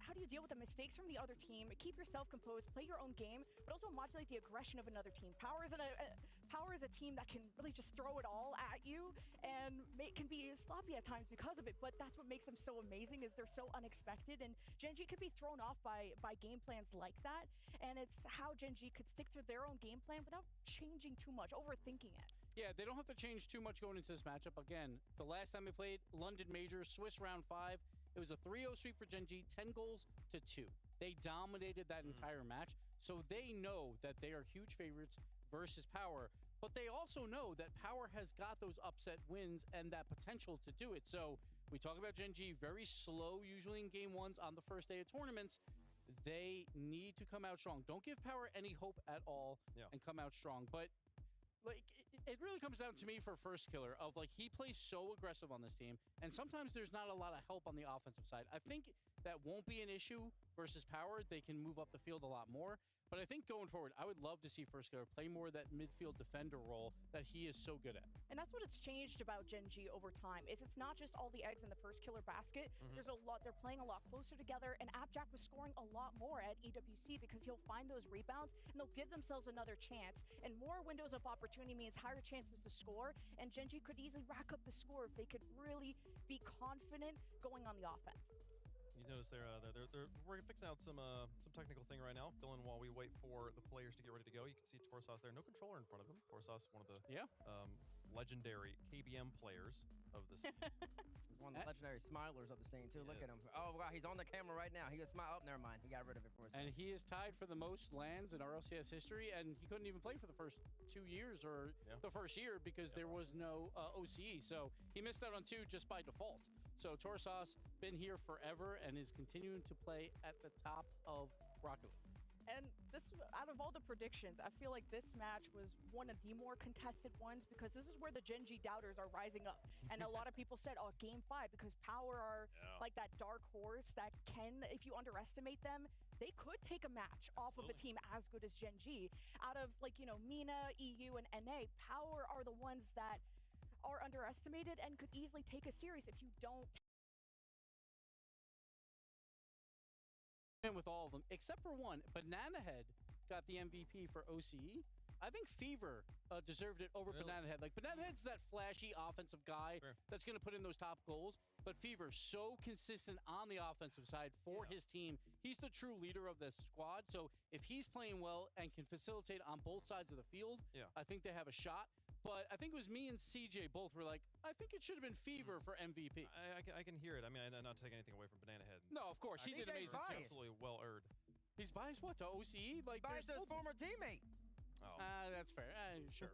how do you deal with the mistakes from the other team, keep yourself composed, play your own game, but also modulate the aggression of another team. Power is a team that can really just throw it all at you and can be sloppy at times because of it, but that's what makes them so amazing is they're so unexpected, and Gen G could be thrown off by game plans like that, and it's how Gen G could stick to their own game plan without changing too much, overthinking it. Yeah, they don't have to change too much going into this matchup. Again, the last time they played London Major, Swiss round 5, it was a 3-0 sweep for Gen G, 10 goals to 2. They dominated that entire match, so they know that they are huge favorites versus Power. but they also know that Power has got those upset wins and that potential to do it. So we talk about Gen G, very slow usually in game ones on the first day of tournaments. They need to come out strong. Don't give Power any hope at all and come out strong. But like it really comes down to me for First Killer of like he plays so aggressive on this team, and sometimes there's not a lot of help on the offensive side. I think that won't be an issue versus Power. They can move up the field a lot more. But I think going forward, I would love to see First Killer play more of that midfield defender role that he is so good at. And that's what it's changed about Gen G over time. It's not just all the eggs in the First Killer basket. There's a lot. They're playing a lot closer together, and Abjack was scoring a lot more at EWC because he'll find those rebounds and they'll give themselves another chance. And more windows of opportunity means higher chances to score. And Gen G could easily rack up the score if they could really be confident going on the offense. You notice we're fixing out some technical thing right now, filling while we wait for the players to get ready to go. You can see Torsas there, no controller in front of him. Torsas, one of the legendary KBM players of the scene. He's one of the legendary smilers of the scene too. Look at him. Oh wow, he's on the camera right now. He was smile. Oh, never mind. He got rid of it for a second. And he is tied for the most lands in RLCS history, and he couldn't even play for the first 2 years or the first year because there was no OCE. So he missed out on 2 just by default. So Torsas been here forever and is continuing to play at the top of Rocket League. And this, out of all the predictions, I feel like this match was one of the more contested ones because this is where the Gen G doubters are rising up. And a lot of people said, oh, game 5, because Power are like that dark horse that can, if you underestimate them, they could take a match off of a team as good as Gen G. Out of like, MENA, EU, and NA, Power are the ones that are underestimated and could easily take a series if you don't. With all of them, except for one, Banana Head got the MVP for OCE. I think Fever deserved it over Banana Head. Like, Banana Head's that flashy offensive guy that's going to put in those top goals, but Fever so consistent on the offensive side for his team. He's the true leader of this squad, so if he's playing well and can facilitate on both sides of the field, I think they have a shot. But I think it was me and CJ both were like, I think it should have been Fever for MVP. I can hear it. I mean, I'm not taking anything away from Banana Head. No, of course. He did amazing. Absolutely well earned. He's biased what, to OCE? Like, biased to his former teammate. Oh. That's fair. Sure.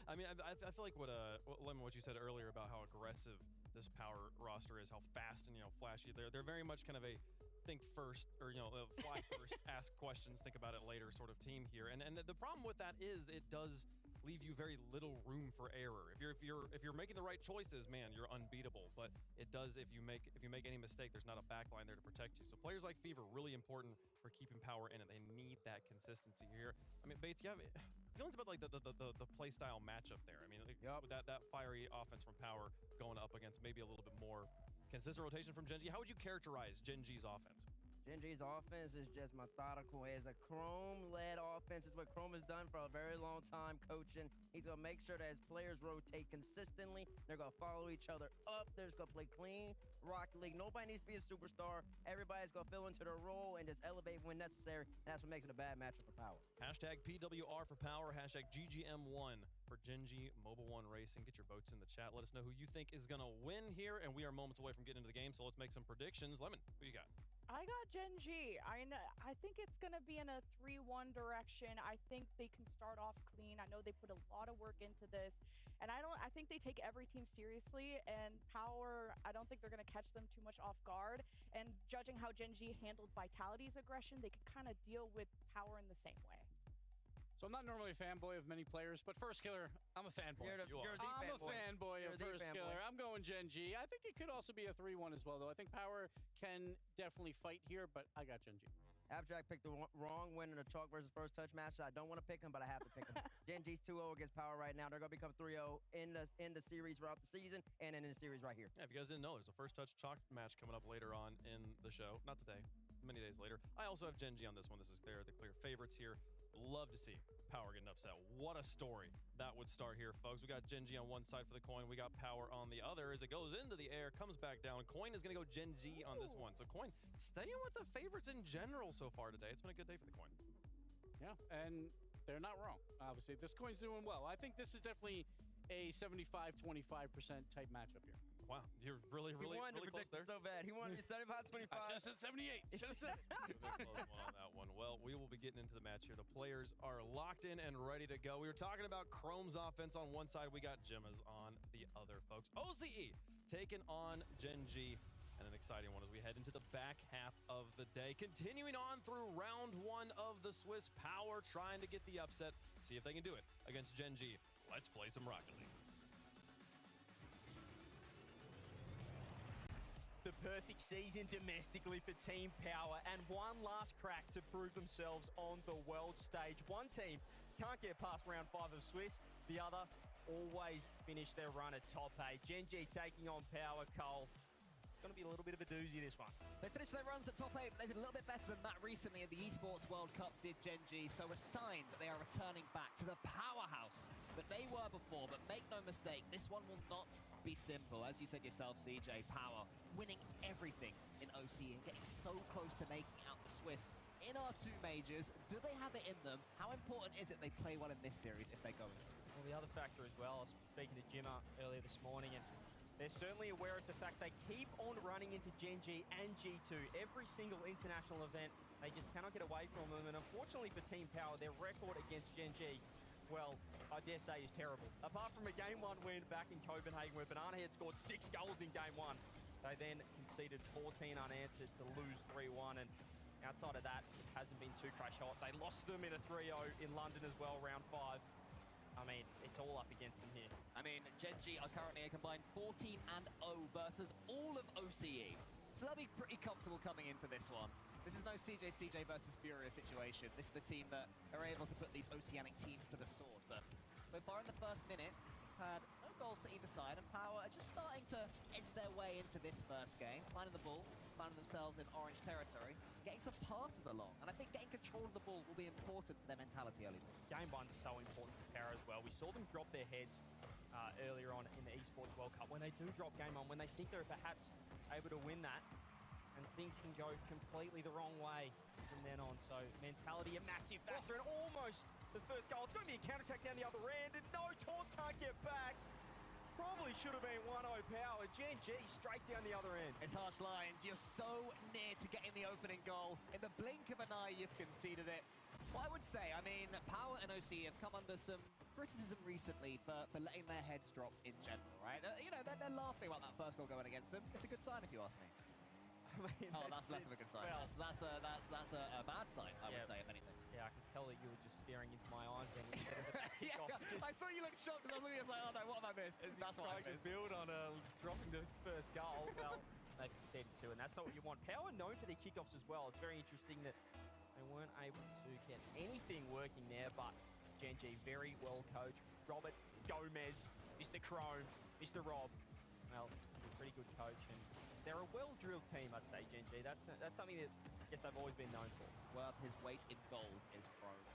I mean, I feel like what Lemon, what you said earlier about how aggressive this Power roster is, how fast and flashy they're very much kind of a think first or fly first, ask questions, think about it later sort of team here. And the problem with that is it does leave you very little room for error. If you're making the right choices, man, you're unbeatable. But it does if you make any mistake, there's not a backline there to protect you. So players like Fever really important for keeping Power in it. They need that consistency here. I mean, Bates, you have feelings about like the play style matchup there. I mean, with that fiery offense from Power going up against maybe a little bit more consistent rotation from Gen G. How would you characterize Gen G's offense? Gen G's offense is just methodical. It's a Chrome-led offense. It's what Chrome has done for a very long time coaching. He's going to make sure that his players rotate consistently. They're going to follow each other up. They're just going to play clean Rocket League. Nobody needs to be a superstar. Everybody's going to fill into their role and just elevate when necessary. And that's what makes it a bad matchup for Power. Hashtag PWR for Power. Hashtag GGM1 for Gen G Mobile One Racing. Get your votes in the chat. Let us know who you think is going to win here. And we are moments away from getting into the game, so let's make some predictions. Lemon, who you got? I got Gen G. I think it's going to be in a 3-1 direction. I think they can start off clean. I know they put a lot of work into this. And I think they take every team seriously. And Power, I don't think they're going to catch them too much off guard. And judging how Gen G handled Vitality's aggression, they could kind of deal with Power in the same way. So I'm not normally a fanboy of many players, but First Killer, I'm a fanboy. I'm a fanboy of First Killer. I'm going Gen G. I think it could also be a 3-1 as well, though. I think Power can definitely fight here, but I got Gen G. Abjack picked the wrong win in a Chalk versus First Touch match. I don't want to pick him, but I have to pick him. Gen G's 2-0 against Power right now. They're going to become 3-0 in the series throughout the season and in the series right here. Yeah, if you guys didn't know, there's a First Touch Chalk match coming up later on in the show. Not today, many days later. I also have Gen G on this one. They're the clear favorites here. Love to see Power getting upset. What a story that would start here, folks. We got Gen G on one side for the coin. We got Power on the other. As it goes into the air, comes back down. Coin is going to go Gen G on this one. So Coin staying with the favorites in general so far today. It's been a good day for the Coin. Yeah, and they're not wrong. Obviously, this Coin's doing well. I think this is definitely a 75-25% type matchup here. Wow, you're really He wanted really to close predict there. it so bad. He wanted to be 75-25. I should have said 78. Should have said it. A bit close one on that one. Well, we will be getting into the match here. The players are locked in and ready to go. We were talking about Chrome's offense on one side. We got Gemma's on the other, folks. OCE taking on Gen G. And an exciting one as we head into the back half of the day. Continuing on through round one of the Swiss Power, trying to get the upset. See if they can do it against Gen G. Let's play some Rocket League. The perfect season domestically for Team Power and one last crack to prove themselves on the world stage. One team can't get past round 5 of Swiss, the other always finish their run at top 8. Gen G taking on Power. Cole, it's going to be a little bit of a doozy, this one. They finished their runs at top 8, but they did a little bit better than that recently at the Esports World Cup, did Gen G. So a sign that they are returning back to the powerhouse that they were before. But make no mistake, this one will not be simple. As you said yourself, CJ, Power winning everything in OC and getting so close to making out the Swiss in our 2 majors. Do they have it in them? How important is it they play well in this series if they go in? Well, the other factor as well, I was speaking to Jimmer earlier this morning, and they're certainly aware of the fact they keep on running into Gen G and G2. Every single international event, they just cannot get away from them. And unfortunately for Team Power, their record against Gen G, well, I dare say is terrible. Apart from a Game 1 win back in Copenhagen where Banana Head scored 6 goals in Game 1, they then conceded 14 unanswered to lose 3-1. And outside of that, it hasn't been too crash hot. They lost them in a 3-0 in London as well, round 5. I mean, it's all up against them here. I mean, Gen G are currently a combined 14-0 versus all of OCE. So they'll be pretty comfortable coming into this one. This is no CJ versus Furia situation. This is the team that are able to put these Oceanic teams to the sword. But so far in the first minute, had no goals to either side, and Power are just starting to edge their way into this first game, finding the ball, finding themselves in orange territory, getting some passes along. And I think getting control of the ball will be important for their mentality early. Game 1's so important for Power as well. We saw them drop their heads earlier on in the Esports World Cup. When they do drop Game 1, when they think they're perhaps able to win that, and things can go completely the wrong way from then on. So mentality, a massive factor, and almost the first goal. It's going to be a counter-attack down the other end, and no, Tors can't get back. Probably should have been 1-0 Power. Gen G straight down the other end. It's harsh lines. You're so near to getting the opening goal. In the blink of an eye, you've conceded it. What I would say, I mean, Power and OC have come under some criticism recently for letting their heads drop in general, right? You know, they're laughing about that first goal going against them. It's a good sign if you ask me. I mean, oh, that's less of a good sign. Well, That's a bad sign, I would say, if anything. Yeah, I can tell that you were just staring into my eyes then. Yeah, I saw you look shocked because I was looking, like, oh no, what have I missed? That's what I missed. To build on dropping the first goal. Well, they conceded 2, and that's not what you want. Power known for their kickoffs as well. It's very interesting that they weren't able to get anything working there, but Gen G very well coached. Robert Gomez, Mr. Chrome, Mr. Rob. Well, he's a pretty good coach, and they're a well-drilled team, I'd say, Gen G. That's something that I guess they've always been known for. Worth his weight in gold is Chrome.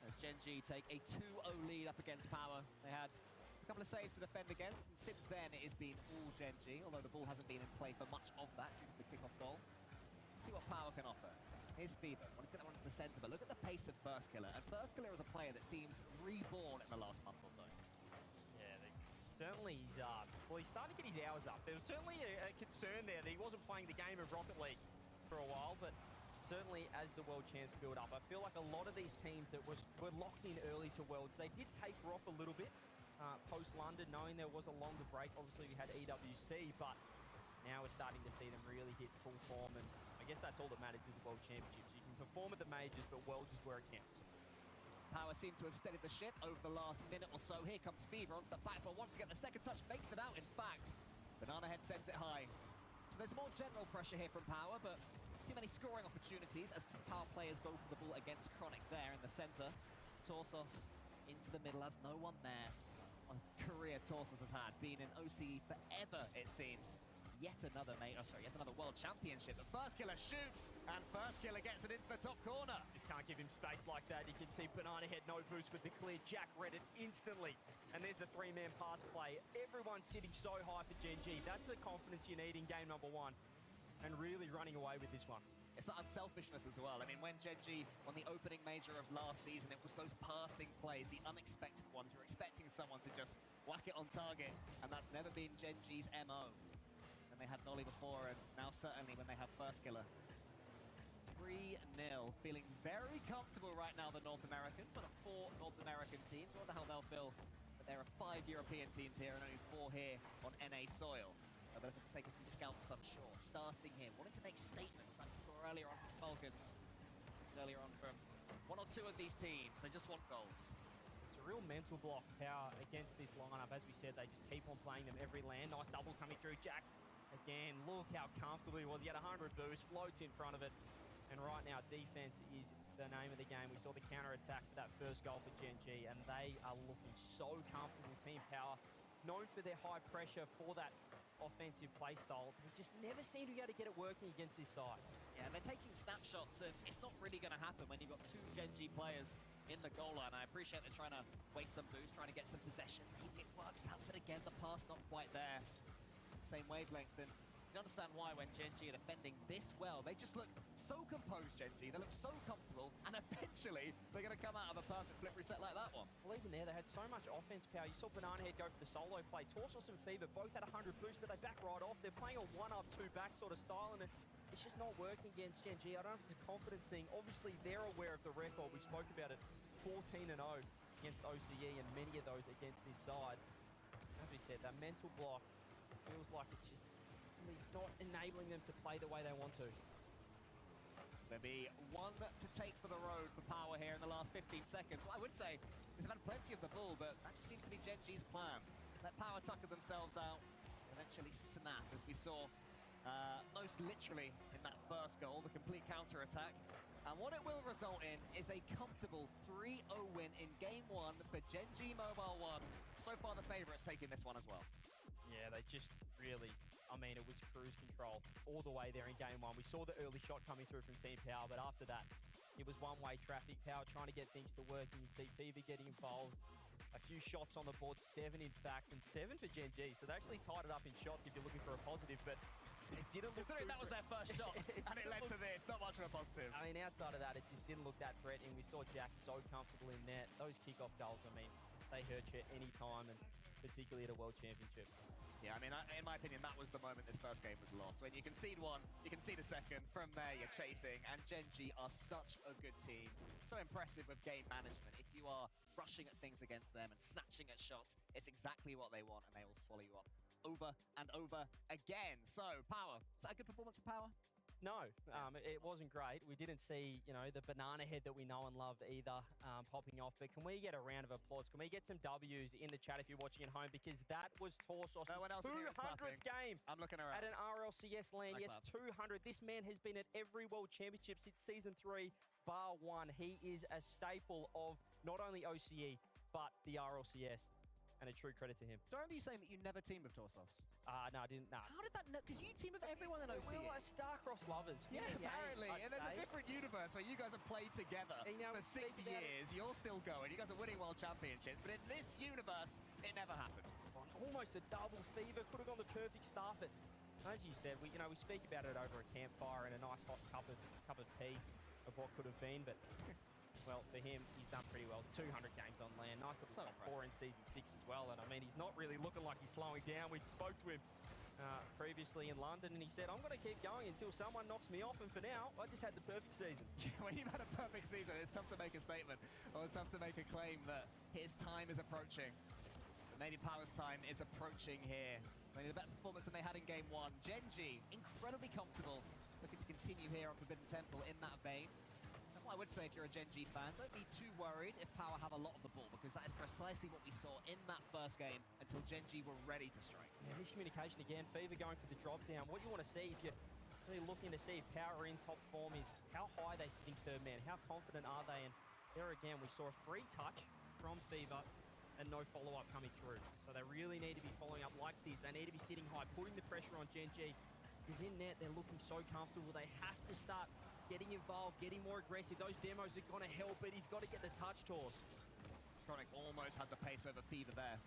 As Gen G take a 2-0 lead up against Power. They had a couple of saves to defend against, and since then it has been all Gen G, although the ball hasn't been in play for much of that due to the kickoff goal. Let's see what Power can offer. Here's Fever. Want to get that one to the centre, but look at the pace of First Killer. And First Killer is a player that seems reborn in the last month or so. Yeah, certainly he's starting to get his hours up. There was certainly a concern there that he wasn't playing the game of Rocket League for a while, but certainly as the World Champs build up, I feel like a lot of these teams that were locked in early to Worlds, they did taper off a little bit post-London, knowing there was a longer break. Obviously, we had EWC, but now we're starting to see them really hit full form, and I guess that's all that matters is the World Championships. You can perform at the majors, but Worlds is where it counts. Power seem to have steadied the ship over the last minute or so. Here comes Fever onto the back, but wants to get the second touch, makes it out, in fact. Banana Head sends it high. So there's more general pressure here from Power, but too many scoring opportunities as Power players go for the ball against Chronic there in the center. Torsos into the middle, has no one there. A career Torsos has had, been in OCE forever, it seems. Yet another World Championship. The First Killer shoots, and First Killer gets it into the top corner. Just can't give him space like that. You can see Banana Head no boost with the clear. Jack read it instantly. And there's the 3-man pass play. Everyone's sitting so high for Gen G. That's the confidence you need in game number 1. And really running away with this one. it's that unselfishness as well. I mean, when Gen.G on the opening major of last season, it was those passing plays, the unexpected ones. You're expecting someone to just whack it on target, and that's never been Gen.G's MO. And they had Nolly before, and now certainly when they have First Killer. 3-0, feeling very comfortable right now, the North Americans. One of 4 North American teams. I wonder how they'll feel, but there are 5 European teams here and only 4 here on NA soil. They're looking to take a few scalps, I'm sure. Starting here, wanting to make statements like we saw earlier on from Falcons. We saw earlier on from 1 or 2 of these teams. They just want goals. It's a real mental block power against this lineup. As we said, they just keep on playing them every land. Nice double coming through. Jack, again, look how comfortable he was. He had 100 boost, floats in front of it. And right now, defense is the name of the game. We saw the counter-attack for that first goal for Gen.G, and they are looking so comfortable. Team Power, known for their high pressure, for that offensive play style. They just never seem to be able to get it working against this side. Yeah, they're taking snapshots, and it's not really going to happen when you've got 2 Gen.G players in the goal line. I appreciate they're trying to waste some boost, trying to get some possession. Maybe it works out, but again, the pass not quite there. Same wavelength, and you understand why when Gen.G are defending this well. They just look so composed, Gen.G. They look so comfortable, and eventually they're going to come out of a perfect flip reset like that one. Well, even there, they had so much offense power. You saw Banana Head go for the solo play. Torsos and Fever both had 100 boost, but they back right off. They're playing a 1-up, 2-back sort of style, and it's just not working against Gen.G. I don't know if it's a confidence thing. Obviously, they're aware of the record. We spoke about it, 14-0 against OCE, and many of those against this side. As we said, that mental block feels like it's just not enabling them to play the way they want to. There'll be 1 to take for the road for Power here in the last 15 seconds. What I would say is they've had plenty of the ball, but that just seems to be Gen.G's plan. Let Power tucker themselves out, eventually snap, as we saw most literally in that first goal, the complete counter-attack. And what it will result in is a comfortable 3-0 win in Game 1 for Gen.G Mobile 1. So far, the favourites taking this one as well. Yeah, they just really, I mean, it was cruise control all the way there in Game 1. We saw the early shot coming through from Team Power, but after that, it was one-way traffic. Power trying to get things to work. You can see Fever getting involved. A few shots on the board, 7 in fact, and 7 for Gen.G. So they actually tied it up in shots if you're looking for a positive, but it didn't look Considering that was their first shot, and it led to this, not much of a positive. I mean, outside of that, it just didn't look that threatening. We saw Jack so comfortable in net. Those kickoff goals, I mean, they hurt you any time, and particularly at a World Championship. Yeah, I mean, in my opinion, that was the moment this first game was lost. When you concede 1, you concede a second. From there, you're chasing. And Gen.G are such a good team. So impressive with game management. If you are rushing at things against them and snatching at shots, it's exactly what they want, and they will swallow you up over and over again. So, Power. Was that a good performance for Power? No, it wasn't great. We didn't see, the banana head that we know and love either popping off. But can we get a round of applause? Can we get some W's in the chat if you're watching at home? Because that was Torsos' 200th game. I'm looking around. At an RLCS land. Like Yes, 200. This man has been at every World Championship since Season 3, bar 1. He is a staple of not only OCE, but the RLCS. And a true credit to him. So I remember you saying that you never teamed with Torsos. No, I didn't. Nah. How did that? Because you team with everyone in OCE. We're like star-crossed lovers. Yeah, apparently. I'd And there's a say. different universe where you guys have played together for 6 years. You're still going. You guys are winning world championships. But in this universe, it never happened. Almost a double. Fever could have gone the perfect start, but as you said, we speak about it over a campfire and a nice hot cup of tea of what could have been, but well, for him, he's done pretty well. 200 games on land. Nice little top 4 in Season 6 as well. And I mean, he's not really looking like he's slowing down. We spoke to him previously in London, and he said, I'm going to keep going until someone knocks me off. And for now, I just had the perfect season. When you've had a perfect season, it's tough to make a statement, or it's tough to make a claim that his time is approaching. But maybe Power's time is approaching here. Maybe a better performance than they had in Game 1. Gen.G, incredibly comfortable, looking to continue here on Forbidden Temple in that vein. What I would say if you're a Gen.G fan, don't be too worried if Power have a lot of the ball, because that is precisely what we saw in that first game until Gen.G were ready to strike. Yeah, miscommunication again. Fever going for the drop down. What you want to see if you're really looking to see if Power in top form is how high they sit in third man. How confident are they? And there again, we saw a free touch from Fever and no follow-up coming through. So they really need to be following up like this. They need to be sitting high, putting the pressure on Gen.G. Because in net, they're looking so comfortable. They have to start getting involved, getting more aggressive. Those demos are going to help it. He's got to get the touch toss. Chronic almost had the pace over Fever there.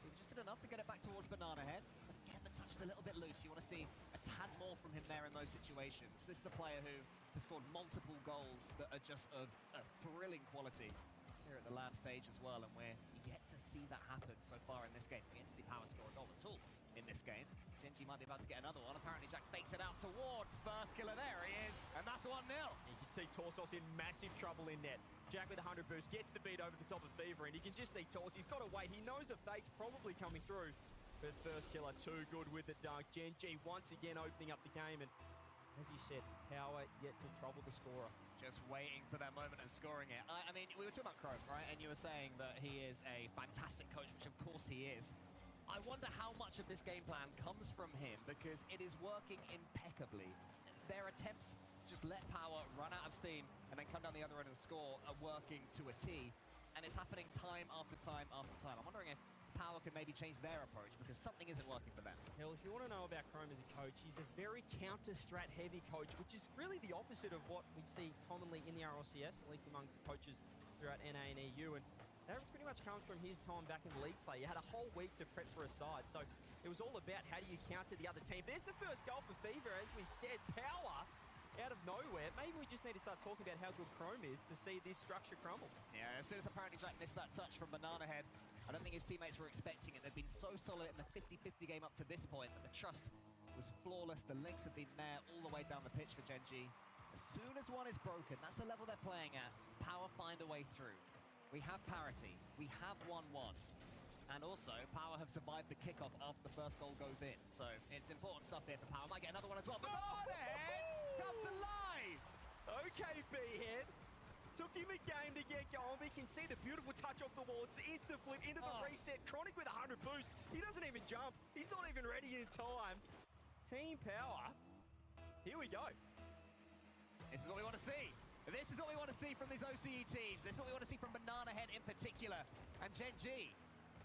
He just did enough to get it back towards Banana Head. But again, the touch is a little bit loose. You want to see a tad more from him there in those situations. This is the player who has scored multiple goals that are just of a thrilling quality here at the LAN stage as well, and we're yet to see that happen so far in this game. We yet to see Power score a goal at all in this game. Gen.G might be about to get another one. Apparently Jack fakes it out towards first killer. There he is, and that's 1-0. You can see Torsos in massive trouble in net. Jack with 100 boost gets the beat over the top of Fever, and you can just see Torsos. He's got to wait. He knows a fake's probably coming through. But first killer too good with the dunk. Gen.G once again opening up the game, and as you said, Power yet to trouble the scorer. Just waiting for that moment and scoring it. I mean, we were talking about Chrome, right? And you were saying that he is a fantastic coach, which of course he is. I wonder how much of this game plan comes from him, because it is working impeccably. Their attempts to just let Power run out of steam and then come down the other end and score are working to a T. And it's happening time after time after time. I'm wondering if Power could maybe change their approach, because something isn't working for them. Hell, if you want to know about Chrome as a coach, he's a very counter-strat heavy coach, which is really the opposite of what we see commonly in the RLCS, at least amongst coaches throughout NA and EU. And that pretty much comes from his time back in league play. You had a whole week to prep for a side, so it was all about how do you counter the other team. There's the first goal for Fever, as we said. Power out of nowhere. Maybe we just need to start talking about how good Chrome is to see this structure crumble. Yeah, as soon as apparently Jack missed that touch from Banana Head, I don't think his teammates were expecting it. They've been so solid in the 50-50 game up to this point that the trust was flawless. The links have been there all the way down the pitch for Gen.G. As soon as one is broken, that's the level they're playing at. Power find a way through. We have parity. We have 1-1. And also, Power have survived the kickoff after the first goal goes in. So it's important stuff here for Power. Might get another one as well. Banana Head comes alive! Okay, B-Head. Took him a game to get going, but you can see the beautiful touch off the wall. It's the instant flip into the reset. Chronic with 100 boost. He doesn't even jump. He's not even ready in time. Team Power. Here we go. This is what we want to see. This is what we want to see from these OCE teams. This is what we want to see from Banana Head in particular. And Gen.G.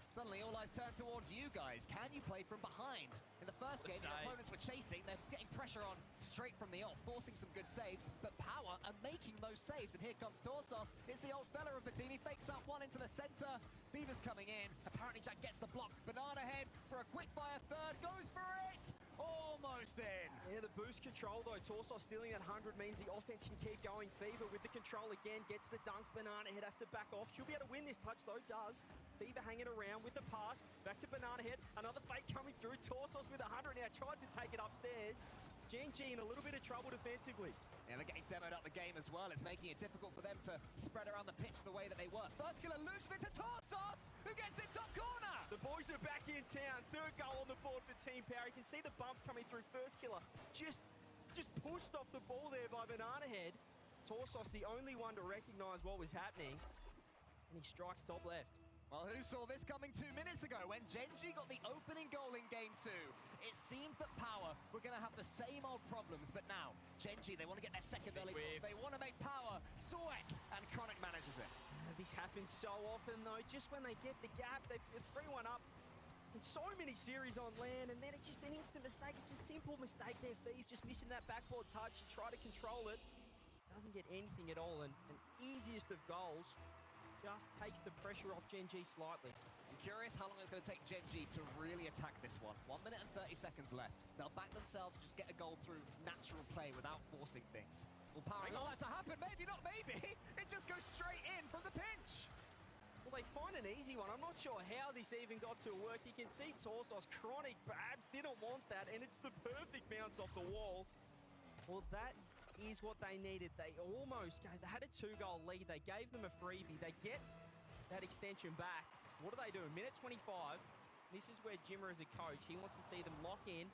Suddenly all eyes turn towards you guys. Can you play from behind? In the first game, your opponents were chasing. They're getting pressure on straight from the off, forcing some good saves. But Power are making those saves. And here comes Torsos. It's the old fella of the team. He fakes up one into the center. Fever's coming in. Apparently Jack gets the block. Banana Head for a quick fire third. Goes for it. Almost in. Yeah, the boost control though. Torsos stealing that 100 means the offense can keep going. Fever with the control again. Gets the dunk. Banana Head has to back off. She'll be able to win this touch though. Does. Fever hanging around with the pass. Back to Banana Head. Another fake coming through. Torsos with 100 now. Tries to take it upstairs. Gen.G in a little bit of trouble defensively. Yeah, they're getting demoed out the game as well. It's making it difficult for them to spread around the pitch the way that they were. First killer loses it to Torsos, who gets it top corner. The boys are back in town. Third goal on the board for Team Power. You can see the bumps coming through. First killer just pushed off the ball there by Banana Head. Torsos the only one to recognize what was happening. And he strikes top left. Well, who saw this coming 2 minutes ago when Gen.G got the opening goal in Game 2? It seemed that Power were going to have the same old problems, but now Gen.G, they want to get their second early goal. They want to make Power sweat, and Chronic manages it. This happens so often, though. Just when they get the gap, they're 3-1 up in so many series on land, and then it's just an instant mistake. It's a simple mistake there. Thieves just missing that backboard touch. You try to control it. Doesn't get anything at all, and easiest of goals. Just takes the pressure off Gen.G slightly. I'm curious how long it's going to take Gen.G to really attack this one. 1 minute and 30 seconds left. They'll back themselves to just get a goal through natural play without forcing things. Will Power allow that to happen? Maybe, not maybe. It just goes straight in from the pinch. Well, they find an easy one. I'm not sure how this even got to work. You can see Torsos, Chronic, Babs didn't want that, and it's the perfect bounce off the wall. Well, that is what they needed. They almost gave, they had a 2-goal lead. They gave them a freebie. They get that extension back. What do they do? Minute 25. This is where Jimmer is a coach. He wants to see them lock in.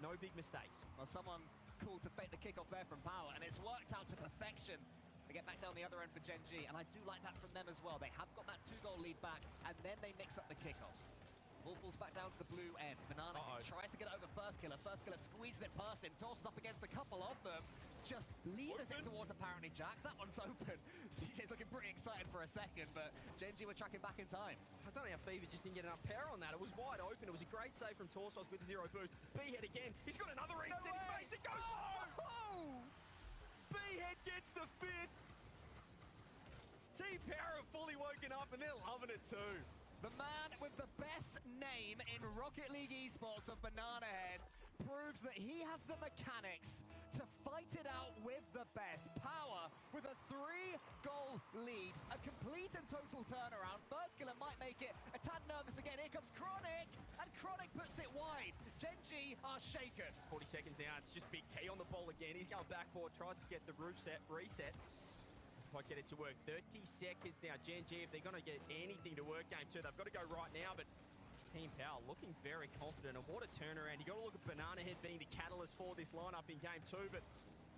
No big mistakes. Well, someone called to fake the kickoff there from Power, and it's worked out to perfection. They get back down the other end for Gen.G, and I do like that from them as well. They have got that 2-goal lead back, and then they mix up the kickoffs. Ball falls back down to the blue end. Banana tries to get it over First Killer. First Killer squeezes it past him, tosses up against a couple of them. Just levers it towards apparently Jack. That one's open. CJ's looking pretty excited for a second, but Gen.G were tracking back in time. I don't know how Fever just didn't get enough power on that. It was wide open. It was a great save from Torsos with the 0 boost. B-Head again. He's got another reset. He makes it goes home. B-Head gets the 5th. Team Power have fully woken up and they're loving it too. The man with the best name in Rocket League Esports of Banana Head proves that he has the mechanics to fight it out with the best. Power with a 3-goal lead, a complete and total turnaround. First killer might make it a tad nervous again. Here comes Chronic, and Chronic puts it wide. Gen.G are shaken. 40 seconds out, it's just Big T on the ball again. He's going backboard, tries to get the reset. Might get it to work. 30 seconds now. Gen.G, if they're going to get anything to work game 2, they've got to go right now, but Team Power looking very confident, and what a turnaround. You got to look at Banana Head being the catalyst for this lineup in game 2, but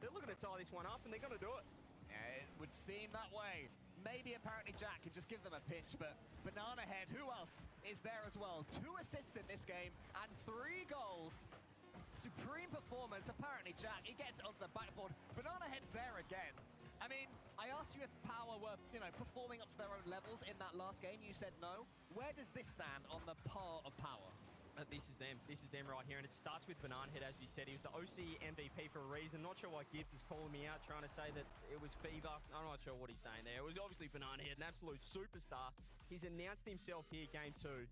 they're looking to tie this one up, and they're going to do it. Yeah, it would seem that way. Maybe apparently Jack can just give them a pinch, but Banana Head, who else is there as well? 2 assists in this game and 3 goals. Supreme performance. Apparently Jack, he gets it onto the backboard. Banana Head's there again. I mean, I asked you if Power were, performing up to their own levels in that last game. You said no. Where does this stand on the par of Power? This is them. This is them right here, and it starts with Banana Head, as we said. He was the OC MVP for a reason. Not sure why Gibbs is calling me out, trying to say that it was Fever. I'm not sure what he's saying there. It was obviously Banana Head, an absolute superstar. He's announced himself here, game 2.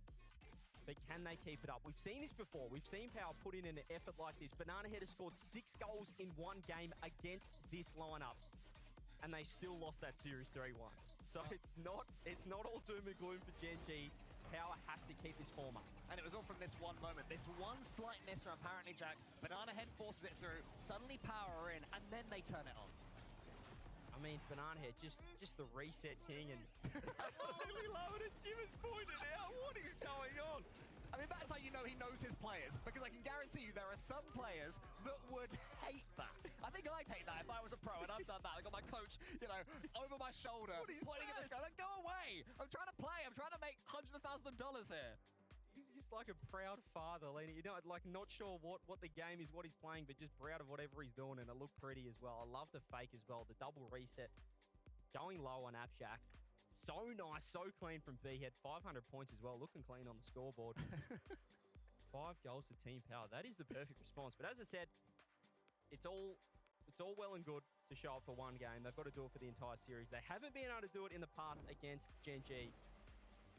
But can they keep it up? We've seen this before. We've seen Power put in an effort like this. Banana Head has scored 6 goals in one game against this lineup, and they still lost that series 3-1. So it's not all doom and gloom for Gen.G. Power have to keep this form up. And it was all from this one moment. This one slight miss from apparently Jack. Banana Head forces it through. Suddenly Power are in, and then they turn it on. I mean, Banana Head, just the reset king, and absolutely love it. As Jim has pointed out, what is going on? I mean, that's how you know he knows his players, because I can guarantee you there are some players that would hate that. I think I'd hate that if I was a pro and I've done that. I got my coach, over my shoulder, pointing at this guy, like, go away! I'm trying to play. I'm trying to make $100,000 here. He's just like a proud father, not sure what the game is, what he's playing, but just proud of whatever he's doing, and it looked pretty as well. I love the fake as well, the double reset, going low on Apshak. So nice, so clean from B-Head. 500 points as well, looking clean on the scoreboard. 5 goals to Team Power. That is the perfect response. But as I said, it's all well and good to show up for one game. They've got to do it for the entire series. They haven't been able to do it in the past against Gen.G.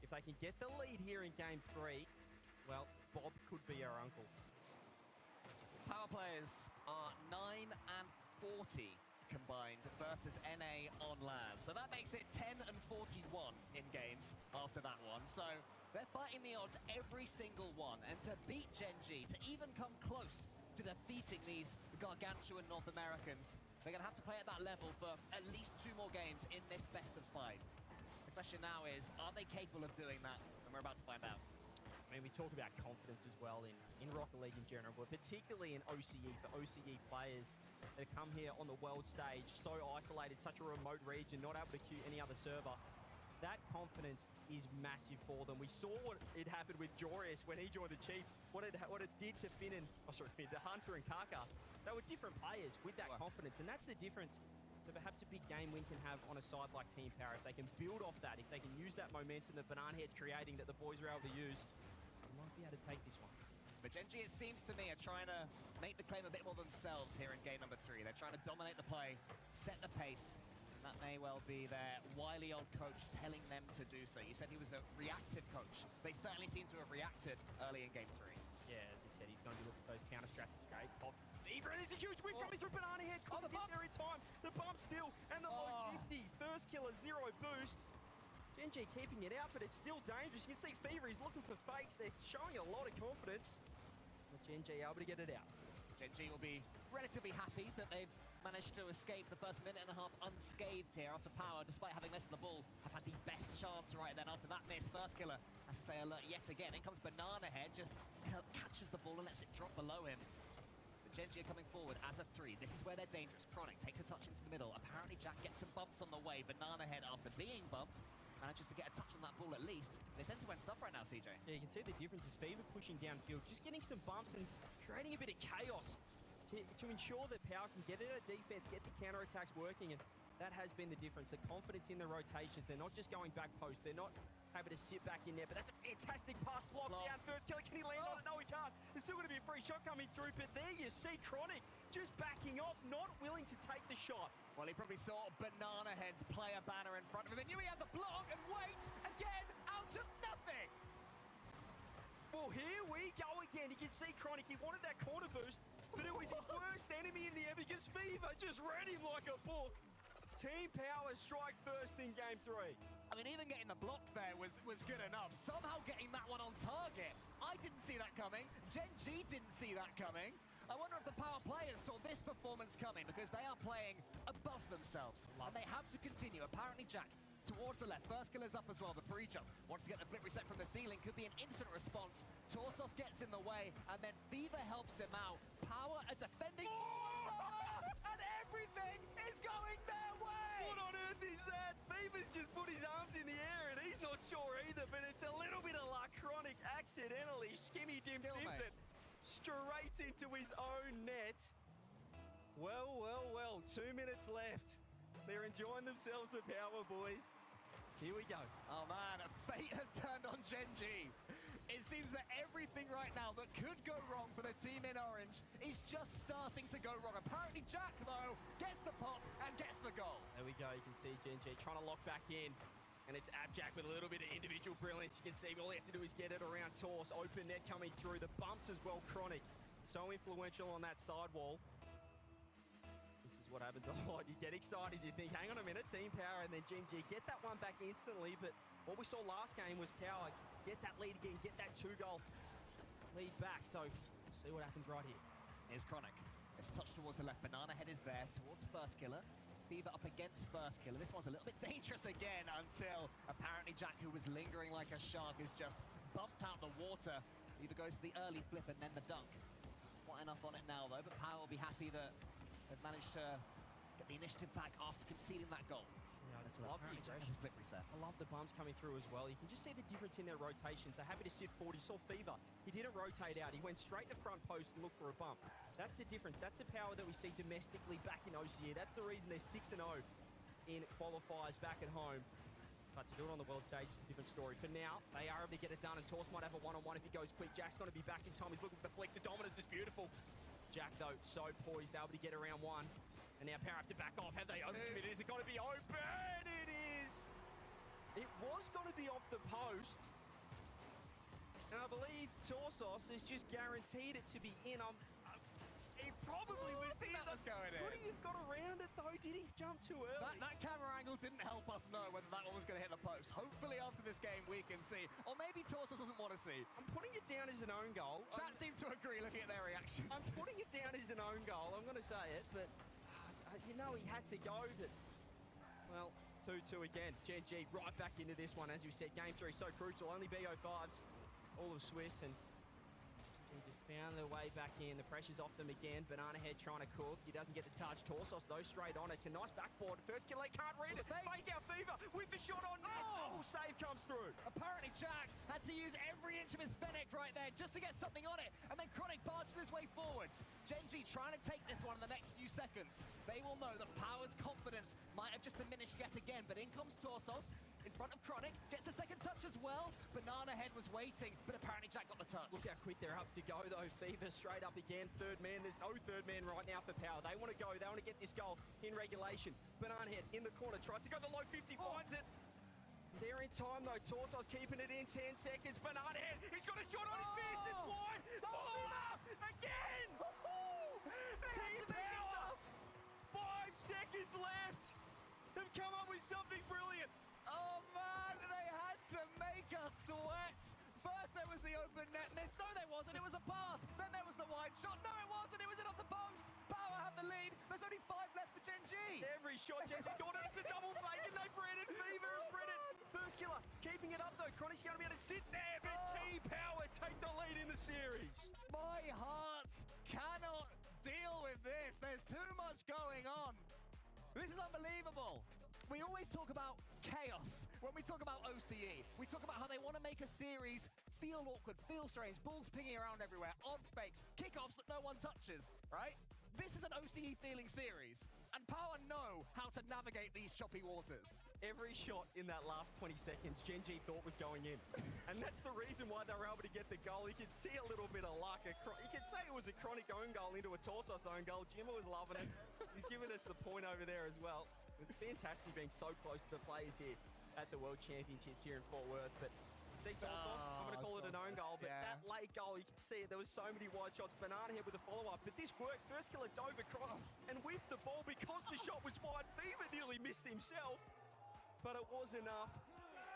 If they can get the lead here in game 3, well, Bob could be our uncle. Power players are 9 and 40 combined versus NA on land. So that makes it 10 and 41 in games after that one. So they're fighting the odds every single one. And to beat Gen.G, to even come close to defeating these gargantuan North Americans, they're going to have to play at that level for at least 2 more games in this best of 5. The question now is, are they capable of doing that? And we're about to find out. I mean, we talk about confidence as well in Rocket League in general, but particularly in OCE, for OCE players that come here on the world stage, so isolated, such a remote region, not able to queue any other server. That confidence is massive for them. We saw what it happened with Jorius when he joined the Chiefs, what it did to to Hunter and Kaka. They were different players with that confidence, and that's the difference that perhaps a big game win can have on a side like Team Power. If they can build off that, if they can use that momentum that Banana Head's creating, that the boys are able to use, they might be able to take this one. But Gen.G, it seems to me, are trying to make the claim a bit more themselves here in game number 3. They're trying to dominate the play, set the pace, and that may well be their wily old coach telling them to do so. You said he was a reactive coach. They certainly seem to have reacted early in game 3. Yeah, as he said, he's going to be looking for those counter strats. It's great. Fever, and there's a huge whip coming through Banana Head. Couldn't get there in time. The bump still, and the low 50. First killer, 0 boost. Gen.G keeping it out, but it's still dangerous. You can see Fever, he's looking for fakes. They're showing a lot of confidence. But Gen.G able to get it out. Gen.G will be relatively happy that they've managed to escape the first minute and a half unscathed here after Power, despite having less of the ball, have had the best chance right then after that miss. First killer has to say alert yet again. In comes Banana Head, just catches the ball and lets it drop below him. But Gen.G are coming forward as a 3. This is where they're dangerous. Chronic takes a touch into the middle. Apparently Jack gets some bumps on the way. Banana Head, after being bumped, manages to get a touch on that ball at least. There's end-to-end stuff right now, CJ. Yeah, you can see the difference is Fever pushing downfield, just getting some bumps and creating a bit of chaos to ensure that Power can get it at defense, get the counter-attacks working, and that has been the difference. The confidence in the rotations. They're not just going back post. They're not able to sit back in there, but that's a fantastic pass block down. First killer, can he land on it? No, he can't. There's still going to be a free shot coming through, but there you see Chronic just backing off, not willing to take the shot. Well, he probably saw Banana Head's player banner in front of him and knew he had the block, and wait, again, out of nothing. Well, here we go again. You can see Chronic, he wanted that corner boost, but it was his worst enemy in the end because Fever just read him like a book. Team Power strike first in game 3. I mean, even getting the block there was good enough. Somehow getting that one on target. I didn't see that coming. Gen G didn't see that coming. I wonder if the Power players saw this performance coming because they are playing above themselves. And they have to continue. Apparently, Jack towards the left. First killer's up as well, the pre-jump. Wants to get the flip reset from the ceiling. Could be an instant response. Torsos gets in the way, and then Fever helps him out. Power are defending. And everything is going their way! What on earth is that? Fever's just put his arms in the air, and he's not sure either, but it's a little bit of luck. Chronic accidentally skimmy dims it straight into his own net. Well, well, well, 2 minutes left. They're enjoying themselves, the Power boys. Here we go. Oh man, fate has turned on Gen G. It seems that everything right now that could go wrong for the team in orange is just starting to go wrong. Apparently Jack, though, gets the pop and gets the goal. There we go. You can see Gen G trying to lock back in. And it's Abjack with a little bit of individual brilliance. You can see all he had to do is get it around Torse. Open net coming through. The bumps as well, Chronic. So influential on that sidewall. This is what happens a lot. You get excited. You think, hang on a minute, Team Power, and then Gen G get that one back instantly. But what we saw last game was Power get that lead again, get that 2-goal lead back. So see what happens right here. Here's Chronic. It's touched towards the left. Banana Head is there towards First Killer. Fever up against First Killer. This one's a little bit dangerous again until apparently Jack, who was lingering like a shark, is just bumped out the water. Fever goes for the early flip and then the dunk. Quite enough on it now though, but Power will be happy that they've managed to get the initiative back after conceding that goal. Yeah, it's lovely. Flip reset. I love the bumps coming through as well. You can just see the difference in their rotations. They're happy to sit forward. You saw Fever. He didn't rotate out. He went straight to front post and looked for a bump. That's the difference. That's the Power that we see domestically back in OCE. That's the reason they're 6-0 in qualifiers back at home. But to do it on the world stage is a different story. For now, they are able to get it done, and Torse might have a one-on-one if he goes quick. Jack's going to be back in time. He's looking for the flick. The dominance is beautiful. Jack, though, so poised, able to get around one. And now Power have to back off. Have they opened it? Is it going to be open? It is. It was going to be off the post. And I believe Torsos has just guaranteed it to be in. It probably was in. That was going in. Could he have got around it, though? Did he jump too early? That camera angle didn't help us know whether that one was going to hit the post. Hopefully after this game we can see. Or maybe Torsos doesn't want to see. I'm putting it down as an own goal. Chat seem to agree looking at their reactions. I'm putting it down as an own goal. I'm going to say it, but you know he had to go. But well, 2-2 again. Gen G right back into this one, as we said. Game 3 so crucial. Only BO5s, all of Swiss, and he just found their way back in. The pressure's off them again. Banana Head trying to cook. He doesn't get the touch. Torsos, though, straight on. It's a nice backboard. First kill, they can't read it. Fake out Fever with the shot on. Oh, save comes through. Apparently Jack had to use every inch of his Fennec right there just to get something on it. And then Chronic barges his way forwards. Gen G trying to take this one in the next few seconds. They will know that Power's confidence might have just diminished yet again. But in comes Torsos in front of Chronic. Gets the second touch as well. Banana Head was waiting, but apparently Jack got the touch. Look how quick they're up to go, though. Fever straight up again. Third man. There's no third man right now for Power. They want to go. They want to get this goal in regulation. Banana Head in the corner. Tries to go the low 50. Finds it. They're in time, though. Torsos keeping it in 10 seconds. Banana Head. He's got a shot on his fist. It's wide. Again. Team Power. 5 seconds left. They've come up with something brilliant. Oh man, they had to make us sweat. First there was the open net miss. No, there wasn't. It was a pass. Then there was the wide shot. No, it wasn't. It was in off the post. Power had the lead. There's only 5 left for Gen G. Every shot Gen G got it. It's a double fake, and they've read it. Fever has read it. First killer keeping it up, though. Chronic's going to be able to sit there, but Team Power take the lead in the series. My heart cannot deal with this. There's too much going on. This is unbelievable. We always talk about chaos when we talk about OCE. We talk about how they want to make a series feel awkward, feel strange, balls pinging around everywhere, odd fakes, kickoffs that no one touches, right? This is an OCE feeling series, and Power know how to navigate these choppy waters. Every shot in that last 20 seconds, Gen G thought was going in. And that's the reason why they were able to get the goal. You could see a little bit of luck. You could say it was a Chronic own goal into a Torsos own goal. Jimmer was loving it. He's giving us the point over there as well. It's fantastic being so close to the players here at the World Championships here in Fort Worth. But See Torsos? I'm going to call it an own goal, but Yeah. that late goal, you can see it. There was so many wide shots. Banana Head with a follow-up, but this worked. First killer dove across and whiffed the ball because the shot was wide. Fever nearly missed himself, but it was enough.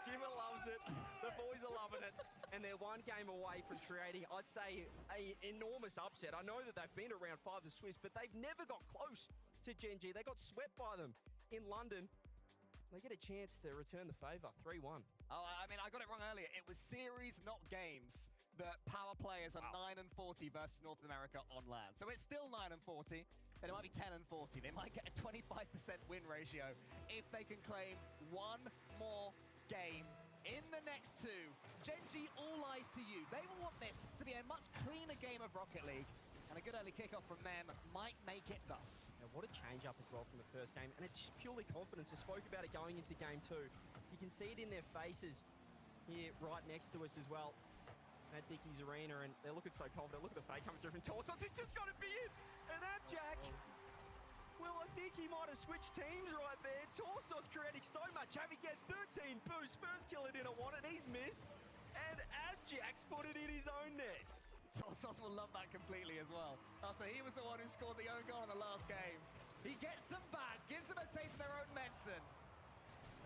Jimmer loves it. The boys are loving it. And they're one game away from creating, I'd say, an enormous upset. I know that they've been around 5 the Swiss, but they've never got close to Gen G. They got swept by them in London. They get a chance to return the favour, 3-1. Oh, I mean, I got it wrong earlier. It was series, not games, that Power players are 9-40 versus North America on land. So it's still 9-40, but it might be 10-40. They might get a 25% win ratio if they can claim one more game in the next two. Gen G, all eyes to you. They will want this to be a much cleaner game of Rocket League, and a good early kickoff from them might make it thus. Now, what a change-up as well from the first game, and it's just purely confidence. I spoke about it going into game 2. You can see it in their faces here right next to us as well at Dickie's Arena, and they're looking so confident. Look at the fake coming through from Torsos. It's just got to be in. And Abjack, well, I think he might have switched teams right there. Torsos creating so much. Having get 13 boosts. First kill it didn't want it. He's missed. And Abjack's put it in his own net. Torsos will love that completely as well. After he was the one who scored the own goal in the last game. He gets them back, gives them a taste of their own medicine.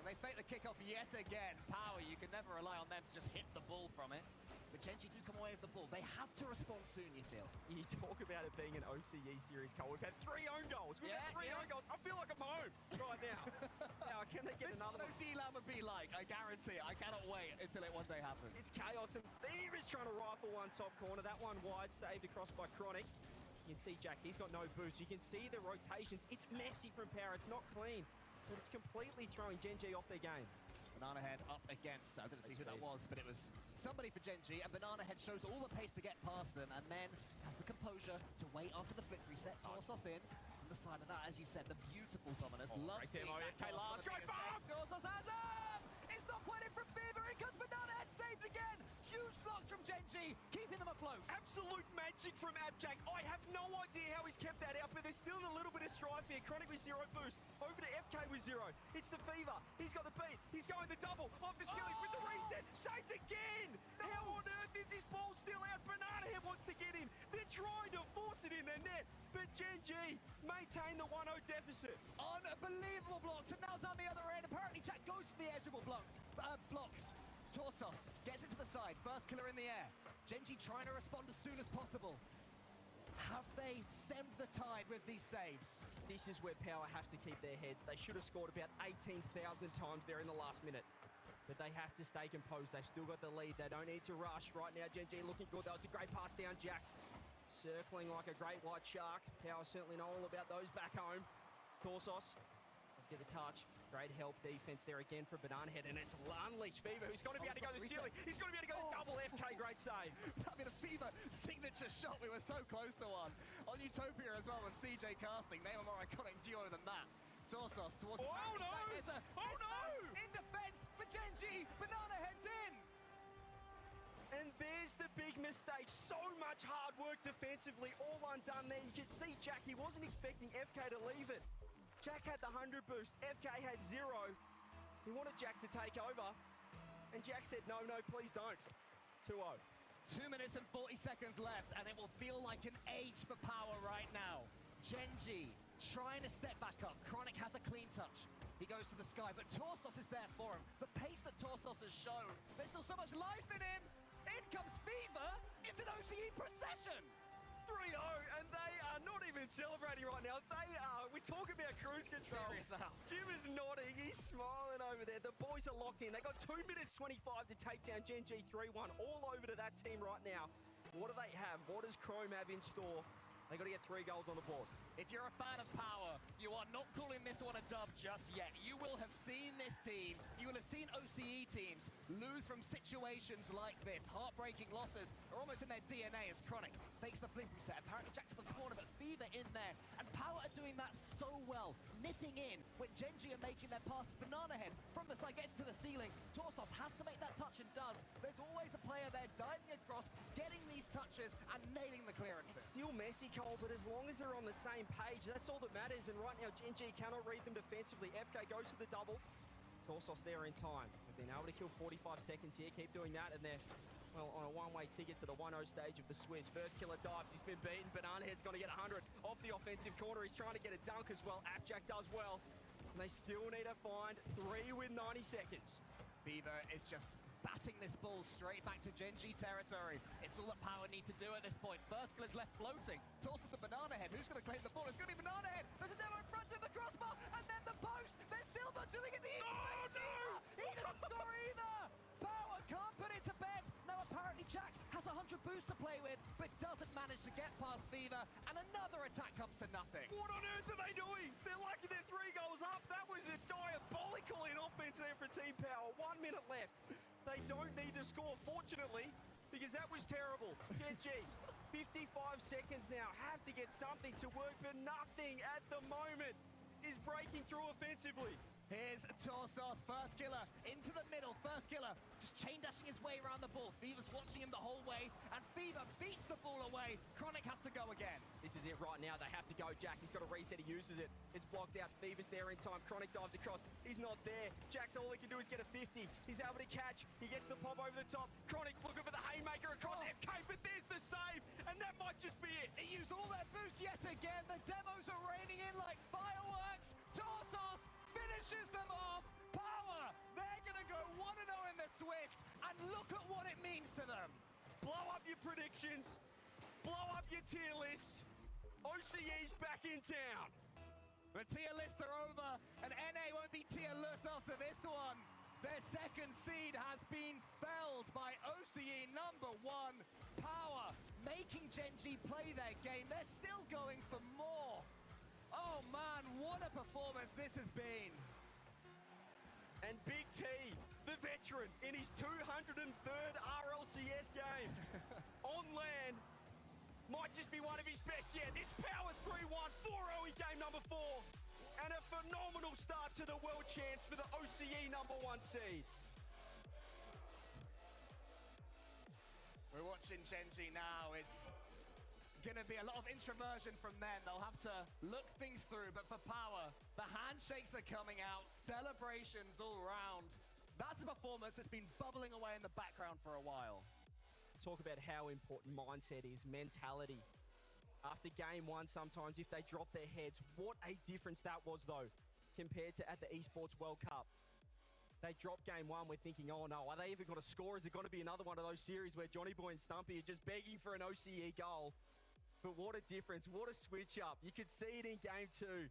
And they fake the kickoff yet again. Power, you can never rely on them to just hit the ball from it. But Gen G do come away with the ball. They have to respond soon, you feel. You talk about it being an OCE series, Cole. We've had 3 own goals. We've had 3 own goals. I feel like I'm home right now. Now, can they get This another is what one? OCE land would be like, I guarantee it. I cannot wait until it one day happens. It's chaos, and Fever is trying to rifle one top corner. That one wide, saved across by Chronic. You can see Jack, he's got no boots. You can see the rotations. It's messy from Power. It's not clean, but it's completely throwing Gen G off their game. Banana Head up against, I didn't see who that was, but it was somebody for Gen G, and Banana Head shows all the pace to get past them, and then has the composure to wait after the flip reset. Torsos in, on the side of that, as you said, the beautiful Dominus. Love great seeing demo, that FK goal last, from the great biggest bomb! stage. Torsos has him! It's not quite in from Fever, in comes Banana Head, saved again! Huge blocks from Gen G, keeping them afloat. Absolute magic from Abjack. I have no idea how he's kept that out, but there's still a little bit of strife here. Chronic with 0 boost. Over to FK with 0. It's the Fever. He's got the beat. He's going the double. Off the ceiling with the reset. Saved again. How on earth is this ball still out? Banana Head wants to get in. They're trying to force it in their net, but Gen G maintain the 1-0 deficit. Unbelievable blocks, and now down the other end. Apparently Jack goes for the edgeable block. Torsos gets it to the side. First killer in the air. Gen G trying to respond as soon as possible. Have they stemmed the tide with these saves? This is where Power have to keep their heads. They should have scored about 18,000 times there in the last minute. But they have to stay composed. They've still got the lead. They don't need to rush. Right now, Gen G looking good, though. It's a great pass down, Jax. Circling like a great white shark. Power certainly know all about those back home. It's Torsos. Let's get the touch. Great help defense there again for Banana Head, and it's Unleashed Fever, who's got to be able to go to the ceiling. He's got to be able to go to double FK. Great save. I mean, a Fever signature shot. We were so close to one. On Utopia as well with CJ casting. Name a more iconic duo than that. Torsos towards... Oh, no! Oh, no! In defense for Gen G. Banana Head's in. And there's the big mistake. So much hard work defensively, all undone there. You can see Jack, he wasn't expecting FK to leave it. Jack had the 100 boost, FK had 0. He wanted Jack to take over, and Jack said, no, please don't. 2-0. 2 minutes and 40 seconds left, and it will feel like an age for Power right now. Gen G trying to step back up. Chronic has a clean touch. He goes to the sky, but Torsos is there for him. The pace that Torsos has shown, there's still so much life in him. In comes Fever. It's an OCE procession. 3-0, and they are not even celebrating right now. They are, we talk about cruise control. Serious now. Jim is nodding, he's smiling over there. The boys are locked in. They got 2 minutes 25 to take down Gen G 3-1. All over to that team right now. What do they have? What does Chrome have in store? They got to get 3 goals on the board. If you're a fan of Power, you are not calling this one a dub just yet. You will have seen this team, you will have seen OCE teams lose from situations like this. Heartbreaking losses are almost in their DNA as Chronic fakes the flip reset. Apparently Jack to the corner, but Fever in there. And Power are doing that so well, nipping in when Gen G are making their passes. Banana Head from the side gets to the ceiling. Torsos has to make that touch and does. There's always a player there diving across, getting these touches and nailing the clearances. It's still messy, Cole, but as long as they're on the same page, that's all that matters. And right now, Gen G cannot read them defensively. FK goes to the double. Torsos there in time. Being able to kill 45 seconds here, keep doing that, and they're, well, on a one-way ticket to the 1-0 stage of the Swiss. First killer dives, he's been beaten. Banana Head's going to get 100 off the offensive corner. He's trying to get a dunk as well. Appjack does well. And they still need to find 3 with 90 seconds. Fever is just batting this ball straight back to Gen.G territory. It's all that Power need to do at this point. First is left floating. Tosses a Banana Head. Who's going to claim the ball? It's going to be Banana Head. There's a demo in front of the crossbar, and then the post. They're still not doing it. Oh, no! He doesn't score either. Power can't put it to bed. Now apparently Jack has 100 boosts to play with, but doesn't manage to get past Fever, and another attack comes to nothing. What on earth are they doing? They're lucky they're 3 goals up. That was a diabolical in offense there for Team Power. 1 minute left. They don't need to score, fortunately, because that was terrible. Gen.G, 55 seconds now. Have to get something to work, but nothing at the moment is breaking through offensively. Here's Torsos, first killer, into the middle, first killer, just chain dashing his way around the ball. Fever's watching him the whole way, and Fever beats the ball away. Chronic has to go again. This is it right now, they have to go. Jack, he's got a reset, he uses it. It's blocked out, Fever's there in time. Chronic dives across, he's not there. Jack's all he can do is get a 50. He's able to catch, he gets the pop over the top. Chronic's looking for the haymaker across FK, but there's the save, and that might just be it. He used all their boost yet again. The demos are raining in like fireworks. Torsos finishes them off. Power, they're going to go 1-0 in the Swiss, and look at what it means to them. Blow up your predictions, blow up your tier lists. OCE's back in town. The tier lists are over, and NA won't be tierless after this one. Their second seed has been felled by OCE number 1. Power making Gen.G play their game. They're still going for more. Oh man, what a performance this has been. And Big T, the veteran, in his 203rd RLCS game on land, might just be one of his best yet. It's Power 3-1, 4-0 game number 4, and a phenomenal start to the World Champs for the OCE number 1 seed. We're watching Gen.G now. It's going to be a lot of introversion from them. They'll have to look things through, but for Power, the handshakes are coming out, celebrations all round. That's a performance that's been bubbling away in the background for a while. Talk about how important mindset is, mentality. After game 1, sometimes if they drop their heads, what a difference that was though, compared to at the Esports World Cup. They dropped game 1, we're thinking, oh no, are they even going to score? Is it going to be another one of those series where Johnny Boy and Stumpy are just begging for an OCE goal? But what a difference, what a switch up. You could see it in game 2.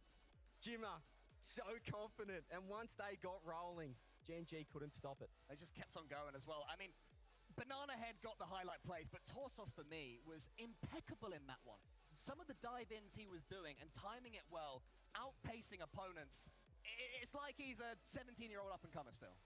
Jimmer, so confident, and once they got rolling, Gen.G couldn't stop it. They just kept on going as well. I mean, Banana Head got the highlight plays, but Torsos for me was impeccable in that one. Some of the dive-ins he was doing and timing it well, outpacing opponents. It's like he's a 17-year-old up-and-comer still.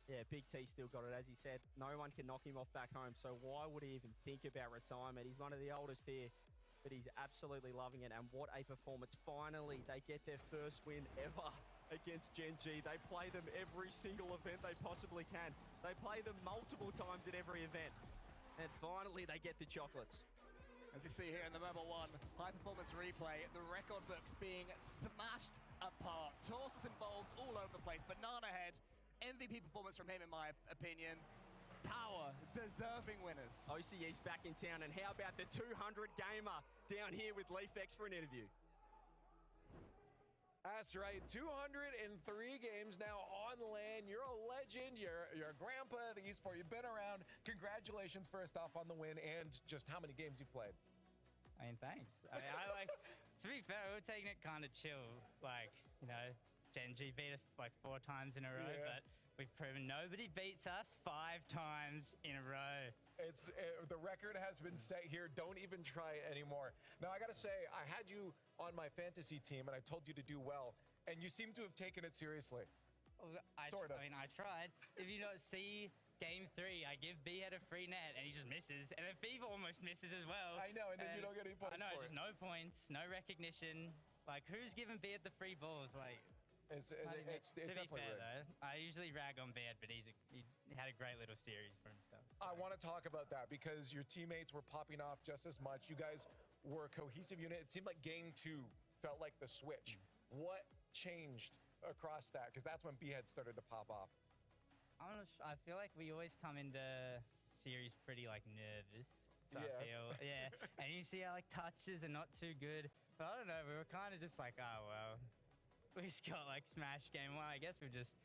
Yeah, Big T still got it, as he said. No one can knock him off back home, so why would he even think about retirement? He's one of the oldest here, but he's absolutely loving it, and what a performance. Finally, they get their first win ever against Gen.G. They play them every single event they possibly can. They play them multiple times at every event. And finally, they get the chocolates. As you see here in the Mobile 1 high-performance replay, the record books being smashed apart. Torsos involved all over the place. Banana Head, MVP performance from him in my opinion. Power, deserving winners. OCE's back in town, and how about the 200 gamer down here with Leafex for an interview? That's right, 203 games now on land. You're a legend. You're a grandpa of the esport. You've been around. Congratulations first off on the win and just how many games you've played. I mean, thanks. I mean, I like, to be fair, we were taking it kind of chill. Like, you know, Gen.G beat us like 4 times in a row, but we've proven nobody beats us 5 times in a row. The record has been set here. Don't even try it anymore. Now, I got to say, I had you on my fantasy team, and I told you to do well, and you seem to have taken it seriously. Sort of. I mean, I tried. If you don't see game 3, I give B-Head a free net, and he just misses. And then Fever almost misses as well. I know, and then you don't get any points I know, for just it. no points, no recognition. Like, who's giving B-Head the free balls? Like, It's to be definitely fair, rigged. though, I usually rag on Bad, but he had a great little series for himself. I want to talk about that because your teammates were popping off just as much. You guys were a cohesive unit. It seemed like game 2 felt like the switch. What changed across that? Because that's when B-Head started to pop off. I feel like we always come into series pretty like nervous. So Yes. I feel, yeah. And you see our like touches are not too good. But I don't know, we were kind of just like, oh well, we just got like smashed game one. I guess we'll just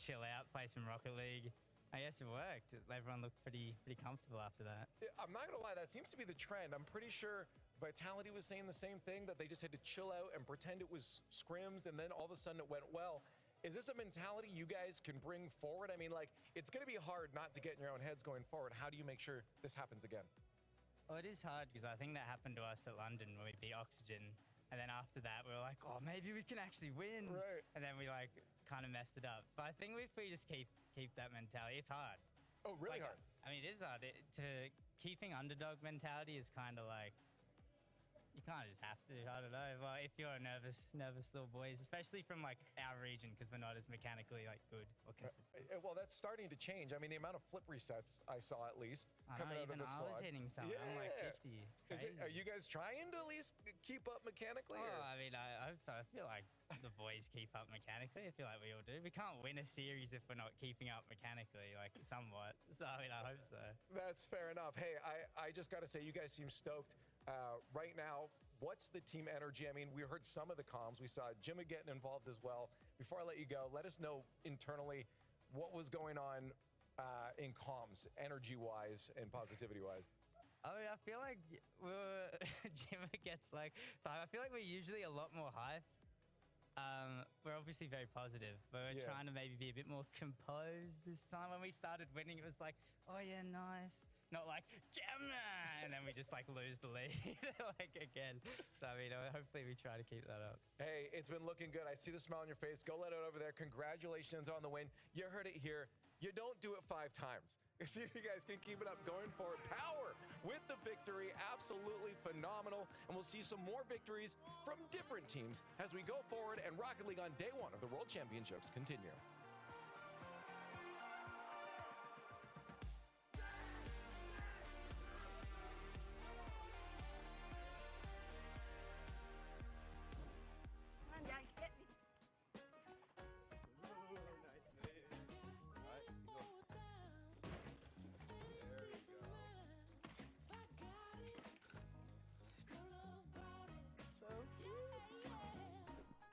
chill out, play some Rocket League. I guess it worked. Everyone looked pretty comfortable after that. Yeah, I'm not gonna lie, that seems to be the trend. I'm pretty sure Vitality was saying the same thing, that they just had to chill out and pretend it was scrims, and then all of a sudden it went well. Is this a mentality you guys can bring forward? I mean, like, it's gonna be hard not to get in your own heads going forward. How do you make sure this happens again? Well, it is hard because I think that happened to us at London when we beat Oxygen. And then after that, we were like, oh, maybe we can actually win. Right. And then we like kind of messed it up. But I think if we just keep that mentality, it's hard. Oh, really hard? I mean, it is hard. Keeping underdog mentality is kind of like, you kind of just have to. I don't know. Well, if you're a nervous little boys, especially from like our region, because we're not as mechanically like good or consistent. Well, that's starting to change. I mean, the amount of flip resets I saw at least coming out of the squad. I was hitting something. I'm like 50. It's crazy. Are you guys trying to at least keep up mechanically? Oh, I mean, I hope so. I feel like the boys keep up mechanically. I feel like we all do. We can't win a series if we're not keeping up mechanically, like somewhat. So I mean, I hope so. That's fair enough. Hey, I just got to say, you guys seem stoked. Right now, what's the team energy? I mean, we heard some of the comms. We saw Jimmy getting involved as well. Before I let you go, let us know internally what was going on in comms, energy-wise and positivity-wise. I mean, I feel like Jimmy gets like, I feel like we're usually a lot more hype. We're obviously very positive, but we're trying to maybe be a bit more composed this time. When we started winning, it was like, oh yeah, nice. Not like, Gamma! And then we just like lose the lead like again. So I mean, hopefully we try to keep that up. Hey, it's been looking good. I see the smile on your face. Go let it over there. Congratulations on the win. You heard it here. You don't do it 5 times. See if you guys can keep it up going forward. Power with the victory. Absolutely phenomenal. And we'll see some more victories from different teams as we go forward and Rocket League on day 1 of the World Championships continue.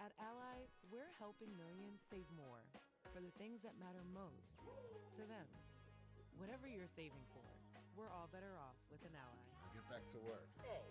At Ally, we're helping millions save more for the things that matter most to them. Whatever you're saving for, we're all better off with an Ally. Get back to work. Oh.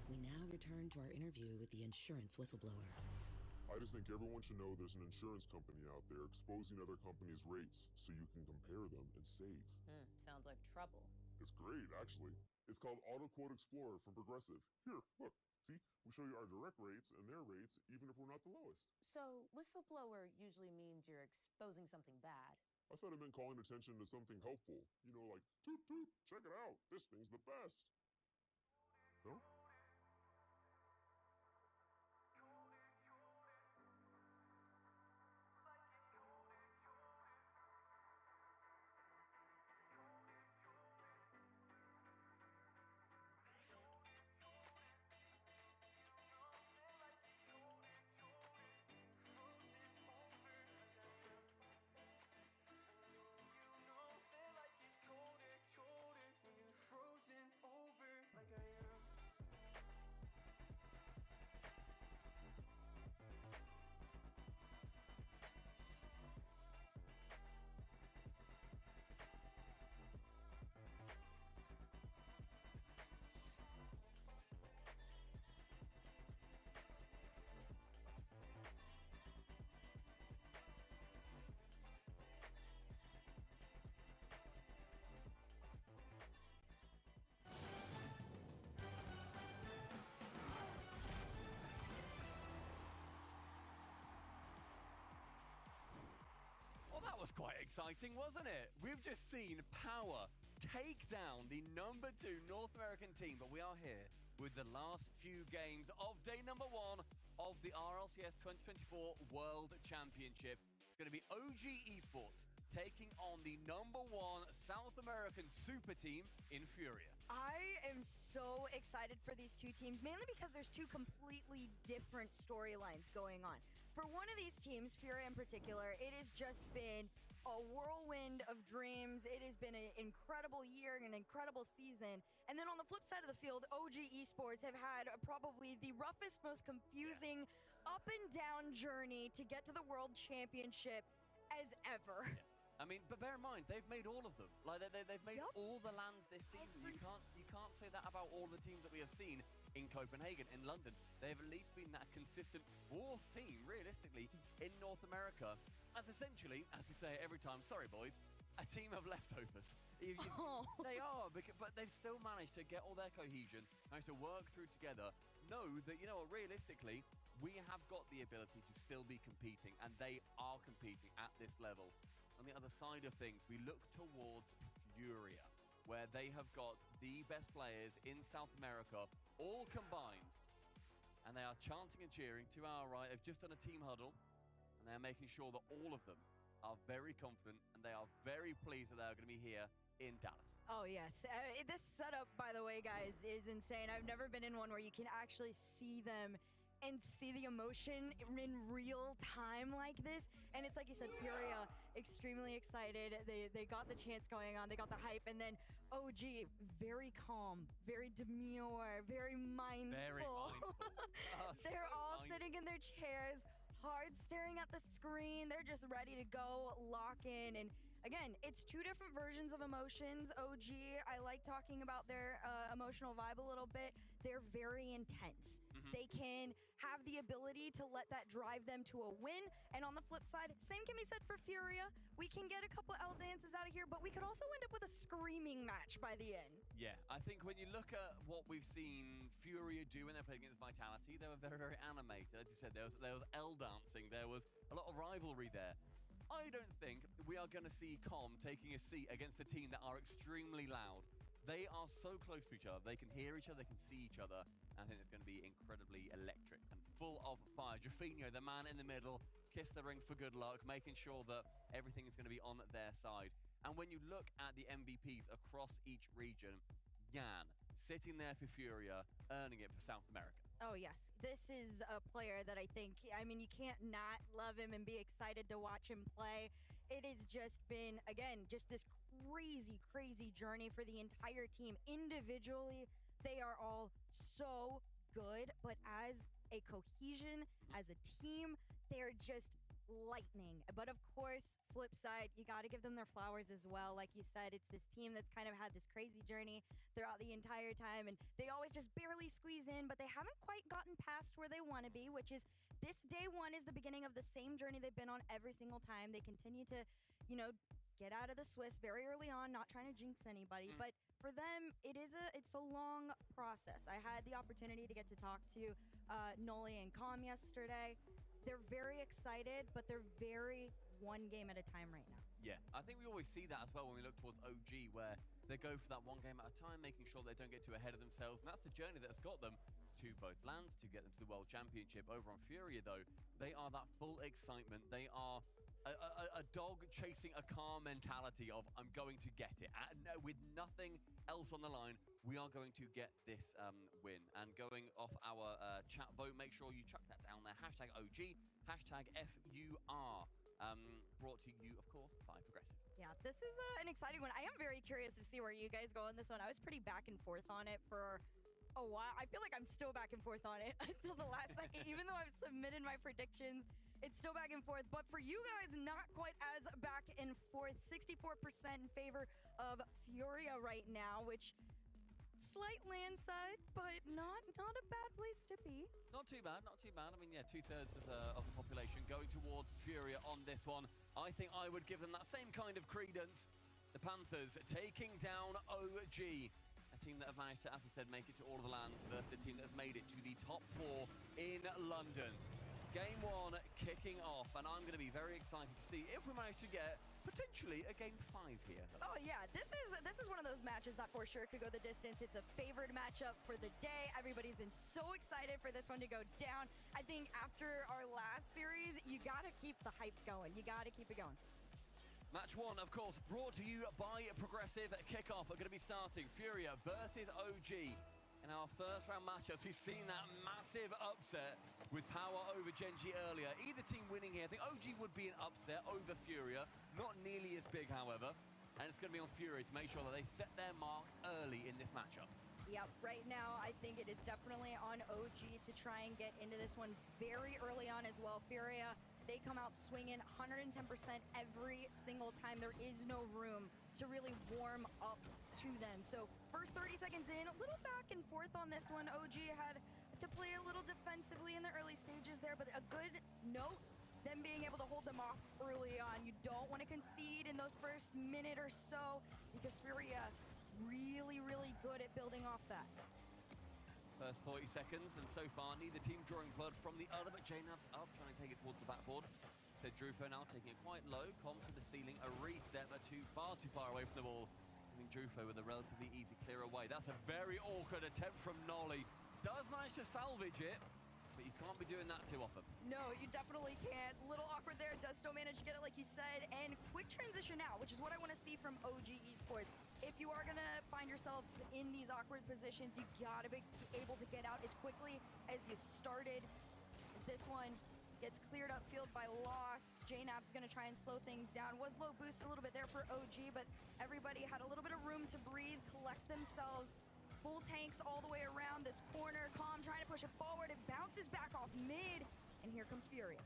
We now return to our interview with the insurance whistleblower. I just think everyone should know there's an insurance company out there exposing other companies' rates so you can compare them and save. Sounds like trouble. It's great, actually. It's called Auto Quote Explorer from Progressive. Here, look. See? We show you our direct rates and their rates, even if we're not the lowest. So, whistleblower usually means you're exposing something bad. I thought it meant calling attention to something helpful. You know, like, toot toot, check it out. This thing's the best. No? was quite exciting, wasn't it? We've just seen Power take down the number 2 North American team, but we are here with the last few games of day number 1 of the RLCS 2024 World Championship. It's going to be OG Esports taking on the number 1 South American super team in Furia. I am so excited for these two teams, mainly because there's two completely different storylines going on. For one of these teams, Furia in particular, it has just been a whirlwind of dreams. It has been an incredible year, an incredible season. And then on the flip side of the field, OG Esports have had probably the roughest, most confusing up and down journey to get to the World Championship as ever. I mean, but bear in mind, they've made all of them. Like they've made all the lands this season. You can't say that about all the teams that we have seen in Copenhagen, in London. They've at least been that consistent 4th team, realistically, in North America. As essentially, as we say every time, sorry boys, a team of leftovers. They are, but they've still managed to get all their cohesion, managed to work through together, know that, you know what, realistically, we have got the ability to still be competing, and they are competing at this level. On the other side of things, we look towards Furia, where they have got the best players in South America all combined, and they are chanting and cheering. To our right, they've just done a team huddle, and they're making sure that all of them are very confident, and they are very pleased that they're going to be here in Dallas. Oh, yes. This setup, by the way, guys, is insane. I've never been in one where you can actually see them and see the emotion in real time like this. And it's like you said, Furia, extremely excited. They got the chance going on. They got the hype. And then OG, very calm, very demure, very mindful. Very mindful. They're all sitting in their chairs, hard staring at the screen. They're just ready to go, lock in. And again, it's two different versions of emotions. OG, I like talking about their emotional vibe a little bit. They're very intense. They can have the ability to let that drive them to a win. And on the flip side, same can be said for Furia. We can get a couple L dances out of here, but we could also end up with a screaming match by the end. Yeah, I think when you look at what we've seen Furia do when they're playing against Vitality, they were very, very animated. As you said, there was L dancing. There was a lot of rivalry there. I don't think we are going to see Com taking a seat against a team that are extremely loud. They are so close to each other. They can hear each other, they can see each other. I think it's going to be incredibly electric and full of fire. Jaffinho, the man in the middle, kiss the ring for good luck, making sure that everything is going to be on their side. And when you look at the MVPs across each region, Yan sitting there for Furia, earning it for South America. Oh, yes. This is a player that I think, I mean, you can't not love him and be excited to watch him play. It has just been, again, just this crazy, crazy journey for the entire team. Individually, they are all so good, but as a cohesion, as a team, they're just lightning. But of course, flip side, you got to give them their flowers as well. Like you said, it's this team that's kind of had this crazy journey throughout the entire time, and they always just barely squeeze in, but they haven't quite gotten past where they want to be, which is this day one is the beginning of the same journey they've been on every single time. They continue to, you know, get out of the Swiss very early on, not trying to jinx anybody, but for them, it's a long process. I had the opportunity to get to talk to Noli and Com yesterday. They're very excited, but they're very one game at a time right now. Yeah, I think we always see that as well when we look towards OG, where they go for that one game at a time, making sure they don't get too ahead of themselves. And that's the journey that's got them to both lands, to get them to the World Championship. Over on Furia, though, they are that full excitement. They are a dog chasing a car mentality of, I'm going to get it. With nothing else on the line, we are going to get this win. And going off our chat vote, make sure you chuck that down there. Hashtag OG, hashtag FUR. Brought to you, of course, by Progressive. Yeah, this is an exciting one. I am very curious to see where you guys go on this one. I was pretty back and forth on it for a while. I feel like I'm still back and forth on it until the last second. Even though I've submitted my predictions, it's still back and forth. But for you guys, not quite as back and forth. 64% in favor of Furia right now, which slight landslide, but not a bad place to be. Not too bad, not too bad. I mean, yeah, 2/3 of the population going towards Furia on this one. I think I would give them that same kind of credence. The Panthers taking down OG. A team that have managed to, as we said, make it to all of the lands versus a team that has made it to the top 4 in London. Game 1 kicking off, and I'm going to be very excited to see if we manage to get potentially a game 5 here. Oh yeah, this is one of those matches that for sure could go the distance. It's a favored matchup for the day. Everybody's been so excited for this one to go down. I think after our last series, you gotta keep the hype going. You gotta keep it going. Match 1, of course, brought to you by Progressive. Kickoff are going to be starting Furia versus OG. In our first round matchups, we've seen that massive upset with Power over Gen.G earlier. Either team winning here. I think OG would be an upset over Furia. Not nearly as big, however. And it's going to be on Furia to make sure that they set their mark early in this matchup. Yep, right now I think it is definitely on OG to try and get into this one very early on as well. Furia, they come out swinging 110% every single time. There is no room to really warm up to them. So first 30 seconds in, a little back and forth on this one. OG had to play a little defensively in the early stages there, but a good note, them being able to hold them off early on. You don't want to concede in those first minute or so because Furia really, really good at building off that. First 30 seconds, and so far neither team drawing blood from the other, but JNAB's up, trying to take it towards the backboard. Said Drufo now taking it quite low, com to the ceiling, a reset, but too far away from the ball. I think Drufo with a relatively easy clear away. That's a very awkward attempt from Nolly. Does manage to salvage it, but you can't be doing that too often. No, you definitely can't. Little awkward there, does still manage to get it like you said, and quick transition now, which is what I want to see from OG Esports. If you are gonna find yourselves in these awkward positions, you gotta be able to get out as quickly as you started. As this one gets cleared up field by Lost, JNAB's gonna try and slow things down. Was low boost a little bit there for OG, but everybody had a little bit of room to breathe, collect themselves. Full tanks all the way around this corner. Calm trying to push it forward. It bounces back off mid, and here comes Furia.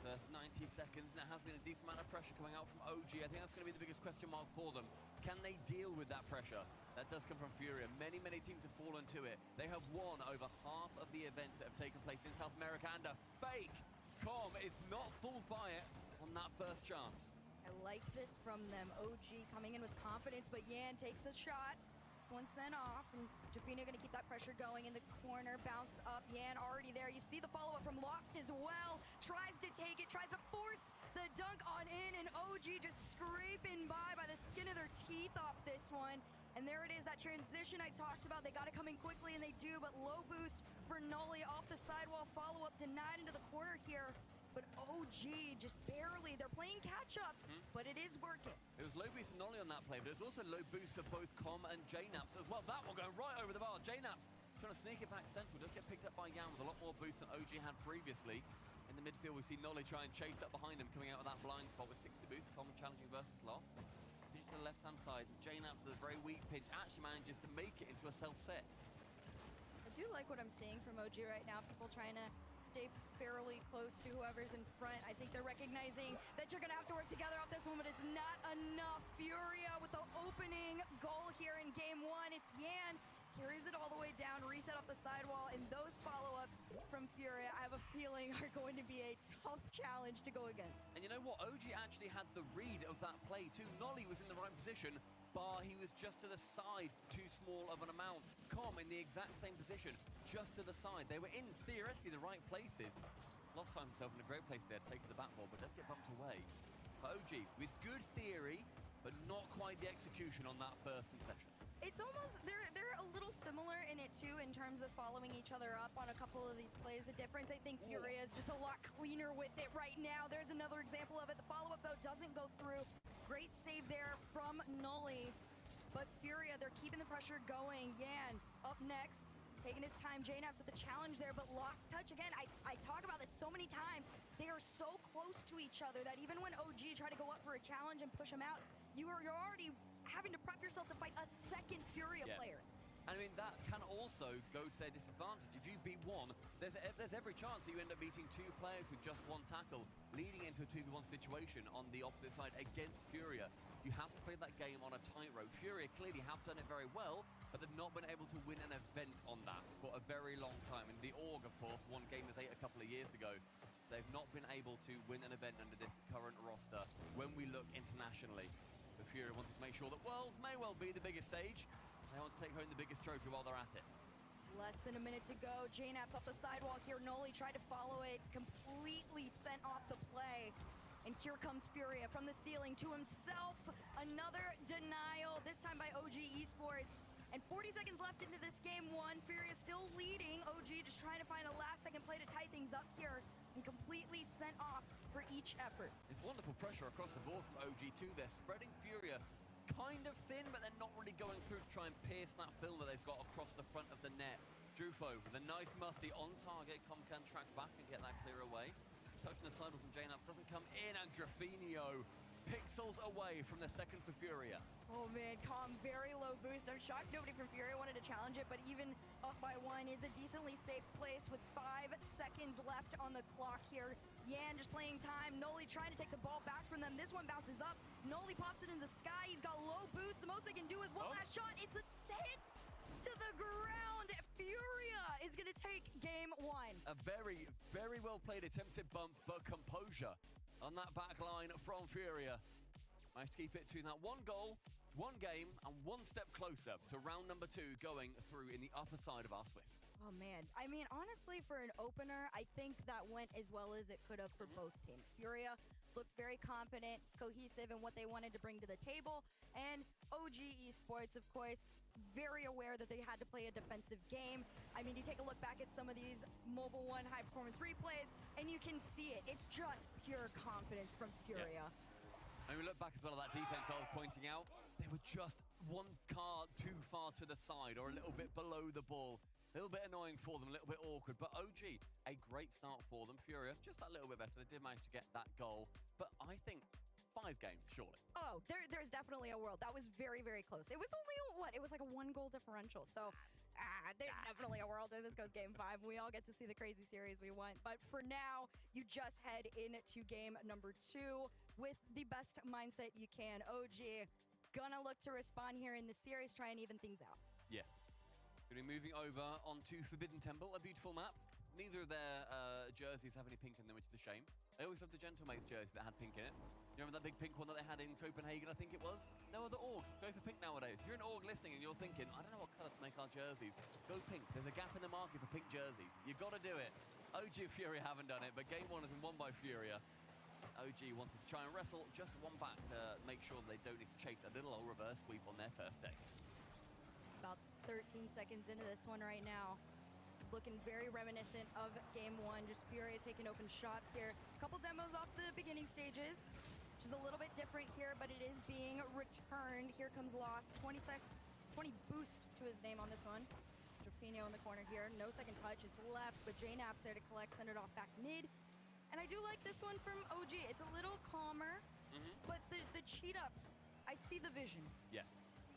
First 90 seconds, and there has been a decent amount of pressure coming out from OG. I think that's going to be the biggest question mark for them. Can they deal with that pressure? That does come from Furia. Many teams have fallen to it. They have won over half of the events that have taken place in South America, and a fake. Com is not fooled by it on that first chance. I like this from them. OG coming in with confidence, but Yan takes the shot. This one's sent off, and Jafina gonna keep that pressure going in the corner. Bounce up, Yan already there. You see the follow-up from Lost as well. Tries to take it, tries to force the dunk on in, and OG just scraping by the skin of their teeth off this one. And there it is, that transition I talked about. They gotta come in quickly, and they do, but low boost for Nolly off the sidewall. Follow-up denied into the corner here. But OG just barely, they're playing catch up, but it is working. It was low boost and Nolly on that play, but it was also low boost for both Com and JNABs as well. That one going right over the bar. JNABs trying to sneak it back central, does get picked up by Yan with a lot more boost than OG had previously. In the midfield, we see Nolly try and chase up behind him, coming out of that blind spot with 60 boost. Com challenging versus Lost. Pitch to the left-hand side, JNABs with a very weak pinch actually manages to make it into a self-set. I do like what I'm seeing from OG right now. People trying to stay fairly close to whoever's in front. I think they're recognizing that you're going to have to work together off this one, but it's not enough. Furia with the opening goal here in game 1. It's Yan. Carries it all the way down, reset off the sidewall, and those follow-ups from Furia, I have a feeling, are going to be a tough challenge to go against. And you know what? OG actually had the read of that play too. Nolly was in the right position, bar he was just to the side, too small of an amount. Com in the exact same position, just to the side. They were in, theoretically, the right places. Lost finds himself in a great place there to take to the backboard, but does get bumped away. But OG, with good theory, but not quite the execution on that first concession. It's almost, they're a little similar in it too, in terms of following each other up on a couple of these plays. The difference, I think Furia is just a lot cleaner with it right now. There's another example of it. The follow-up, though, doesn't go through. Great save there from Nolly. But Furia, they're keeping the pressure going. Yan up next, taking his time. JNABs with the challenge there, but lost touch again. I talk about this so many times. They are so close to each other that even when OG try to go up for a challenge and push him out, you're already having to prep yourself to fight a second Furia player. And I mean, that can also go to their disadvantage. If you beat one, there's every chance that you end up beating two players with just one tackle, leading into a 2v1 situation on the opposite side against Furia. You have to play that game on a tightrope. Furia clearly have done it very well, but they've not been able to win an event on that for a very long time. And the Org, of course, won Game as 8 a couple of years ago. They've not been able to win an event under this current roster when we look internationally. The Furia wanted to make sure that Worlds may well be the biggest stage. They want to take home the biggest trophy while they're at it. Less than a minute to go. JNABs off the sidewalk here. Nolly tried to follow it. Completely sent off the play. And here comes Furia from the ceiling to himself. Another denial, this time by OG Esports. And 40 seconds left into this game one. Furia still leading. OG just trying to find a last-second play to tie things up here and completely sent off for each effort. It's wonderful pressure across the board from OG2. They're spreading Furia kind of thin, but they're not really going through to try and pierce that build that they've got across the front of the net. Drufo with a nice musty on target. Com can track back and get that clear away. Touch from the sidewall from JKnaps doesn't come in, and Drafinio pixels away from the second for Furia. Oh man, Com, very low boost. I'm shocked nobody from Furia wanted to challenge it, but even up by one is a decently safe place with 5 seconds left on the clock here. Yan just playing time. Noli trying to take the ball back from them. This one bounces up. Noli pops it in the sky. He's got low boost. The most they can do is one last shot. It's a hit to the ground. Furia is going to take game one. A very, very well played attempted bump, but composure on that back line from Furia. Managed to keep it to that one goal, one game, and one step closer to round number 2 going through in the upper side of our Swiss. Oh man, I mean, honestly, for an opener, I think that went as well as it could have for both teams. Furia looked very confident, cohesive in what they wanted to bring to the table, and OG Esports, of course, very aware that they had to play a defensive game. I mean, you take a look back at some of these Mobile One high-performance replays, and you can see it. It's just pure confidence from Furia. And we look back as well at that defense I was pointing out. They were just one car too far to the side or a little bit below the ball. A little bit annoying for them, a little bit awkward. But OG, a great start for them. Furia, just that little bit better. They did manage to get that goal. But I think 5 games, surely. Oh, there's definitely a world. That was very, very close. It was only, what? It was like a 1-goal differential. So there's definitely a world where this goes game 5. We all get to see the crazy series we want. But for now, you just head into game number 2 with the best mindset you can. OG, gonna look to respond here in the series, try and even things out. Yeah. Going to be moving over onto Forbidden Temple, a beautiful map. Neither of their jerseys have any pink in them, which is a shame. They always have the Gentlemates jersey that had pink in it. You remember that big pink one that they had in Copenhagen, I think it was? No other org. Go for pink nowadays. If you're an org listening and you're thinking, I don't know what colour to make our jerseys, go pink. There's a gap in the market for pink jerseys. You've got to do it. OG and Furia haven't done it, but game 1 has been won by Furia. OG wanted to try and wrestle just one back to make sure they don't need to chase a little old reverse sweep on their first day. About 13 seconds into this one right now. Looking very reminiscent of game 1. Just Furia taking open shots here. Couple demos off the beginning stages, which is a little bit different here, but it is being returned. Here comes Lost. 20 boost to his name on this one. Drafinio in the corner here. No second touch. It's left, but JKnaps there to collect. Send it off back mid. And I do like this one from OG. It's a little calmer, but the cheat-ups, I see the vision. Yeah.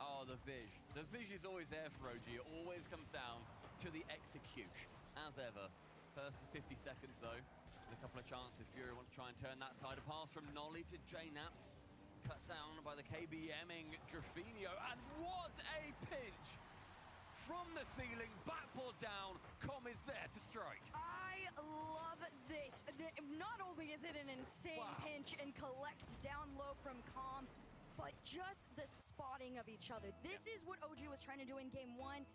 Oh, the Vig. The Vig is always there for OG. It always comes down to the execution, as ever. First 50 seconds, though, with a couple of chances. Furia want to try and turn that tide. A pass from Nolly to JKnaps. Cut down by the KBMing Drafinio. And what a pinch! From the ceiling, backboard down. Com is there to strike. I love this. Not only is it an insane pinch and collect down low from Com, but just the spotting of each other. This is what OG was trying to do in game 1.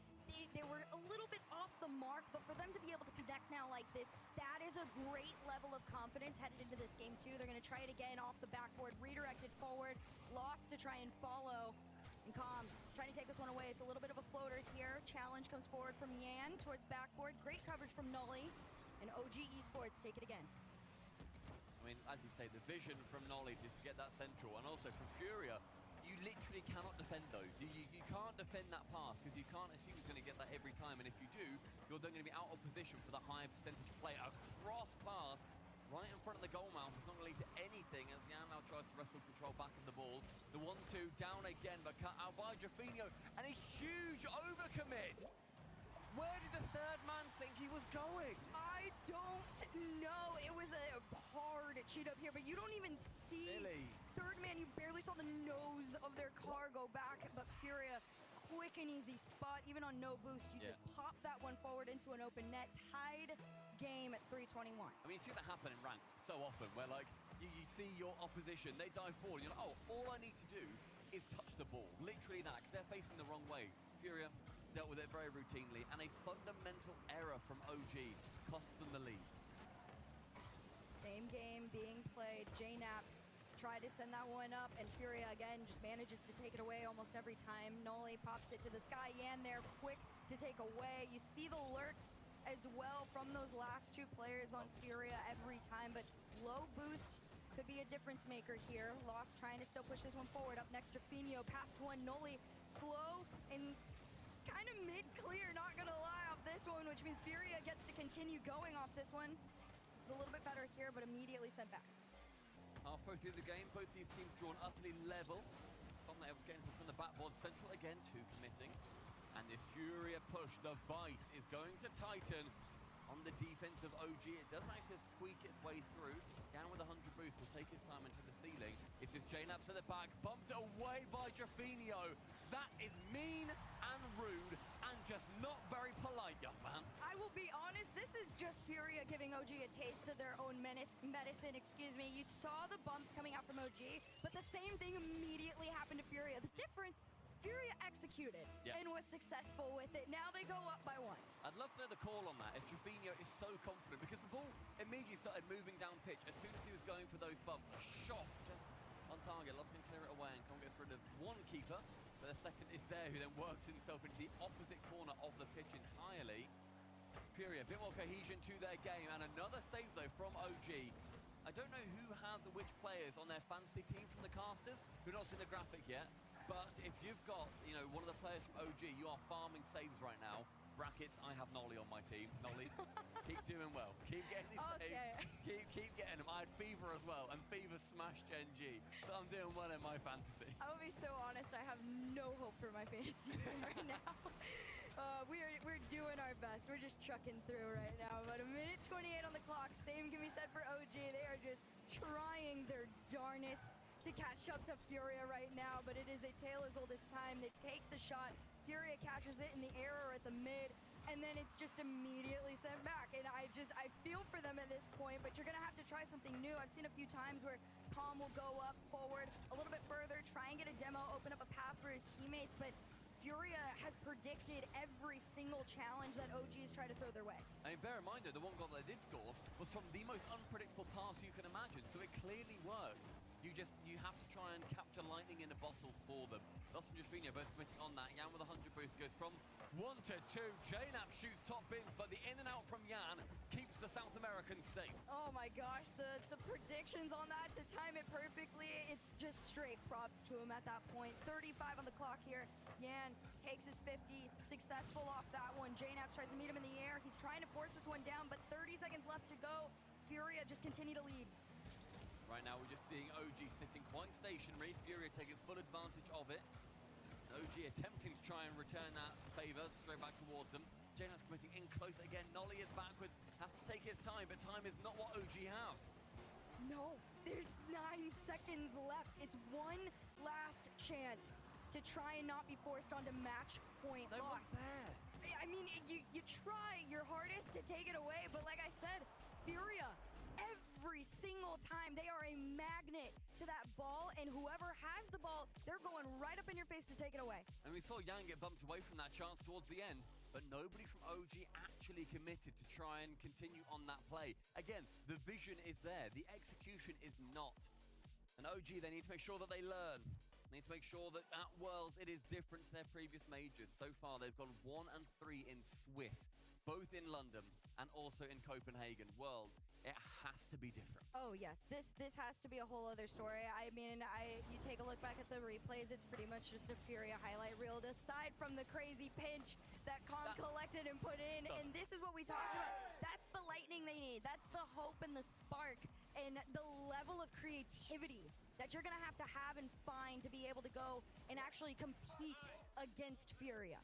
They were a little bit off the mark, but for them to be able to connect now like this, that is a great level of confidence headed into this game 2. They're going to try it again off the backboard, redirected forward, Lost to try and follow. And Com trying to take this one away. It's a little bit of a floater here. Challenge comes forward from Yan towards backboard. Great coverage from Nolly. And OG Esports take it again. I mean, as you say, the vision from Nolly just to get that central, and also from Furia, you literally cannot defend those. You can't defend that pass because you can't assume he's going to get that every time. And if you do, you're then going to be out of position for the high percentage play. A cross pass right in front of the goal mouth is not going to lead to anything as Yan now tries to wrestle control back of the ball. The 1-2 down again, but cut out by Drafinio. And a huge overcommit. Where did the third man think he was going? I don't know. It was a hard cheat up here, but you don't even see third man. You barely saw the nose of their car go back, but Furia, quick and easy spot. Even on no boost, you just pop that one forward into an open net. Tied game at 3:21. I mean, you see that happen in ranked so often, where like you see your opposition, they dive forward, you're like, oh, all I need to do is touch the ball. Literally that, because they're facing the wrong way. Furia dealt with it very routinely, and a fundamental error from OG costs them the lead. Same same game being played. J-Naps tried to send that one up, and Furia again just manages to take it away almost every time. Noli pops it to the sky. Yan there, quick to take away. You see the lurks as well from those last two players on Furia every time, but low boost could be a difference maker here. Lost trying to still push this one forward. Up next, Jaffinho, past one. Noli slow and kind of mid-clear, not gonna lie, off this one, which means Furia gets to continue going off this one. It's a little bit better here, but immediately sent back. Halfway through the game, both these teams drawn utterly level. Tom able to get anything from the backboard. Central again, 2 committing. And this Furia push, the Vice is going to tighten on the defense of OG. It doesn't actually squeak its way through. Down with 100 boost, will take his time into the ceiling. It's his J-Naps at the back, bumped away by Jaffinho. That is mean and rude and just not very polite, young man. I will be honest, this is just Furia giving OG a taste of their own medicine, excuse me. You saw the bumps coming out from OG, but the same thing immediately happened to Furia. The difference, Furia executed and was successful with it. Now they go up by 1. I'd love to know the call on that if Jaffinho is so confident, because the ball immediately started moving down pitch as soon as he was going for those bumps. A shot just on target. Lost can clear it away, and Kong gets rid of one keeper, but the second is there, who then works himself into the opposite corner of the pitch entirely. Furia, a bit more cohesion to their game, and another save though from OG. I don't know who has which players on their fantasy team from the casters. We've not seen the graphic yet. But if you've got, you know, one of the players from OG, you are farming saves right now. Brackets, I have Nolly on my team. Nolly, keep doing well. Keep getting these saves. Keep getting them. I had Fever as well, and Fever smashed Gen G. So I'm doing well in my fantasy. I will be so honest, I have no hope for my fantasy team right now. We're doing our best. We're just trucking through right now. But a minute 28 on the clock. Same can be said for OG. They are just trying their darnest to catch up to Furia right now, but it is a tale as old as time. They take the shot, Furia catches it in the air or at the mid, and then it's just immediately sent back. And I feel for them at this point, but you're gonna have to try something new. I've seen a few times where Calm will go up, forward, a little bit further, try and get a demo, open up a path for his teammates, but Furia has predicted every single challenge that OG has tried to throw their way. I mean, bear in mind though, the one goal they did score was from the most unpredictable pass you can imagine, so it clearly worked. You have to try and capture lightning in a bottle for them. Lost and Jaffinho both committing on that. Yan with 100 boost goes from 1 to 2. J-Nap shoots top bins, but the in and out from Yan keeps the South Americans safe. Oh my gosh, the predictions on that to time it perfectly, it's just straight props to him at that point. 35 on the clock here. Yan takes his 50, successful off that one. J-Naps tries to meet him in the air. He's trying to force this one down, but 30 seconds left to go. Furia just continue to lead. Right now, we're just seeing OG sitting quite stationary. Furia taking full advantage of it. OG attempting to try and return that favor straight back towards them. J-Naps committing in close again. Nolly is backwards, has to take his time, but time is not what OG have. No, there's 9 seconds left. It's one last chance to try and not be forced onto match point loss. There. I mean, you try your hardest to take it away, but like I said, Furia, every single time they are a magnet to that ball, and whoever has the ball, they're going right up in your face to take it away. And we saw Yang get bumped away from that chance towards the end, but nobody from OG actually committed to try and continue on that play. Again, the vision is there, the execution is not. And OG, they need to make sure that they learn. They need to make sure that at Worlds it is different to their previous majors. So far, they've gone 1 and 3 in Swiss, both in London and also in Copenhagen. Worlds, it has to be different. Oh yes, this has to be a whole other story. I mean, you take a look back at the replays, it's pretty much just a Furia highlight reel, aside from the crazy pinch that Calm collected and put in. And this is what we talked about. That's the lightning they need. That's the hope and the spark and the level of creativity that you're gonna have and find to be able to go and actually compete against Furia.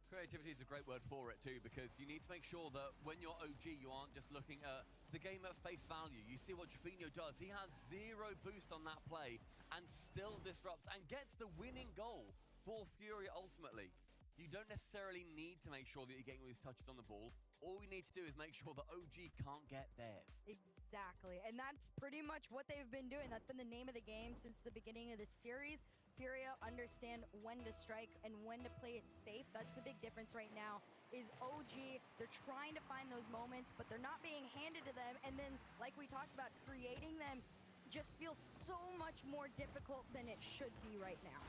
Creativity is a great word for it too, because you need to make sure that when you're OG, you aren't just looking at the game at face value. You see what Jaffinho does. He has 0 boost on that play and still disrupts and gets the winning goal for Furia ultimately. You don't necessarily need to make sure that you're getting all these touches on the ball. All we need to do is make sure that OG can't get theirs. Exactly, and that's pretty much what they've been doing. That's been the name of the game since the beginning of the series. Furia understand when to strike and when to play it safe. That's the big difference right now is OG. They're trying to find those moments, but they're not being handed to them. And then, like we talked about, creating them just feels so much more difficult than it should be right now.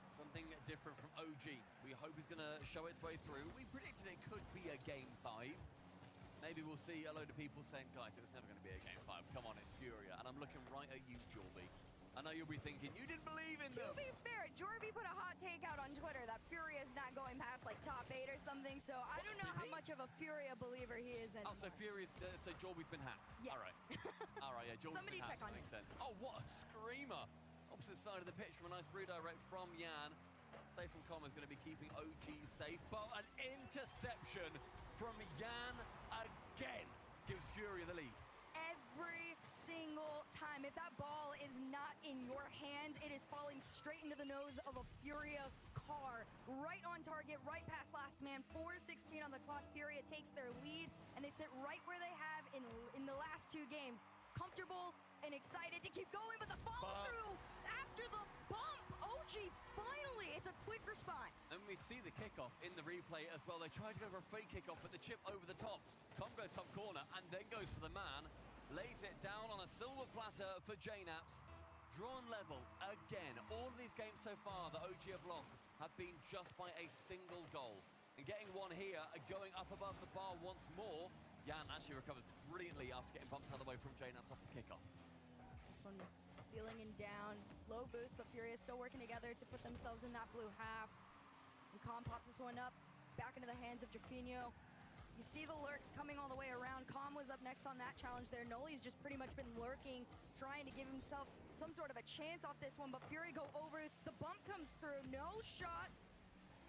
Something different from OG. We hope is going to show its way through. We predicted it could be a Game 5. Maybe we'll see a load of people saying, guys, it was never going to be a Game 5. Come on, it's Furia. And I'm looking right at you, Jorby. I know you'll be thinking, you didn't believe in them. To be fair, Jorby put a hot take out on Twitter that Furia's not going past like top 8 or something, so I don't know how much of a Furia believer he is anymore. Oh, so Furia's, so Jorby's been hacked? Yes. All right. All right, yeah, Jorby's Somebody been hacked. check on That makes sense. Oh, what a screamer. Opposite side of the pitch from a nice redirect from Yan. Safe from Com is going to be keeping OG safe, but an interception from Yan again gives Furia the lead. Every single time. If that ball is not in your hands, it is falling straight into the nose of a Furia car. Right on target, right past last man. 4:16 on the clock. Furia takes their lead, and they sit right where they have in the last 2 games. Comfortable and excited to keep going, but the follow-through after the bump. OG finally, it's a quick response. And we see the kickoff in the replay as well. They try to go for a fake kickoff, but the chip over the top. Com goes top corner and then goes for the man. Lays it down on a silver platter for JKnaps. Drawn level again. All of these games so far that OG have lost have been just by a single goal. And getting one here, going up above the bar once more. Yan actually recovers brilliantly after getting bumped out of the way from JKnaps off the kickoff. This one sealing and down. Low boost, but Furia still working together to put themselves in that blue half. And Com pops this one up, back into the hands of Jaffinho. You see the lurks coming all the way around. Com was up next on that challenge there. Noli's just pretty much been lurking, trying to give himself some sort of a chance off this one, but Fury go over. The bump comes through. No shot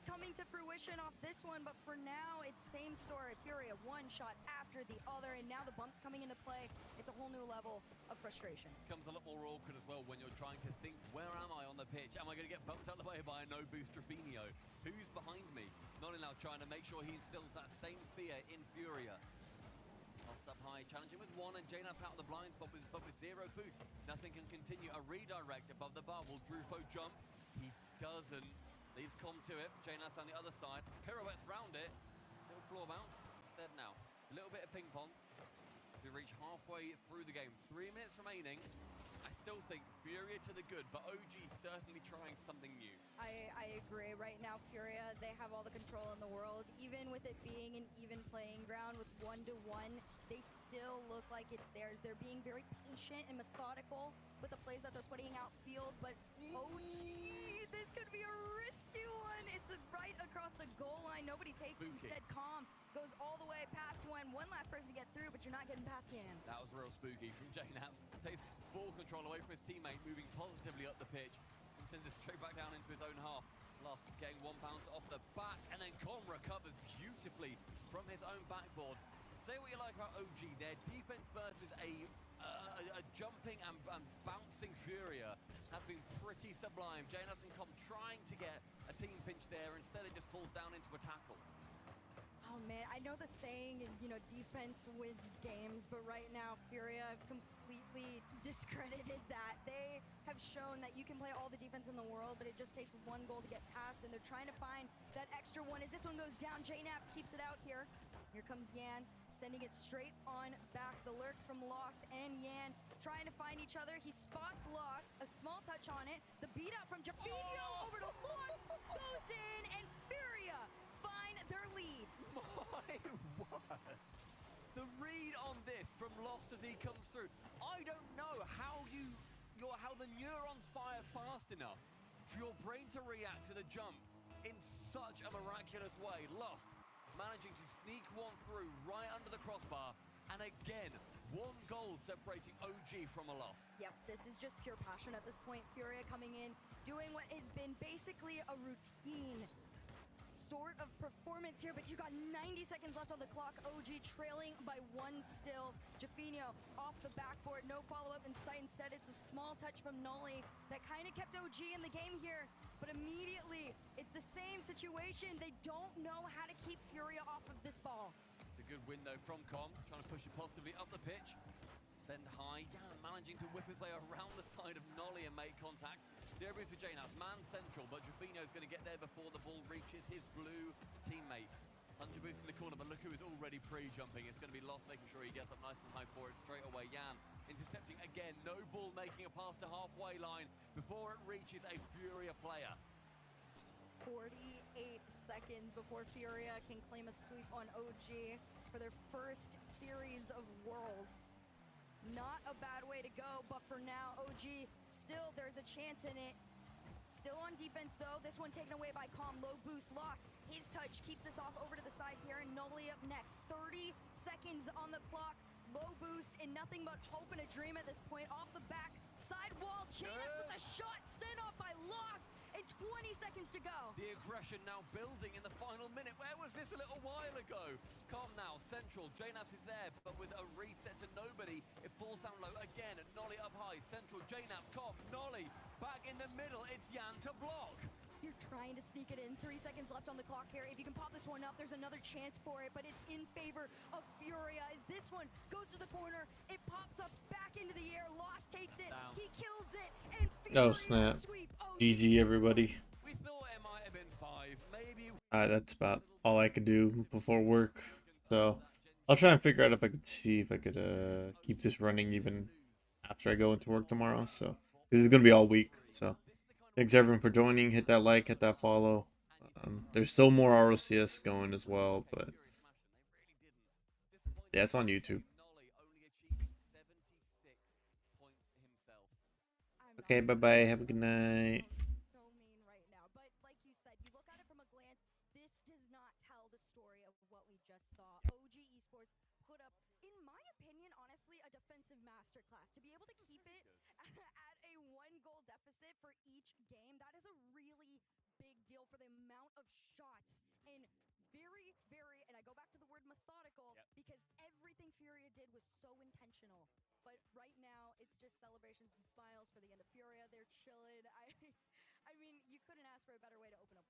coming to fruition off this one, but for now, it's same story. Furia one shot after the other, and now the bump's coming into play. It's a whole new level of frustration. Becomes a lot more awkward as well when you're trying to think, where am I on the pitch? Am I going to get bumped out of the way by a no-boost Jaffinho? Who's behind me? Noli now trying to make sure he instills that same fear in Furia. Lost up high, challenging with one, and JKnaps out of the blind spot but with 0 boost. Nothing can continue. A redirect above the bar. Will Drufo jump? He doesn't. Leaves Com to it. JKnaps on the other side. Pirouettes round it. Little floor bounce. Instead now, a little bit of ping pong. As we reach halfway through the game. 3 minutes remaining. I still think Furia to the good, but OG certainly trying something new. I agree. Right now, Furia, they have all the control in the world. Even with it being an even playing ground with 1-1, they still look like it's theirs. They're being very patient and methodical with the plays that they're putting outfield, but OG, this could be a risky one. It's right across the goal line. Nobody takes it. Instead, Com goes all the way past one last person to get through, but you're not getting past Yan. That was real spooky from JKnaps. Takes ball control away from his teammate, moving positively up the pitch, and sends it straight back down into his own half. Lost, getting 1 bounce off the back, and then Com recovers beautifully from his own backboard. Say what you like about OG, their defense versus a jumping and bouncing Furia has been pretty sublime. JKnaps and Com trying to get a team pinch there. Instead, it just falls down into a tackle. Oh man, I know the saying is, you know, defense wins games, but right now Furia have completely discredited that. They have shown that you can play all the defense in the world, but it just takes 1 goal to get past, and they're trying to find that extra one. As this one goes down, JKnaps keeps it out here. Here comes Yan, sending it straight on back. The lurks from Lost and Yan trying to find each other. He spots Lost, a small touch on it. The beat out from Jaffinho over to Lost goes in, and Furia find their lead. My word. The read on this from Lost as he comes through. I don't know how the neurons fire fast enough for your brain to react to the jump in such a miraculous way. Lost managing to sneak one through right under the crossbar, and again, 1 goal separating OG from a loss. Yep, this is just pure passion at this point. Furia coming in, doing what has been basically a routine sort of performance here, but you got 90 seconds left on the clock. OG trailing by 1 still. Jaffinho off the backboard, no follow-up in sight. Instead, it's a small touch from Noli that kind of kept OG in the game here, but immediately, it's the same situation. They don't know how to keep Furia off of this ball. It's a good win, though, from Com, trying to push it positively up the pitch. Send high, Yan managing to whip his way around the side of Noli and make contact. Zero boost for Jane House. Man central, but Jafino's going to get there before the ball reaches his blue teammate. 100 boost in the corner, but look who is already pre-jumping. It's going to be Lost, making sure he gets up nice and high for it straight away. Yan intercepting again. No ball, making a pass to halfway line before it reaches a Furia player. 48 seconds before Furia can claim a sweep on OG for their first series of Worlds. Not a bad way to go, but for now, OG, still there's a chance in it. Still on defense, though. This one taken away by Calm. Low boost lost. His touch keeps us off over to the side here, and Nolly up next. 30 seconds on the clock. Low boost and nothing but hope and a dream at this point. Off the back side wall. Jaina with a shot sent off by Lost. And 20 seconds to go. The aggression now building in the final minute. Where was this a little while ago? Calm now, central. Jnafs is there, but with a reset to nobody. It falls down low again. Nolly up high. Central, Jnafs, Calm, Nolly. Back in the middle, it's Yan to block. You're trying to sneak it in. 3 seconds left on the clock here. If you can pop this one up, there's another chance for it, but it's in favor of Furia as this one goes to the corner. It pops up back into the air. Lost takes it. Down. He kills it. And Furia Oh snap. sweep. GG everybody. We thought it might have been 5. Maybe. That's about all I could do before work. So I'll try and figure out if I could see if I could keep this running even after I go into work tomorrow. So because it's gonna be all week. So thanks everyone for joining. Hit that like, hit that follow. There's still more ROCS going as well, but yeah, it's on YouTube. Okay, bye bye. Have a good night. So mean right now, but like you said, you look at it from a glance, this does not tell the story of what we just saw. OG Esports put up, in my opinion, honestly, a defensive masterclass. To be able to keep it at a 1-goal deficit for each game, that is a really big deal for the amount of shots and very, and I go back to the word methodical because everything Furia did was so intentional. But right now, it's just celebrations and smiles for the end of Furia. They're chilling. I mean, you couldn't ask for a better way to open up.